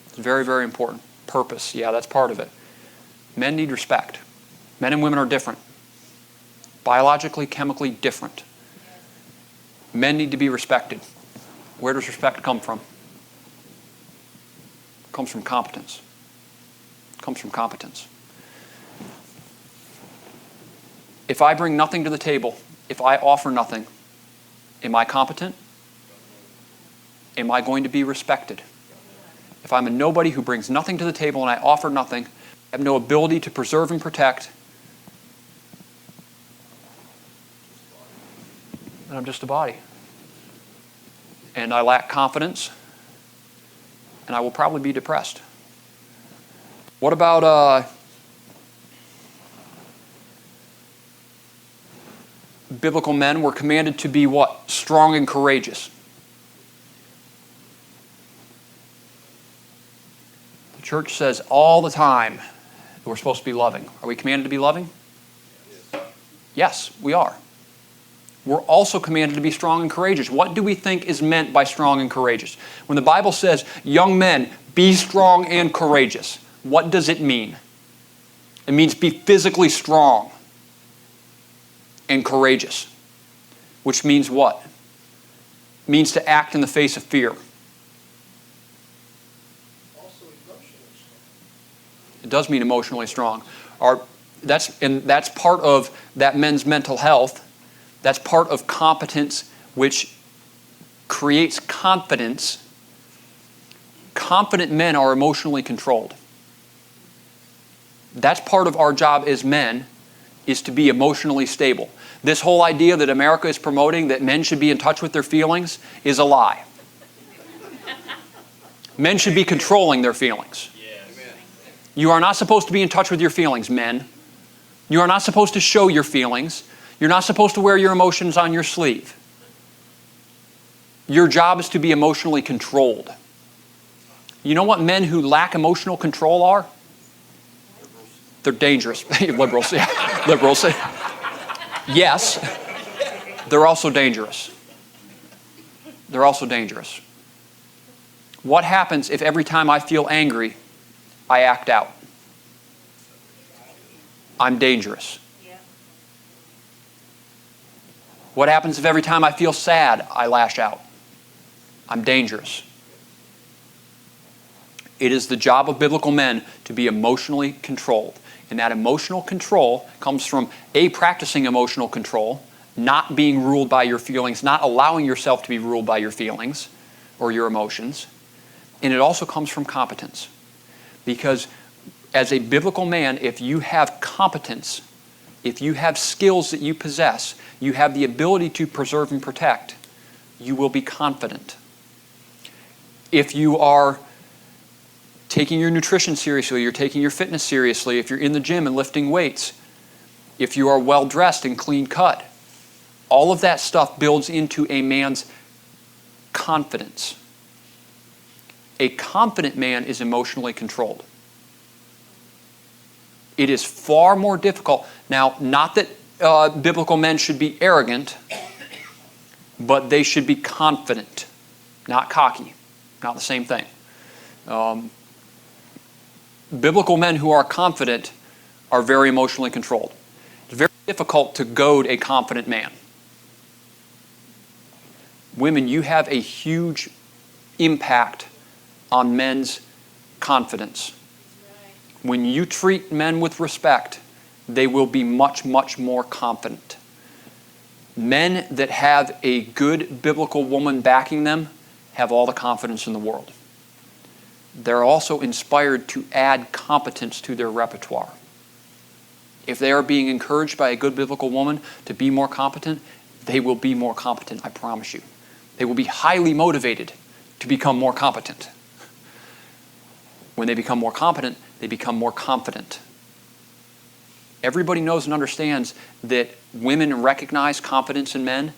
Speaker 4: It's very, very important. Purpose, yeah, that's part of it. Men need respect. Men and women are different. Biologically, chemically different. Men need to be respected. Where does respect come from? It comes from competence. It comes from competence. If I bring nothing to the table, if I offer nothing, am I competent? Am I going to be respected? If I'm a nobody who brings nothing to the table and I offer nothing, I have no ability to preserve and protect, then I'm just a body. And I lack confidence, and I will probably be depressed. What about biblical men were commanded to be what? Strong and courageous. The church says all the time that we're supposed to be loving. Are we commanded to be loving? Yes, we are. We're also commanded to be strong and courageous. What do we think is meant by strong and courageous? When the Bible says, young men, be strong and courageous, what does it mean? It means be physically strong and courageous. Which means what? It means to act in the face of fear.
Speaker 7: Also emotionally strong.
Speaker 4: It does mean emotionally strong. That's part of that men's mental health. That's part of competence, which creates confidence. Confident men are emotionally controlled. That's part of our job as men, is to be emotionally stable. This whole idea that America is promoting that men should be in touch with their feelings is a lie. Men should be controlling their feelings. You are not supposed to be in touch with your feelings, men. You are not supposed to show your feelings. You're not supposed to wear your emotions on your sleeve. Your job is to be emotionally controlled. You know what men who lack emotional control are? They're dangerous. Liberals, yeah. Liberals. Yes, they're also dangerous. They're also dangerous. What happens if every time I feel angry, I act out? I'm dangerous. What happens if every time I feel sad, I lash out? I'm dangerous. It is the job of biblical men to be emotionally controlled. And that emotional control comes from practicing emotional control, not being ruled by your feelings, not allowing yourself to be ruled by your feelings or your emotions. And it also comes from competence. Because as a biblical man, if you have competence, if you have skills that you possess, you have the ability to preserve and protect, you will be confident. If you are taking your nutrition seriously, you're taking your fitness seriously, if you're in the gym and lifting weights, if you are well dressed and clean cut, all of that stuff builds into a man's confidence. A confident man is emotionally controlled. It is far more difficult. Now, not that biblical men should be arrogant, but they should be confident, not cocky. Not the same thing. Biblical men who are confident are very emotionally controlled. It's very difficult to goad a confident man. Women, you have a huge impact on men's confidence. When you treat men with respect, they will be much, much more confident. Men that have a good biblical woman backing them have all the confidence in the world. They're also inspired to add competence to their repertoire. If they are being encouraged by a good biblical woman to be more competent, they will be more competent, I promise you. They will be highly motivated to become more competent. When they become more competent, they become more confident. Everybody knows and understands that women recognize confidence in men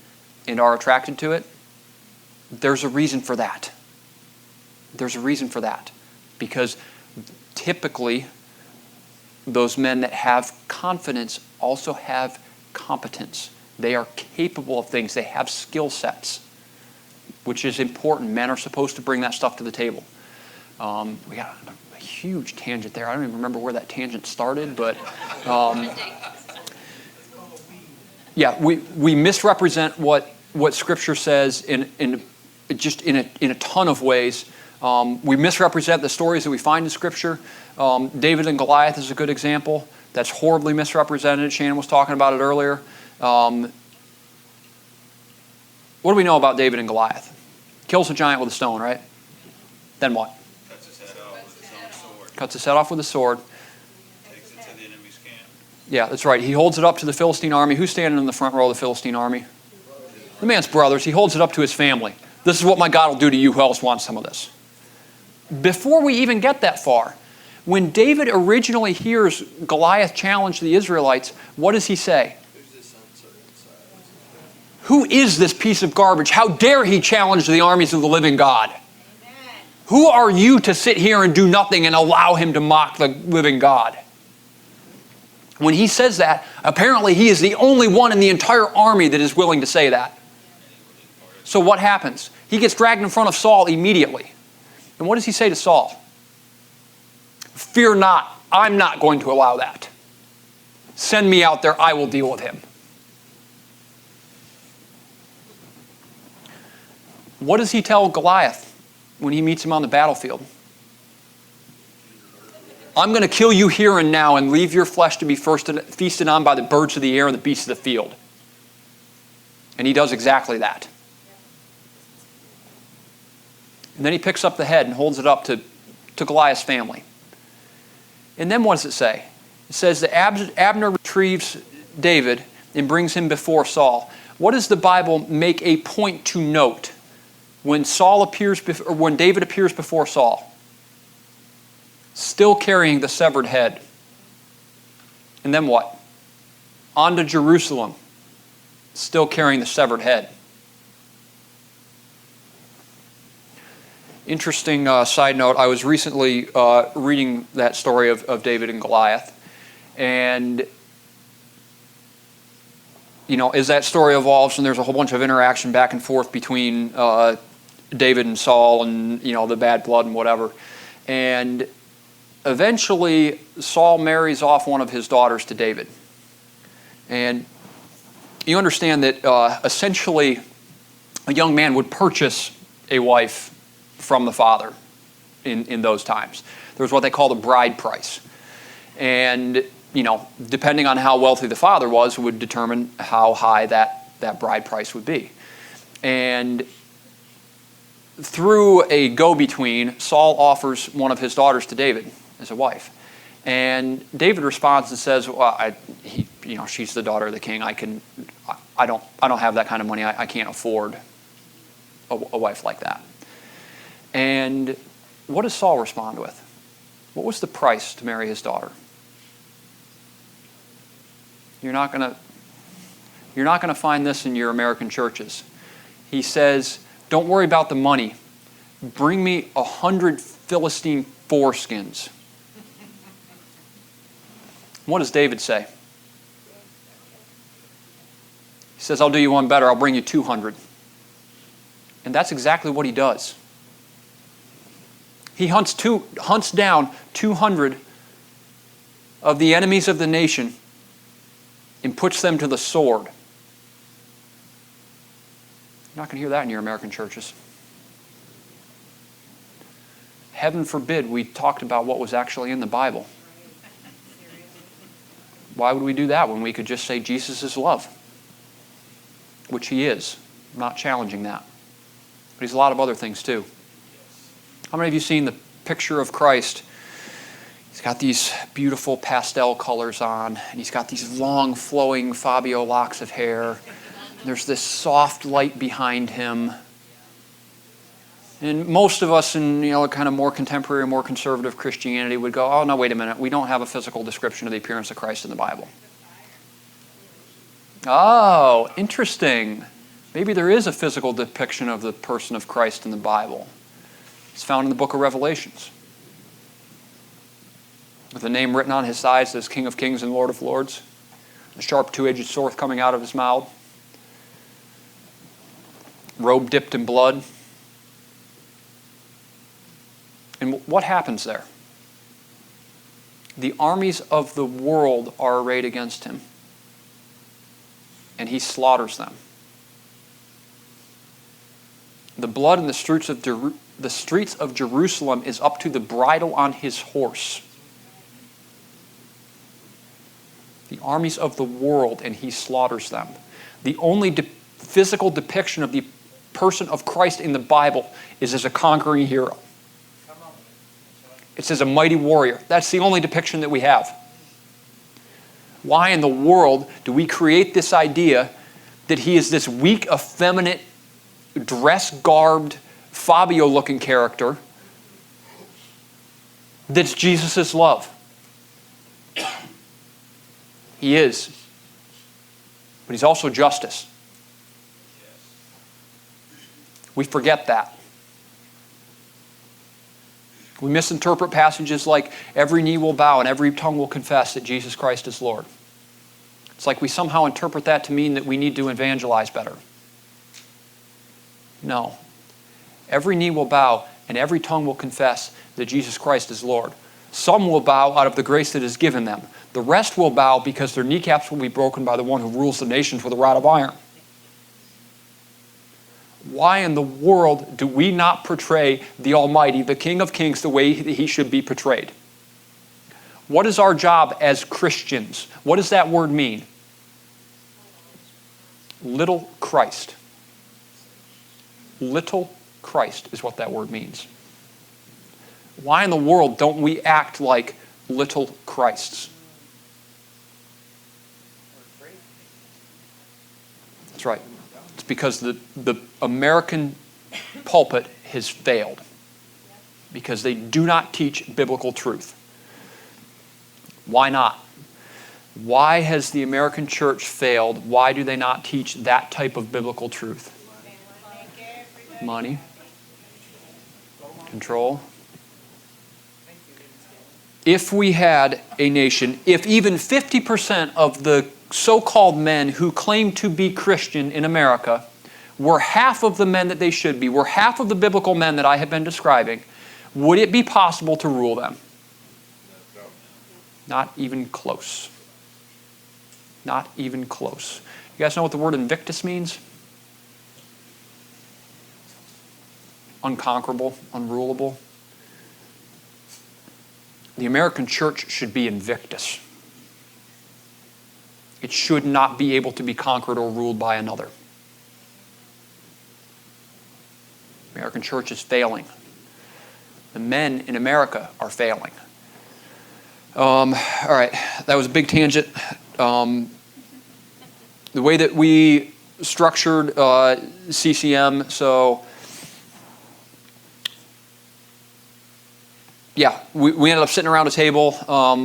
Speaker 4: and are attracted to it. There's a reason for that. There's a reason for that. Because typically, those men that have confidence also have competence. They are capable of things. They have skill sets, which is important. Men are supposed to bring that stuff to the table. We got a huge tangent there. I don't even remember where that tangent started, but yeah, we misrepresent what Scripture says in a ton of ways. We misrepresent the stories that we find in Scripture. David and Goliath is a good example. That's horribly misrepresented. Shannon was talking about it earlier. What do we know about David and Goliath? Kills a giant with a stone, right? Then what?
Speaker 6: Cuts his head off with his own sword.
Speaker 4: Cuts his head off with a sword.
Speaker 6: Takes it to the enemy's camp.
Speaker 4: Yeah, that's right. He holds it up to the Philistine army. Who's standing in the front row of the Philistine army? The man's brothers. He holds it up to his family. This is what my God will do to you. Who else wants some of this? Before we even get that far, when David originally hears Goliath challenge the Israelites, what does he say? Who is this piece of garbage? How dare he challenge the armies of the living God? Who are you to sit here and do nothing and allow him to mock the living God? When he says that, apparently he is the only one in the entire army that is willing to say that. So what happens? He gets dragged in front of Saul immediately. And what does he say to Saul? Fear not, I'm not going to allow that. Send me out there, I will deal with him. What does he tell Goliath when he meets him on the battlefield? I'm going to kill you here and now and leave your flesh to be feasted on by the birds of the air and the beasts of the field. And he does exactly that. And then he picks up the head and holds it up to Goliath's family. And then what does it say? It says that Abner retrieves David and brings him before Saul. What does the Bible make a point to note when when David appears before Saul? Still carrying the severed head. And then what? On to Jerusalem. Still carrying the severed head. Interesting side note, I was recently reading that story of David and Goliath. And, as that story evolves and there's a whole bunch of interaction back and forth between David and Saul and, the bad blood and whatever. And eventually, Saul marries off one of his daughters to David. And you understand that essentially a young man would purchase a wife from the father in those times. There was what they called a bride price. And, depending on how wealthy the father was, would determine how high that bride price would be. And through a go-between, Saul offers one of his daughters to David as a wife. And David responds and says, well, she's the daughter of the king. I don't have that kind of money. I can't afford a wife like that. And what does Saul respond with? What was the price to marry his daughter? You're not going to find this in your American churches. He says, don't worry about the money. Bring me 100 Philistine foreskins. What does David say? He says, I'll do you one better. I'll bring you 200. And that's exactly what he does. He hunts down 200 of the enemies of the nation and puts them to the sword. You're not going to hear that in your American churches. Heaven forbid we talked about what was actually in the Bible. Why would we do that when we could just say Jesus is love? Which he is. I'm not challenging that. But he's a lot of other things too. How many of you seen the picture of Christ? He's got these beautiful pastel colors on, and he's got these long flowing Fabio locks of hair. There's this soft light behind him. And most of us in kind of more contemporary, more conservative Christianity would go, oh no, wait a minute, we don't have a physical description of the appearance of Christ in the Bible. Oh, interesting. Maybe there is a physical depiction of the person of Christ in the Bible. It's found in the book of Revelations. With a name written on his thighs as King of Kings and Lord of Lords. A sharp two-edged sword coming out of his mouth. Robe dipped in blood. And what happens there? The armies of the world are arrayed against him. And he slaughters them. The blood in the streets of Jerusalem is up to the bridle on his horse. The armies of the world, and he slaughters them. The only physical depiction of the person of Christ in the Bible is as a conquering hero. It's as a mighty warrior. That's the only depiction that we have. Why in the world do we create this idea that he is this weak, effeminate, dress-garbed, Fabio-looking character that's Jesus' love? He is. But he's also justice. We forget that. We misinterpret passages like every knee will bow and every tongue will confess that Jesus Christ is Lord. It's like we somehow interpret that to mean that we need to evangelize better. No. Every knee will bow and every tongue will confess that Jesus Christ is Lord. Some will bow out of the grace that is given them. The rest will bow because their kneecaps will be broken by the one who rules the nations with a rod of iron. Why in the world do we not portray the Almighty, the King of Kings, the way that He should be portrayed? What is our job as Christians? What does that word mean? Little Christ. Little Christ is what that word means. Why in the world don't we act like little Christs? That's right. It's because the American pulpit has failed. Because they do not teach biblical truth. Why not? Why has the American church failed? Why do they not teach that type of biblical truth? Money. Control. If we had a nation, if even 50% of the so-called men who claim to be Christian in America were half of the men that they should be, were half of the biblical men that I have been describing, would it be possible to rule them?
Speaker 6: No.
Speaker 4: Not even close. Not even close. You guys know what the word invictus means? Unconquerable, unrulable. The American church should be invictus. It should not be able to be conquered or ruled by another. The American church is failing. The men in America are failing. All right, that was a big tangent. The way that we structured CCM, so yeah, we ended up sitting around a table.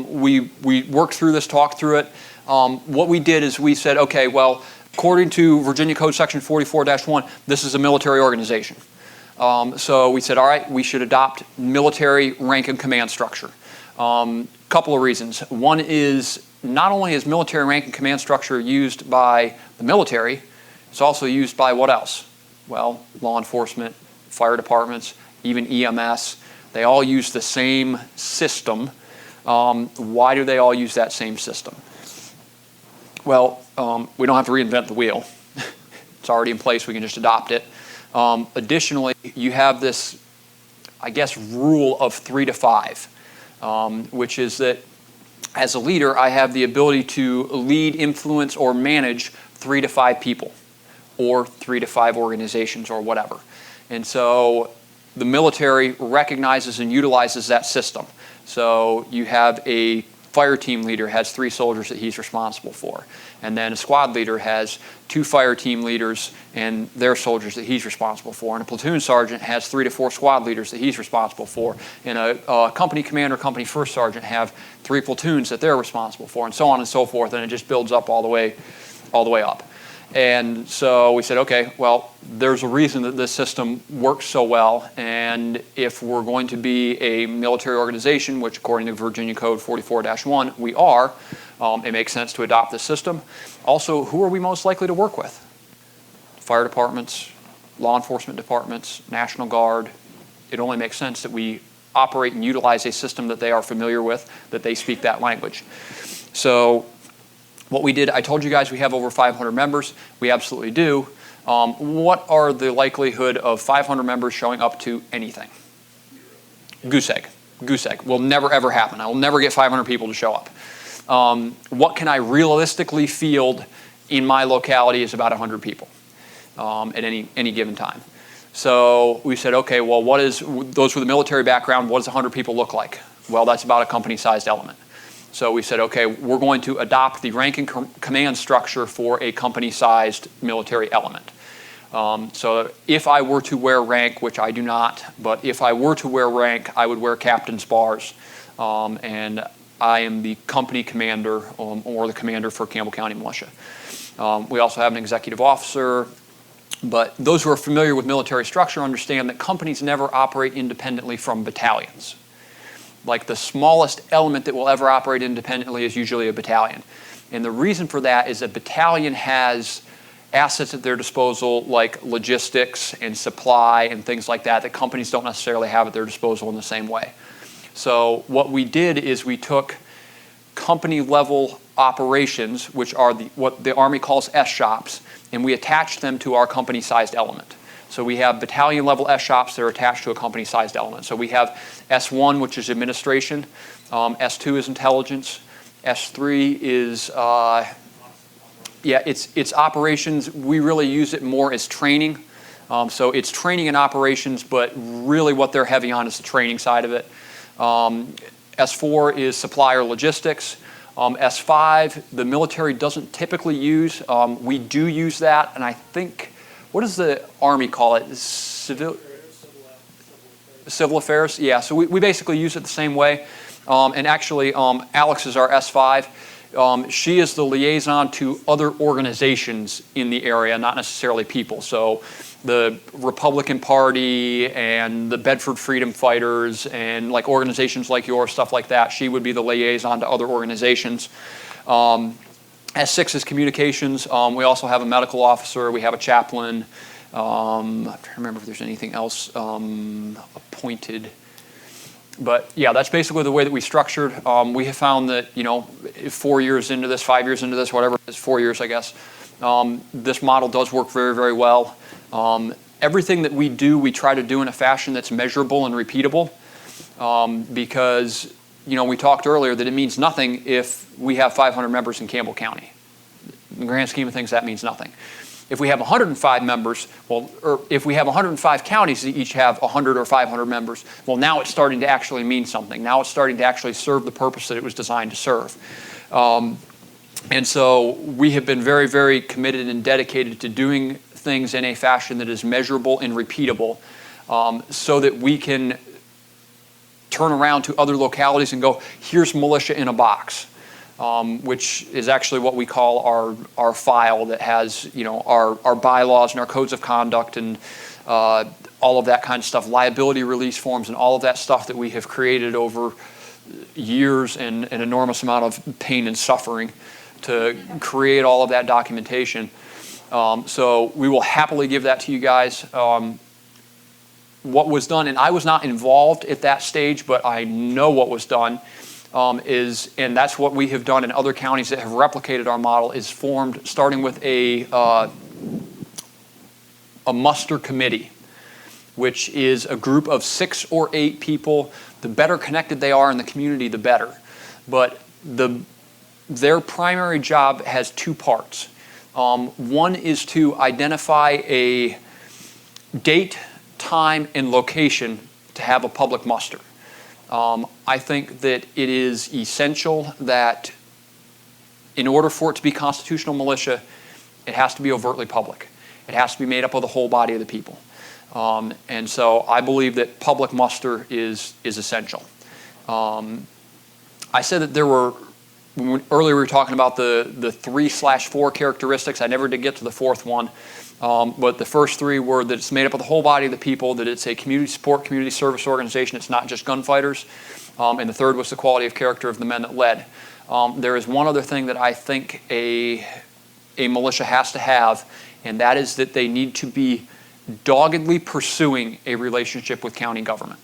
Speaker 4: We worked through this, talked through it. What we did is we said, okay, well, according to Virginia Code Section 44-1, this is a military organization. So we said, all right, we should adopt military rank and command structure. Couple of reasons. One is not only is military rank and command structure used by the military, it's also used by what else? Well, law enforcement, fire departments, even EMS. They all use the same system. Why do they all use that same system? Well, we don't have to reinvent the wheel. It's already in place. We can just adopt it. Additionally, you have this, I guess, rule of 3 to 5, which is that as a leader, I have the ability to lead, influence, or manage 3 to 5 people, or 3 to 5 organizations, or whatever. And so the military recognizes and utilizes that system. So you have a fire team leader has 3 soldiers that he's responsible for. And then a squad leader has 2 fire team leaders and their soldiers that he's responsible for. And a platoon sergeant has 3 to 4 squad leaders that he's responsible for. And a company commander, company first sergeant have 3 platoons that they're responsible for, and so on and so forth. And it just builds up all the way up. And so we said, okay, well, there's a reason that this system works so well, and if we're going to be a military organization, which according to Virginia Code 44-1, we are, it makes sense to adopt this system. Also, who are we most likely to work with? Fire departments, law enforcement departments, National Guard. It only makes sense that we operate and utilize a system that they are familiar with, that they speak that language. So what we did, I told you guys we have over 500 members. We absolutely do. What are the likelihood of 500 members showing up to anything? Goose egg. Goose egg. Will never, ever happen. I will never get 500 people to show up. What can I realistically field in my locality is about 100 people at any given time. So we said, okay, well, those with a military background, what does 100 people look like? Well, that's about a company-sized element. So we said, okay, we're going to adopt the rank and command structure for a company-sized military element. So if I were to wear rank, which I do not, but if I were to wear rank, I would wear captain's bars. And I am the company commander or the commander for Campbell County Militia. We also have an executive officer, but those who are familiar with military structure understand that companies never operate independently from battalions. Like the smallest element that will ever operate independently is usually a battalion. And the reason for that is a battalion has assets at their disposal like logistics and supply and things like that that companies don't necessarily have at their disposal in the same way. So what we did is we took company level operations, which are what the Army calls S shops, and we attached them to our company sized element. So we have battalion level S shops that are attached to a company sized element. So we have S1, which is administration, S2 is intelligence, S3 is it's operations. We really use it more as training. So it's training and operations, but really what they're heavy on is the training side of it. S4 is supplier logistics. S5, the military doesn't typically use. We do use that, and I think, what does the Army call it? Civil affairs? Yeah, so we basically use it the same way. And actually, Alex is our S5. She is the liaison to other organizations in the area, not necessarily people. So the Republican Party and the Bedford Freedom Fighters and like organizations like yours, stuff like that, she would be the liaison to other organizations. S6 is communications. We also have a medical officer. We have a chaplain. I'm trying to remember if there's anything else appointed. But yeah, that's basically the way that we structured. We have found that, 4 years into this, 5 years into this, whatever it is, 4 years, I guess, this model does work very, very well. Everything that we do, we try to do in a fashion that's measurable and repeatable, because we talked earlier that it means nothing if we have 500 members in Campbell County. In the grand scheme of things, that means nothing. If we have 105 members, or if we have 105 counties that each have 100 or 500 members, well, now it's starting to actually mean something. Now it's starting to actually serve the purpose that it was designed to serve. And so we have been very, very committed and dedicated to doing things in a fashion that is measurable and repeatable, so that we can turn around to other localities and go, here's militia in a box, which is actually what we call our file that has our bylaws and our codes of conduct and all of that kind of stuff, liability release forms and all of that stuff that we have created over years and an enormous amount of pain and suffering to create all of that documentation. So we will happily give that to you guys. What was done, and I was not involved at that stage, but I know what was done, and that's what we have done in other counties that have replicated our model, is formed starting with a muster committee, which is a group of 6 or 8 people. The better connected they are in the community, the better. But their primary job has 2 parts. One is to identify a date, time, and location to have a public muster. I think that it is essential that in order for it to be constitutional militia, it has to be overtly public. It has to be made up of the whole body of the people. And so I believe that public muster is essential. I said that there were, earlier we were talking about the 3/4 characteristics. I never did get to the 4th one. But the first 3 were that it's made up of the whole body of the people, that it's a community support, community service organization, it's not just gunfighters. And the 3rd was the quality of character of the men that led. There is one other thing that I think a militia has to have, and that is that they need to be doggedly pursuing a relationship with county government.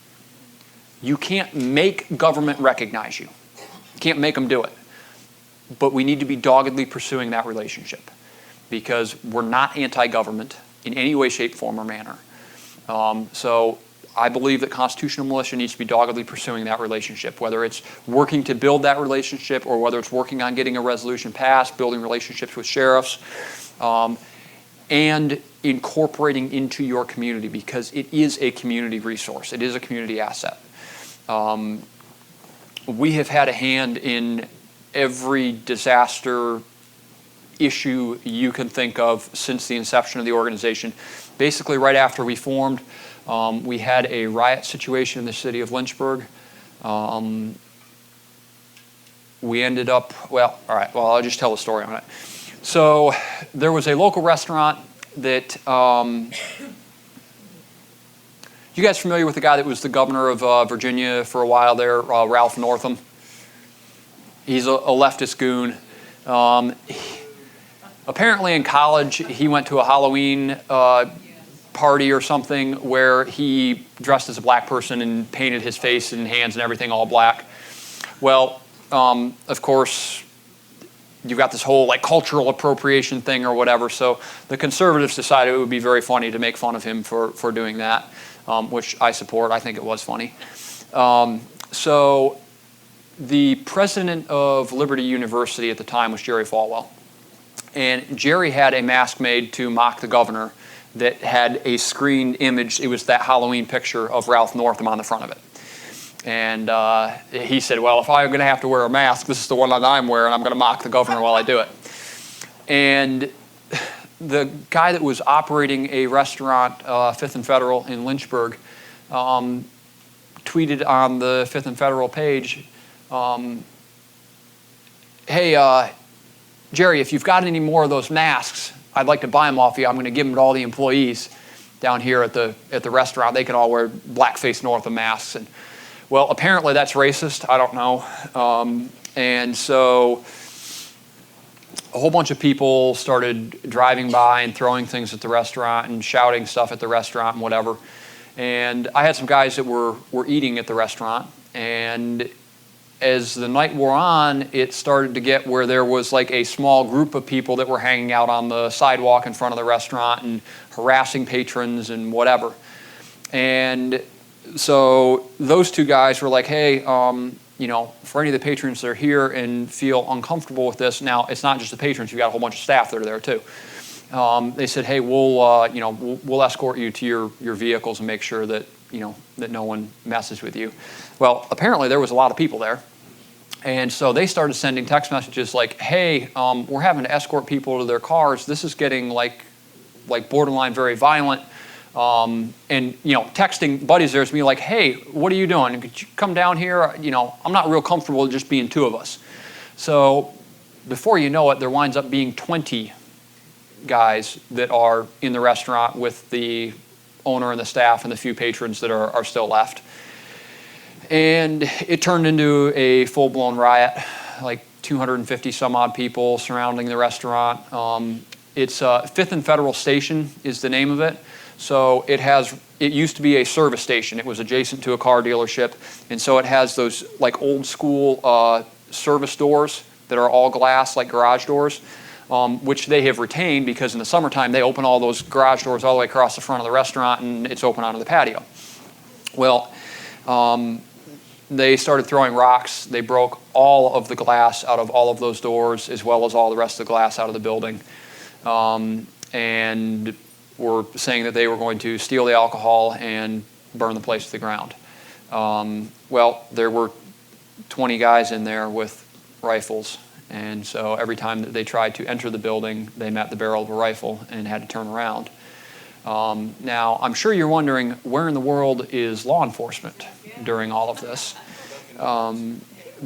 Speaker 4: You can't make government recognize you. You can't make them do it. But we need to be doggedly pursuing that relationship, because we're not anti-government in any way, shape, form, or manner. So I believe that constitutional militia needs to be doggedly pursuing that relationship, whether it's working to build that relationship or whether it's working on getting a resolution passed, building relationships with sheriffs, and incorporating into your community, because it is a community resource. It is a community asset. We have had a hand in every disaster issue you can think of since the inception of the organization. Basically, right after we formed, we had a riot situation in the city of Lynchburg. We ended up, I'll just tell the story on it. So there was a local restaurant that You guys familiar with the guy that was the governor of Virginia for a while there, Ralph Northam? He's a leftist goon. Apparently in college, he went to a Halloween party or something where he dressed as a black person and painted his face and hands and everything all black. Well, of course, you've got this whole like cultural appropriation thing or whatever. So the conservatives decided it would be very funny to make fun of him for doing that, which I support. I think it was funny. So the president of Liberty University at the time was Jerry Falwell. And Jerry had a mask made to mock the governor that had a screened image. It was that Halloween picture of Ralph Northam on the front of it. And he said, well, if I'm going to have to wear a mask, this is the one that I'm wearing. I'm going to mock the governor while I do it. And the guy that was operating a restaurant, Fifth and Federal in Lynchburg, tweeted on the Fifth and Federal page, hey, Jerry, if you've got any more of those masks, I'd like to buy them off you. I'm going to give them to all the employees down here at the restaurant. They can all wear blackface Northam masks. And well, apparently that's racist. I don't know. And so a whole bunch of people started driving by and throwing things at the restaurant and shouting stuff at the restaurant and whatever. And I had some guys that were eating at the restaurant. And as the night wore on, it started to get where there was like a small group of people that were hanging out on the sidewalk in front of the restaurant and harassing patrons and whatever. And so those two guys were like, hey, you know, for any of the patrons that are here and feel uncomfortable with this, now it's not just the patrons, you've got a whole bunch of staff that are there too. They said, hey, we'll escort you to your vehicles and make sure that, you know, that no one messes with you. Well, apparently there was a lot of people there. And so they started sending text messages like, hey, we're having to escort people to their cars. This is getting like borderline very violent. And, you know, texting buddies there to me like, hey, what are you doing? Could you come down here? You know, I'm not real comfortable with just being two of us. So before you know it, there winds up being 20 guys that are in the restaurant with the owner and the staff and the few patrons that are still left. And it turned into a full-blown riot, like 250 some odd people surrounding the restaurant. It's Fifth and Federal Station is the name of it. So it used to be a service station. It was adjacent to a car dealership. And so it has those like old school service doors that are all glass, like garage doors, which they have retained because in the summertime they open all those garage doors all the way across the front of the restaurant and it's open onto the patio. Well, they started throwing rocks. They broke all of the glass out of all of those doors as well as all the rest of the glass out of the building. And were saying that they were going to steal the alcohol and burn the place to the ground. Well, there were 20 guys in there with rifles. And so every time that they tried to enter the building, they met the barrel of a rifle and had to turn around. Now, I'm sure you're wondering, where in the world is law enforcement during all of this?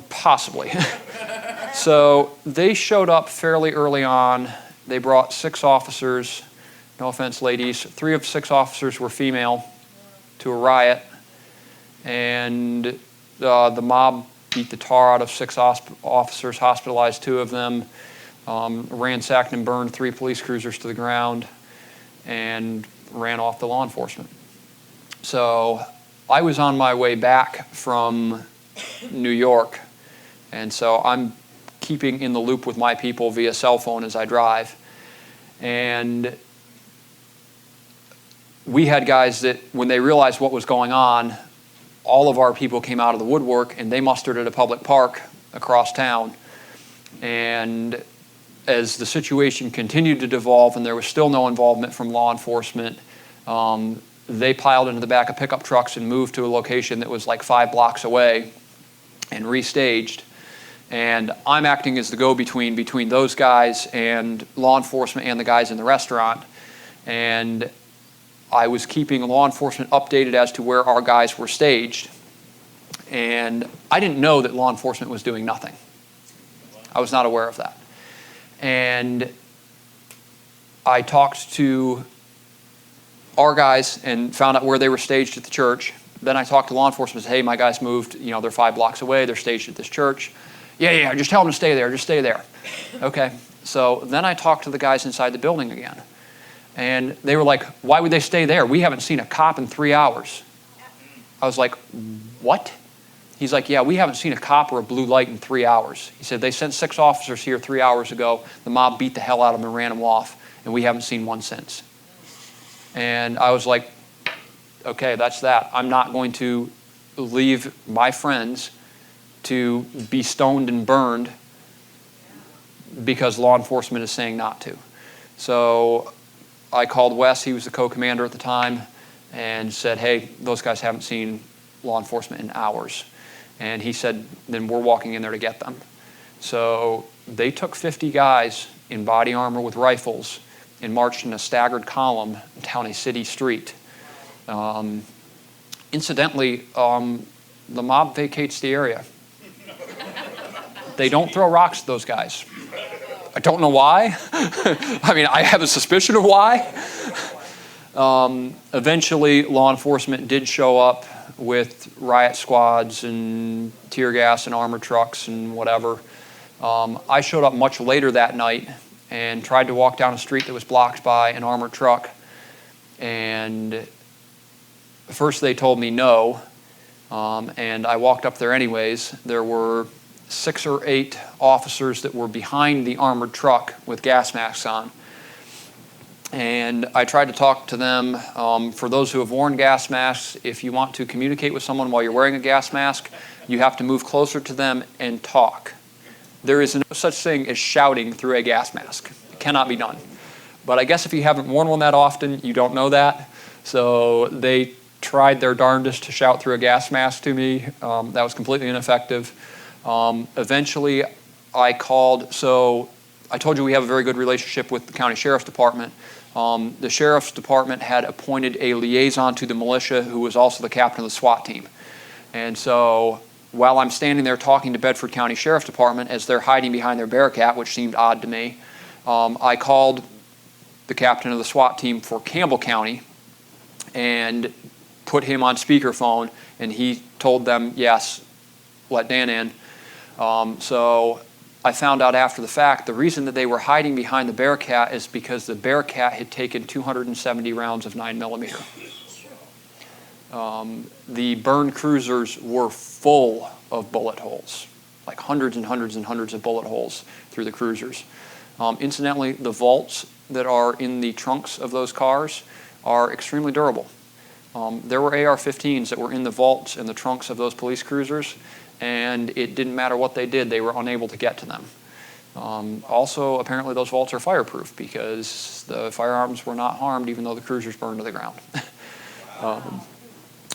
Speaker 4: Possibly. So they showed up fairly early on. They brought 6 officers, no offense, ladies, 3 of 6 officers were female to a riot. And the mob beat the tar out of 6 officers, hospitalized 2 of them, ransacked and burned 3 police cruisers to the ground, and ran off the law enforcement. So I was on my way back from New York, and so I'm keeping in the loop with my people via cell phone as I drive. And we had guys that, when they realized what was going on, all of our people came out of the woodwork and they mustered at a public park across town. And as the situation continued to devolve and there was still no involvement from law enforcement, they piled into the back of pickup trucks and moved to a location that was like 5 blocks away and restaged. And I'm acting as the go-between between those guys and law enforcement and the guys in the restaurant. And I was keeping law enforcement updated as to where our guys were staged. And I didn't know that law enforcement was doing nothing. I was not aware of that. And I talked to our guys and found out where they were staged at the church. Then I talked to law enforcement and said, hey, my guys moved, they're 5 blocks away, they're staged at this church. Yeah, just tell them to stay there, just stay there. Okay, so then I talked to the guys inside the building again. And they were like, why would they stay there? We haven't seen a cop in 3 hours. I was like, what? He's like, yeah, we haven't seen a cop or a blue light in 3 hours. He said, they sent 6 officers here 3 hours ago. The mob beat the hell out of them and ran them off, and we haven't seen one since. And I was like, okay, that's that. I'm not going to leave my friends to be stoned and burned because law enforcement is saying not to. So I called Wes, he was the co-commander at the time, and said, hey, those guys haven't seen law enforcement in hours. And he said, then we're walking in there to get them. So they took 50 guys in body armor with rifles and marched in a staggered column down a city street. Incidentally, the mob vacates the area. They don't throw rocks at those guys. I don't know why. I mean, I have a suspicion of why. Eventually, law enforcement did show up with riot squads and tear gas and armored trucks and whatever. I showed up much later that night and tried to walk down a street that was blocked by an armored truck. And first they told me no, and I walked up there anyways. There were 6 or 8 officers that were behind the armored truck with gas masks on. And I tried to talk to them. For those who have worn gas masks, if you want to communicate with someone while you're wearing a gas mask, you have to move closer to them and talk. There is no such thing as shouting through a gas mask. It cannot be done. But I guess if you haven't worn one that often, you don't know that. So they tried their darndest to shout through a gas mask to me. That was completely ineffective. Eventually, I called. So I told you we have a very good relationship with the county sheriff's department. The sheriff's department had appointed a liaison to the militia who was also the captain of the SWAT team. And so while I'm standing there talking to Bedford County Sheriff's Department as they're hiding behind their Bearcat, which seemed odd to me, I called the captain of the SWAT team for Campbell County and put him on speakerphone, and he told them, yes, let Dan in. So I found out after the fact the reason that they were hiding behind the Bearcat is because the Bearcat had taken 270 rounds of 9mm. The burned cruisers were full of bullet holes, like hundreds and hundreds and hundreds of bullet holes through the cruisers. Incidentally, the vaults that are in the trunks of those cars are extremely durable. There were AR-15s that were in the vaults and the trunks of those police cruisers, and it didn't matter what they did, they were unable to get to them. Also, apparently those vaults are fireproof because the firearms were not harmed even though the cruisers burned to the ground.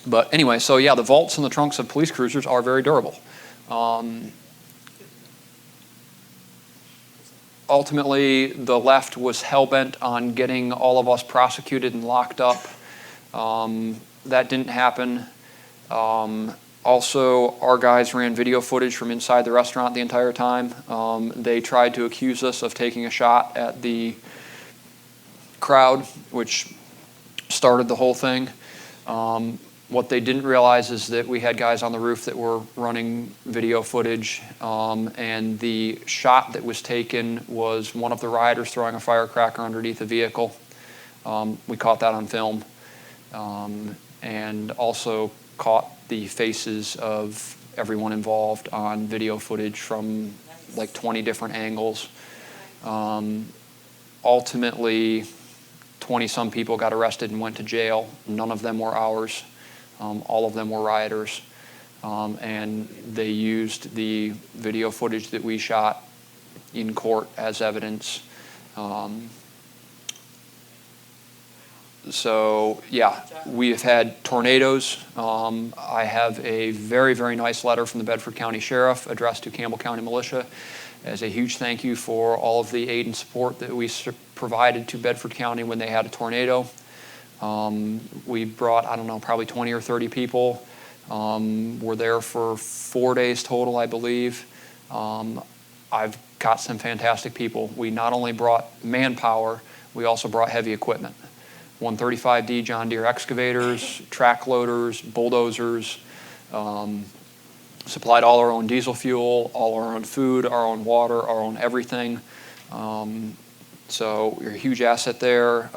Speaker 4: But anyway, so yeah, the vaults and the trunks of police cruisers are very durable. Ultimately, the left was hell-bent on getting all of us prosecuted and locked up. That didn't happen. Also, our guys ran video footage from inside the restaurant the entire time. They tried to accuse us of taking a shot at the crowd, which started the whole thing. What they didn't realize is that we had guys on the roof that were running video footage, and the shot that was taken was one of the rioters throwing a firecracker underneath a vehicle. We caught that on film, and also caught the faces of everyone involved on video footage from like 20 different angles. Ultimately, 20-some people got arrested and went to jail. None of them were ours. All of them were rioters, and they used the video footage that we shot in court as evidence. So yeah, we've had tornadoes. I have a very, very nice letter from the Bedford County Sheriff addressed to Campbell County Militia as a huge thank you for all of the aid and support that we provided to Bedford County when they had a tornado. We brought, I don't know, probably 20 or 30 people. We're there for 4 days total, I believe. I've got some fantastic people. We not only brought manpower, we also brought heavy equipment. 135D John Deere excavators, track loaders, bulldozers, supplied all our own diesel fuel, all our own food, our own water, our own everything. So we're a huge asset there.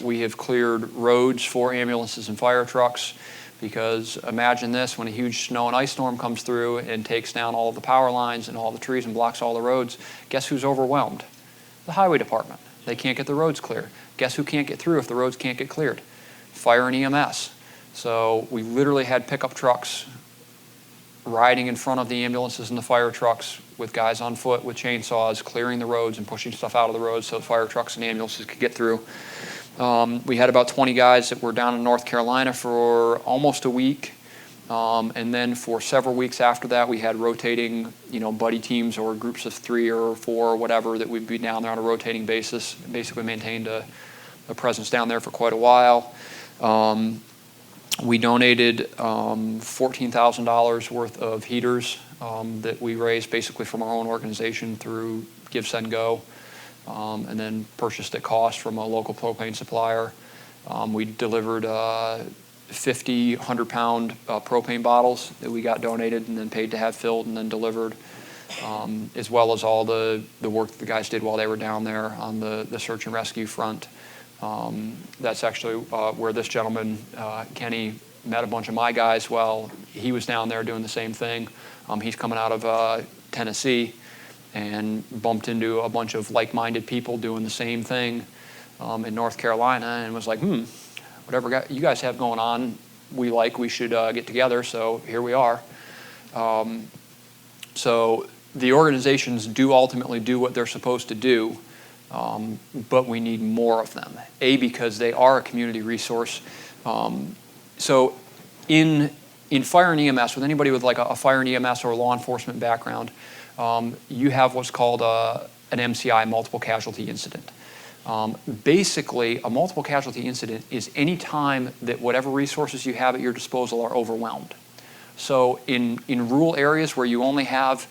Speaker 4: We have cleared roads for ambulances and fire trucks, because imagine this, when a huge snow and ice storm comes through and takes down all of the power lines and all the trees and blocks all the roads, guess who's overwhelmed? The highway department. They can't get the roads cleared. Guess who can't get through if the roads can't get cleared? Fire and EMS. So we literally had pickup trucks riding in front of the ambulances and the fire trucks with guys on foot with chainsaws, clearing the roads and pushing stuff out of the roads so the fire trucks and ambulances could get through. We had about 20 guys that were down in North Carolina for almost a week. And then for several weeks after that, we had rotating, buddy teams or groups of 3 or 4 or whatever that would be down there on a rotating basis. Basically maintained a presence down there for quite a while. We donated $14,000 worth of heaters that we raised basically from our own organization through Give, Send, Go, and then purchased at cost from a local propane supplier. We delivered 50 100-pound propane bottles that we got donated and then paid to have filled and then delivered, as well as all the work the guys did while they were down there on the search and rescue front. That's actually where this gentleman, Kenny, met a bunch of my guys while he was down there doing the same thing. He's coming out of Tennessee and bumped into a bunch of like-minded people doing the same thing in North Carolina, and was like, whatever you guys have going on, we should get together, so here we are. So the organizations do ultimately do what they're supposed to do, but we need more of them. Because they are a community resource. So in fire and EMS, with anybody with like a fire and EMS or a law enforcement background, you have what's called an MCI, multiple casualty incident. Basically, a multiple casualty incident is any time that whatever resources you have at your disposal are overwhelmed. So in rural areas where you only have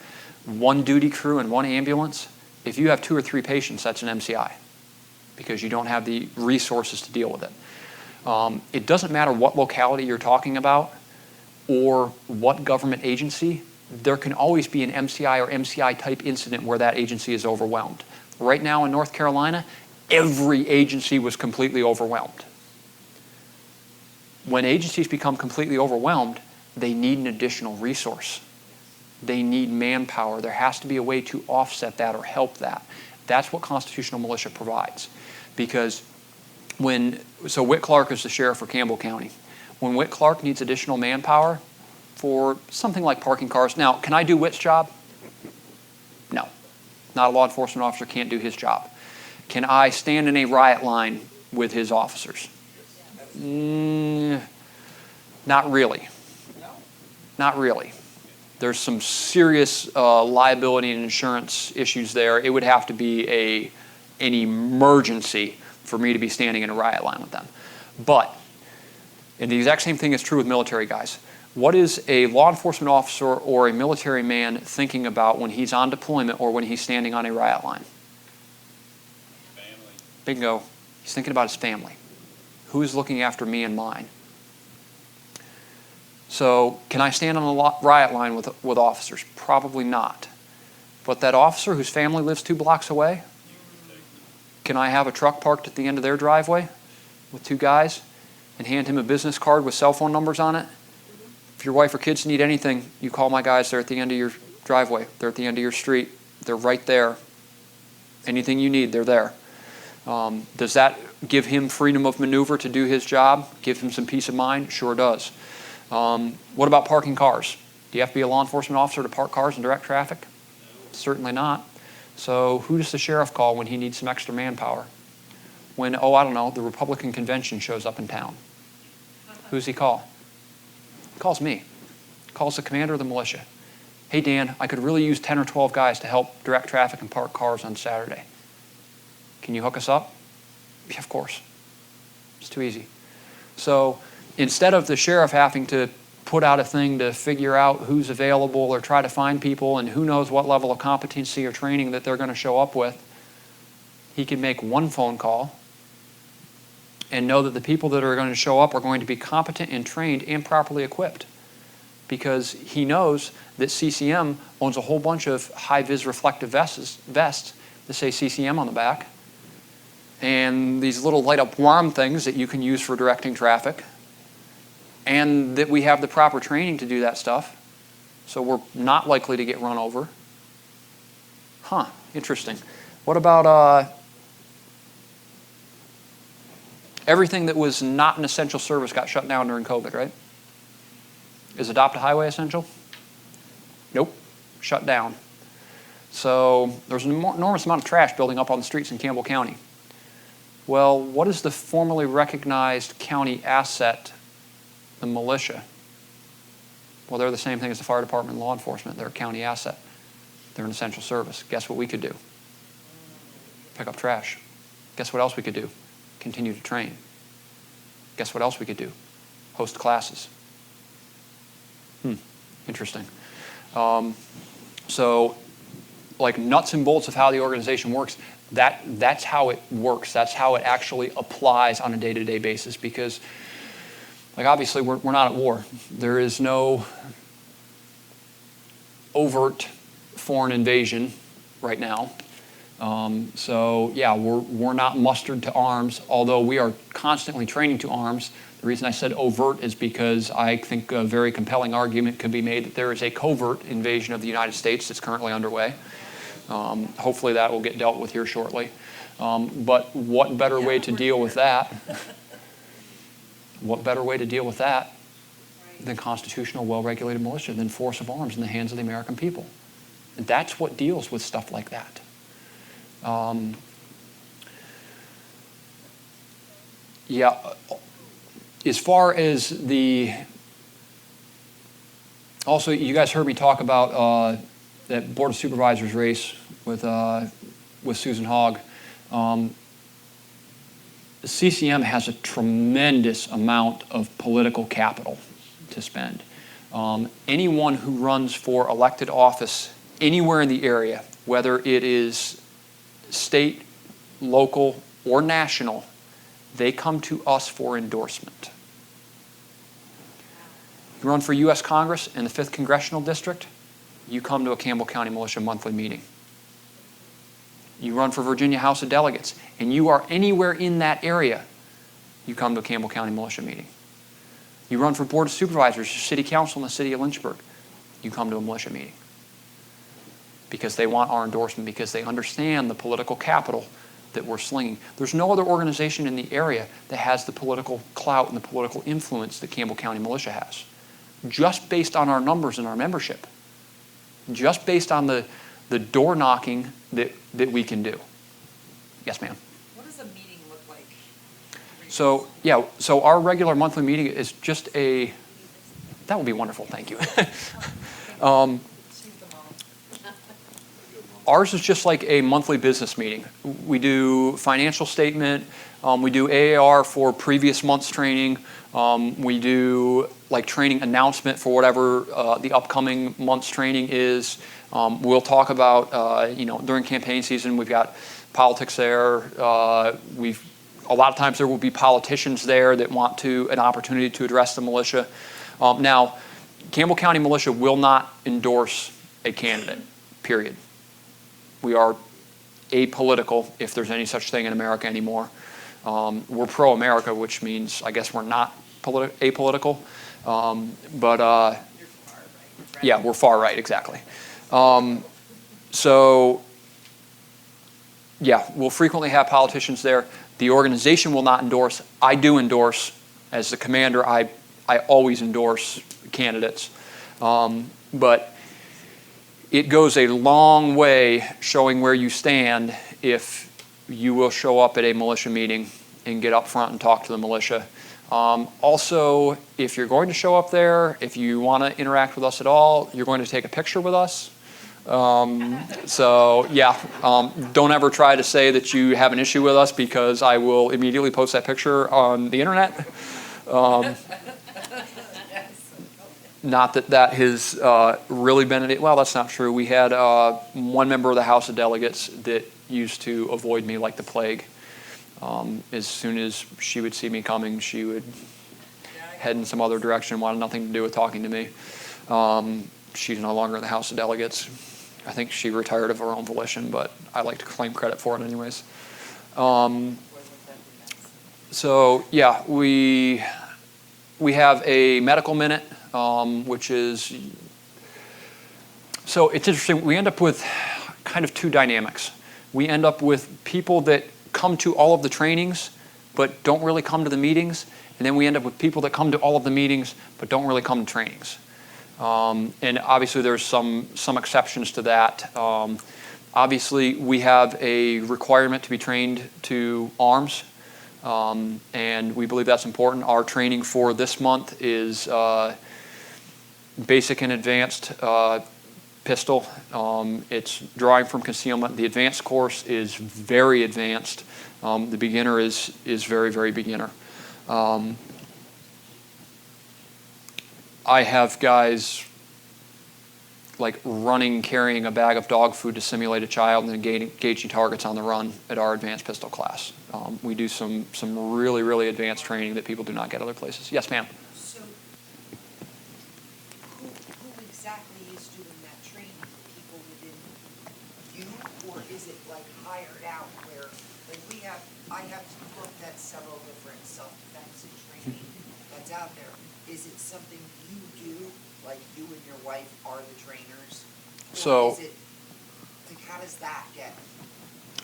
Speaker 4: one duty crew and one ambulance, if you have 2 or 3 patients, that's an MCI, because you don't have the resources to deal with it. It doesn't matter what locality you're talking about or what government agency, there can always be an MCI or MCI type incident where that agency is overwhelmed. Right now in North Carolina, every agency was completely overwhelmed. When agencies become completely overwhelmed, they need an additional resource. They need manpower. There has to be a way to offset that or help that. That's what Constitutional Militia provides. Because so Whit Clark is the sheriff for Campbell County. When Whit Clark needs additional manpower for something like parking cars, now, can I do Whit's job? No. Not a law enforcement officer, can't do his job. Can I stand in a riot line with his officers? Not really. Not really. There's some serious liability and insurance issues there. It would have to be an emergency for me to be standing in a riot line with them. But, and the exact same thing is true with military guys. What is a law enforcement officer or a military man thinking about when he's on deployment or when he's standing on a riot line?
Speaker 6: Family.
Speaker 4: Bingo. He's thinking about his family. Who is looking after me and mine? So can I stand on a riot line with officers? Probably not. But that officer whose family lives 2 blocks away, can I have a truck parked at the end of their driveway with 2 guys and hand him a business card with cell phone numbers on it? If your wife or kids need anything, you call my guys. They're at the end of your driveway. They're at the end of your street. They're right there. Anything you need, they're there. Does that give him freedom of maneuver to do his job? Give him some peace of mind? Sure does. What about parking cars? Do you have to be a law enforcement officer to park cars in direct traffic? Certainly not. So who does the sheriff call when he needs some extra manpower? When, the Republican convention shows up in town. Who's he call? He calls me. He calls the commander of the militia. Hey, Dan, I could really use 10 or 12 guys to help direct traffic and park cars on Saturday. Can you hook us up? Yeah, of course. It's too easy. So instead of the sheriff having to put out a thing to figure out who's available or try to find people and who knows what level of competency or training that they're going to show up with, he can make one phone call and know that the people that are going to show up are going to be competent and trained and properly equipped. Because he knows that CCM owns a whole bunch of high-vis reflective vests that say CCM on the back, and these little light-up worm things that you can use for directing traffic, and that we have the proper training to do that stuff, so we're not likely to get run over. Huh, interesting. What about everything that was not an essential service got shut down during COVID, right? Is Adopt a Highway essential? Nope, shut down. So there's an enormous amount of trash building up on the streets in Campbell County. Well, what is the formally recognized county asset, the militia? Well, they're the same thing as the fire department and law enforcement. They're a county asset. They're an essential service. Guess what we could do? Pick up trash. Guess what else we could do? Continue to train. Guess what else we could do? Host classes. Interesting. So, like nuts and bolts of how the organization works, that's how it works. That's how it actually applies on a day-to-day basis, because, like, obviously we're not at war. There is no overt foreign invasion right now. So yeah, we're not mustered to arms, although we are constantly training to arms. The reason I said overt is because I think a very compelling argument could be made that there is a covert invasion of the United States that's currently underway. Hopefully that will get dealt with here shortly. But what better way to deal with that? What better way to deal with that than constitutional, well-regulated militia, than force of arms in the hands of the American people? And that's what deals with stuff like that. Yeah, as far as also you guys heard me talk about that Board of Supervisors race with Susan Hogg. CCM has a tremendous amount of political capital to spend. Anyone who runs for elected office anywhere in the area, whether it is state, local, or national, they come to us for endorsement. You run for U.S. Congress in the 5th Congressional District, you come to a Campbell County Militia monthly meeting. You run for Virginia House of Delegates, and you are anywhere in that area, you come to a Campbell County Militia meeting. You run for Board of Supervisors, or City Council in the city of Lynchburg, you come to a militia meeting. Because they want our endorsement, because they understand the political capital that we're slinging. There's no other organization in the area that has the political clout and the political influence that Campbell County Militia has. Just based on our numbers and our membership. Just based on the door knocking that we can do. Yes, ma'am?
Speaker 5: What does a meeting look like?
Speaker 4: So, yeah, so our regular monthly meeting is just that would be wonderful, thank you. Ours is just like a monthly business meeting. We do financial statement, we do AAR for previous month's training, we do like training announcement for whatever the upcoming month's training is. We'll talk about, during campaign season, we've got politics there. A lot of times there will be politicians there that want an opportunity to address the militia. Now, Campbell County Militia will not endorse a candidate, period. We are apolitical, if there's any such thing in America anymore. We're pro-America, which means I guess we're not apolitical. Yeah, we're far right, exactly. So, yeah, we'll frequently have politicians there. The organization will not endorse. I do endorse. As the commander, I always endorse candidates. But it goes a long way showing where you stand if you will show up at a militia meeting and get up front and talk to the militia. Also, if you're going to show up there, if you want to interact with us at all, you're going to take a picture with us. So yeah, don't ever try to say that you have an issue with us, because I will immediately post that picture on the internet. Not that has really been, well, that's not true. We had one member of the House of Delegates that used to avoid me like the plague. As soon as she would see me coming, she would head in some other direction, wanted nothing to do with talking to me. She's no longer in the House of Delegates. I think she retired of her own volition, but I like to claim credit for it anyways. So yeah, we have a medical minute, which is, so it's interesting. We end up with kind of two dynamics. We end up with people that come to all of the trainings, but don't really come to the meetings. And then we end up with people that come to all of the meetings, but don't really come to trainings. And obviously there's some exceptions to that. Obviously we have a requirement to be trained to arms, and we believe that's important. Our training for this month is basic and advanced pistol. It's drawing from concealment. The advanced course is very advanced. The beginner is very, very beginner. I have guys like running, carrying a bag of dog food to simulate a child and engaging targets on the run at our advanced pistol class. We do some really, really advanced training that people do not get other places. Yes, ma'am.
Speaker 8: So, who exactly is doing that training? People within you, or is it like hired out where, like I have looked at several different self-defense and training that's out there. Is it something you do, like you and your wife are the trainers? Or
Speaker 4: So,
Speaker 8: is it, like, how does that get?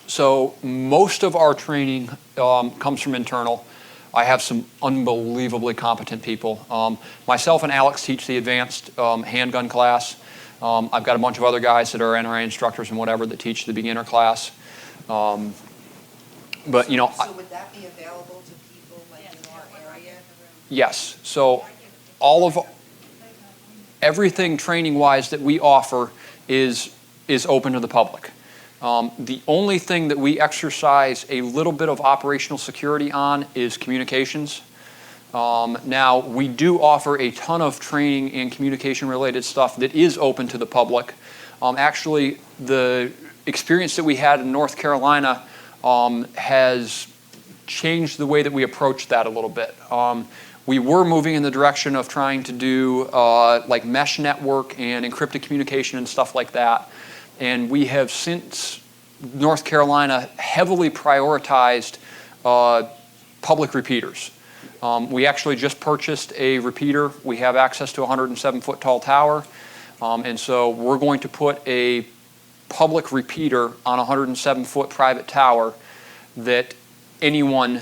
Speaker 4: So most of our training comes from internal. I have some unbelievably competent people. Myself and Alex teach the advanced handgun class. I've got a bunch of other guys that are NRA instructors and whatever that teach the beginner class. But you know,
Speaker 8: So would that be available to people like in our area?
Speaker 4: yes. So all of everything training-wise that we offer is open to the public. The only thing that we exercise a little bit of operational security on is communications. Now, we do offer a ton of training and communication-related stuff that is open to the public. Actually, the experience that we had in North Carolina has changed the way that we approach that a little bit. We were moving in the direction of trying to do like mesh network and encrypted communication and stuff like that. And we have since North Carolina heavily prioritized public repeaters. We actually just purchased a repeater. We have access to a 107-foot tall tower. And so we're going to put a public repeater on a 107-foot private tower that anyone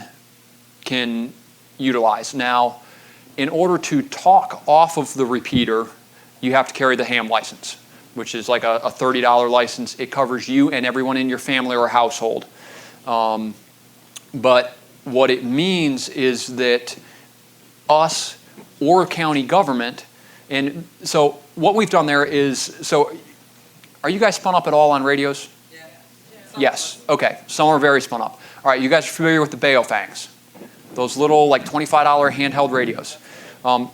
Speaker 4: can utilize. Now, in order to talk off of the repeater, you have to carry the ham license, which is like a $30 license. It covers you and everyone in your family or household. But what it means is that us or county government, and so what we've done there is, so are you guys spun up at all on radios? Yeah. Yes, okay, some are very spun up. All right, you guys are familiar with the Baofangs? Those little like $25 handheld radios.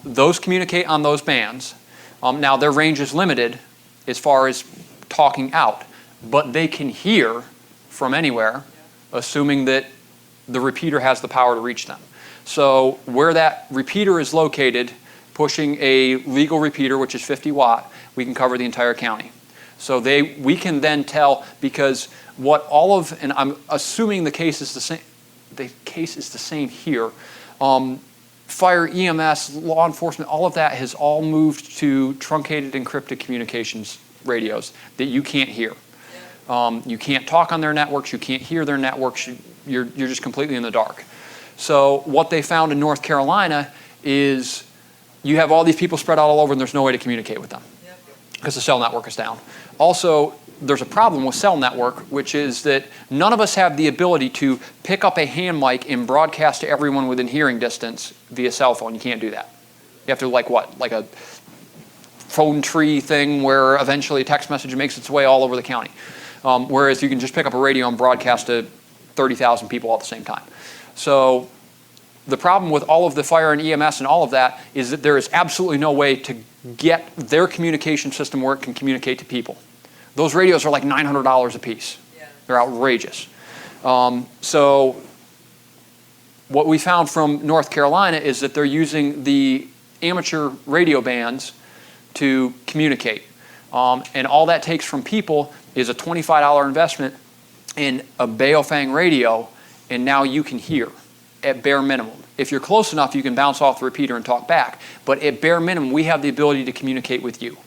Speaker 4: Those communicate on those bands. Now their range is limited as far as talking out, but they can hear from anywhere, assuming that the repeater has the power to reach them. So where that repeater is located, pushing a legal repeater, which is 50 watt, we can cover the entire county. So we can then tell, because what all of, and I'm assuming the case is the same, here. Fire, EMS, law enforcement, all of that has all moved to truncated encrypted communications radios that you can't hear. You can't talk on their networks, you can't hear their networks, you're just completely in the dark. So what they found in North Carolina is you have all these people spread out all over and there's no way to communicate with them because the cell network is down. Also, there's a problem with cell network, which is that none of us have the ability to pick up a hand mic and broadcast to everyone within hearing distance via cell phone. You can't do that. You have to like a phone tree thing where eventually a text message makes its way all over the county. Whereas you can just pick up a radio and broadcast to 30,000 people all at the same time. So the problem with all of the fire and EMS and all of that is that there is absolutely no way to get their communication system where it can communicate to people. Those radios are like $900 a piece. Yeah. They're outrageous. So what we found from North Carolina is that they're using the amateur radio bands to communicate. And all that takes from people is a $25 investment in a Baofeng radio, and now you can hear at bare minimum. If you're close enough, you can bounce off the repeater and talk back. But at bare minimum, we have the ability to communicate with you.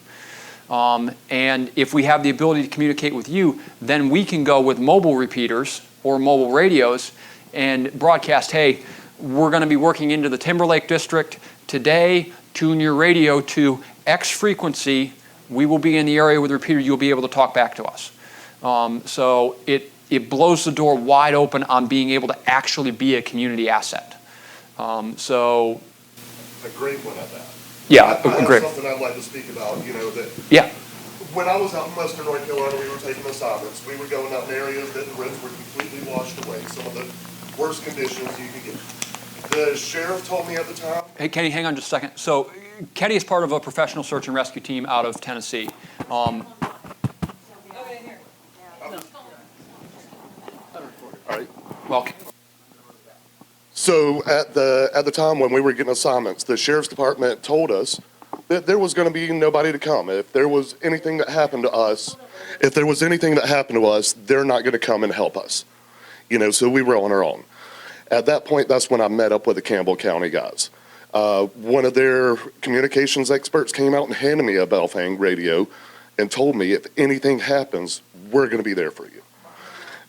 Speaker 4: And if we have the ability to communicate with you, then we can go with mobile repeaters or mobile radios and broadcast, hey, we're going to be working into the Timberlake district today. Tune your radio to X frequency. We will be in the area with the repeater. You'll be able to talk back to us. So it blows the door wide open on being able to actually be a community asset. So
Speaker 6: A great one at that.
Speaker 4: yeah,
Speaker 6: I have
Speaker 4: great.
Speaker 6: something I'd like to speak about, that
Speaker 4: Yeah.
Speaker 6: when I was out in western North Carolina, we were taking assignments. We were going out in areas that the roads were completely washed away, some of the worst conditions you could get. The sheriff told me at the time.
Speaker 4: Hey, Kenny, hang on just a second. So Kenny is part of a professional search and rescue team out of Tennessee.
Speaker 6: All right.
Speaker 4: Well,
Speaker 6: So at the time when we were getting assignments, the sheriff's department told us that there was going to be nobody to come. If there was anything that happened to us, they're not going to come and help us. So we were on our own. At that point, that's when I met up with the Campbell County guys. One of their communications experts came out and handed me a Baofeng radio and told me, if anything happens, we're going to be there for you.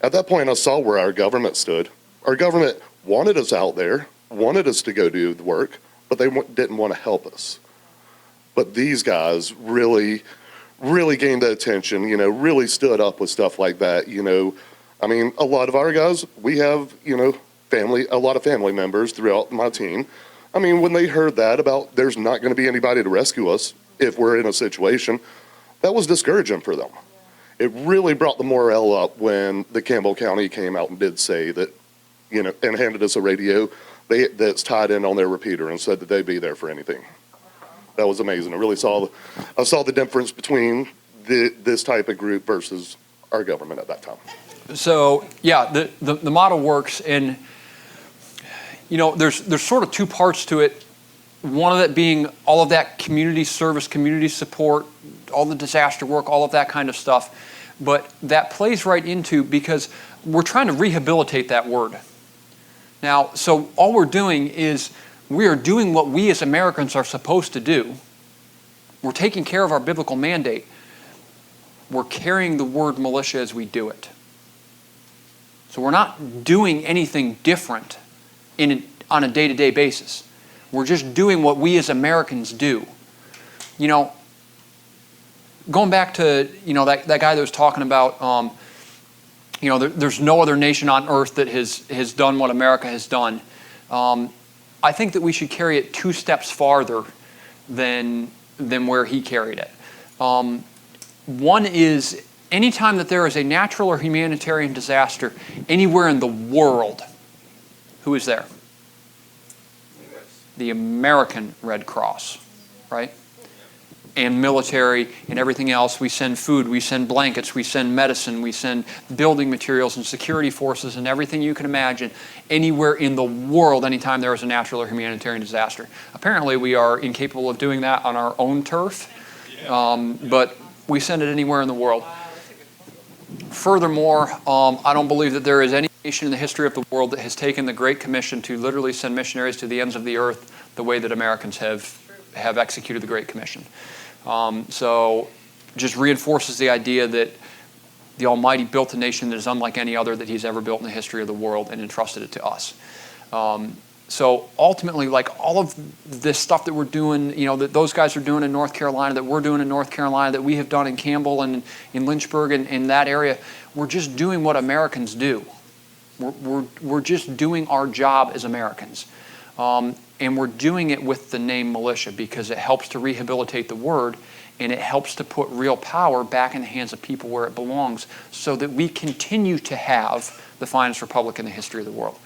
Speaker 6: At that point, I saw where our government stood. Our government wanted us out there, wanted us to go do the work, but they didn't want to help us. But these guys really gained the attention, really stood up with stuff like that. I mean, a lot of our guys, we have, a lot of family members throughout my team. I mean, when they heard that about there's not going to be anybody to rescue us if we're in a situation, that was discouraging for them. It really brought the morale up when the Campbell County came out and did say that, and handed us a radio that's tied in on their repeater and said that they'd be there for anything. That was amazing. I saw the difference between this type of group versus our government at that time.
Speaker 4: so yeah, the model works, and there's sort of two parts to it. One of it being all of that community service, community support, all the disaster work, all of that kind of stuff. But that plays right into, because we're trying to rehabilitate that word. Now, so all we're doing is we are doing what we as Americans are supposed to do. We're taking care of our biblical mandate. We're carrying the word militia as we do it. So we're not doing anything different on a day-to-day basis. We're just doing what we as Americans do. Going back to that guy that was talking about, there's no other nation on earth that has done what America has done. I think that we should carry it 2 steps farther than where he carried it. One is, anytime that there is a natural or humanitarian disaster anywhere in the world, who is there? The American Red Cross, right? And military and everything else. We send food, we send blankets, we send medicine, we send building materials and security forces and everything you can imagine anywhere in the world anytime there is a natural or humanitarian disaster. Apparently we are incapable of doing that on our own turf, but we send it anywhere in the world. Furthermore, I don't believe that there is any nation in the history of the world that has taken the Great Commission to literally send missionaries to the ends of the earth the way that Americans have executed the Great Commission. So just reinforces the idea that the Almighty built a nation that is unlike any other that He's ever built in the history of the world and entrusted it to us. So ultimately, like all of this stuff that we're doing, that those guys are doing in North Carolina, that we're doing in North Carolina, that we have done in Campbell and in Lynchburg and in that area, we're just doing what Americans do. We're just doing our job as Americans. And we're doing it with the name militia because it helps to rehabilitate the word, and it helps to put real power back in the hands of people where it belongs so that we continue to have the finest republic in the history of the world.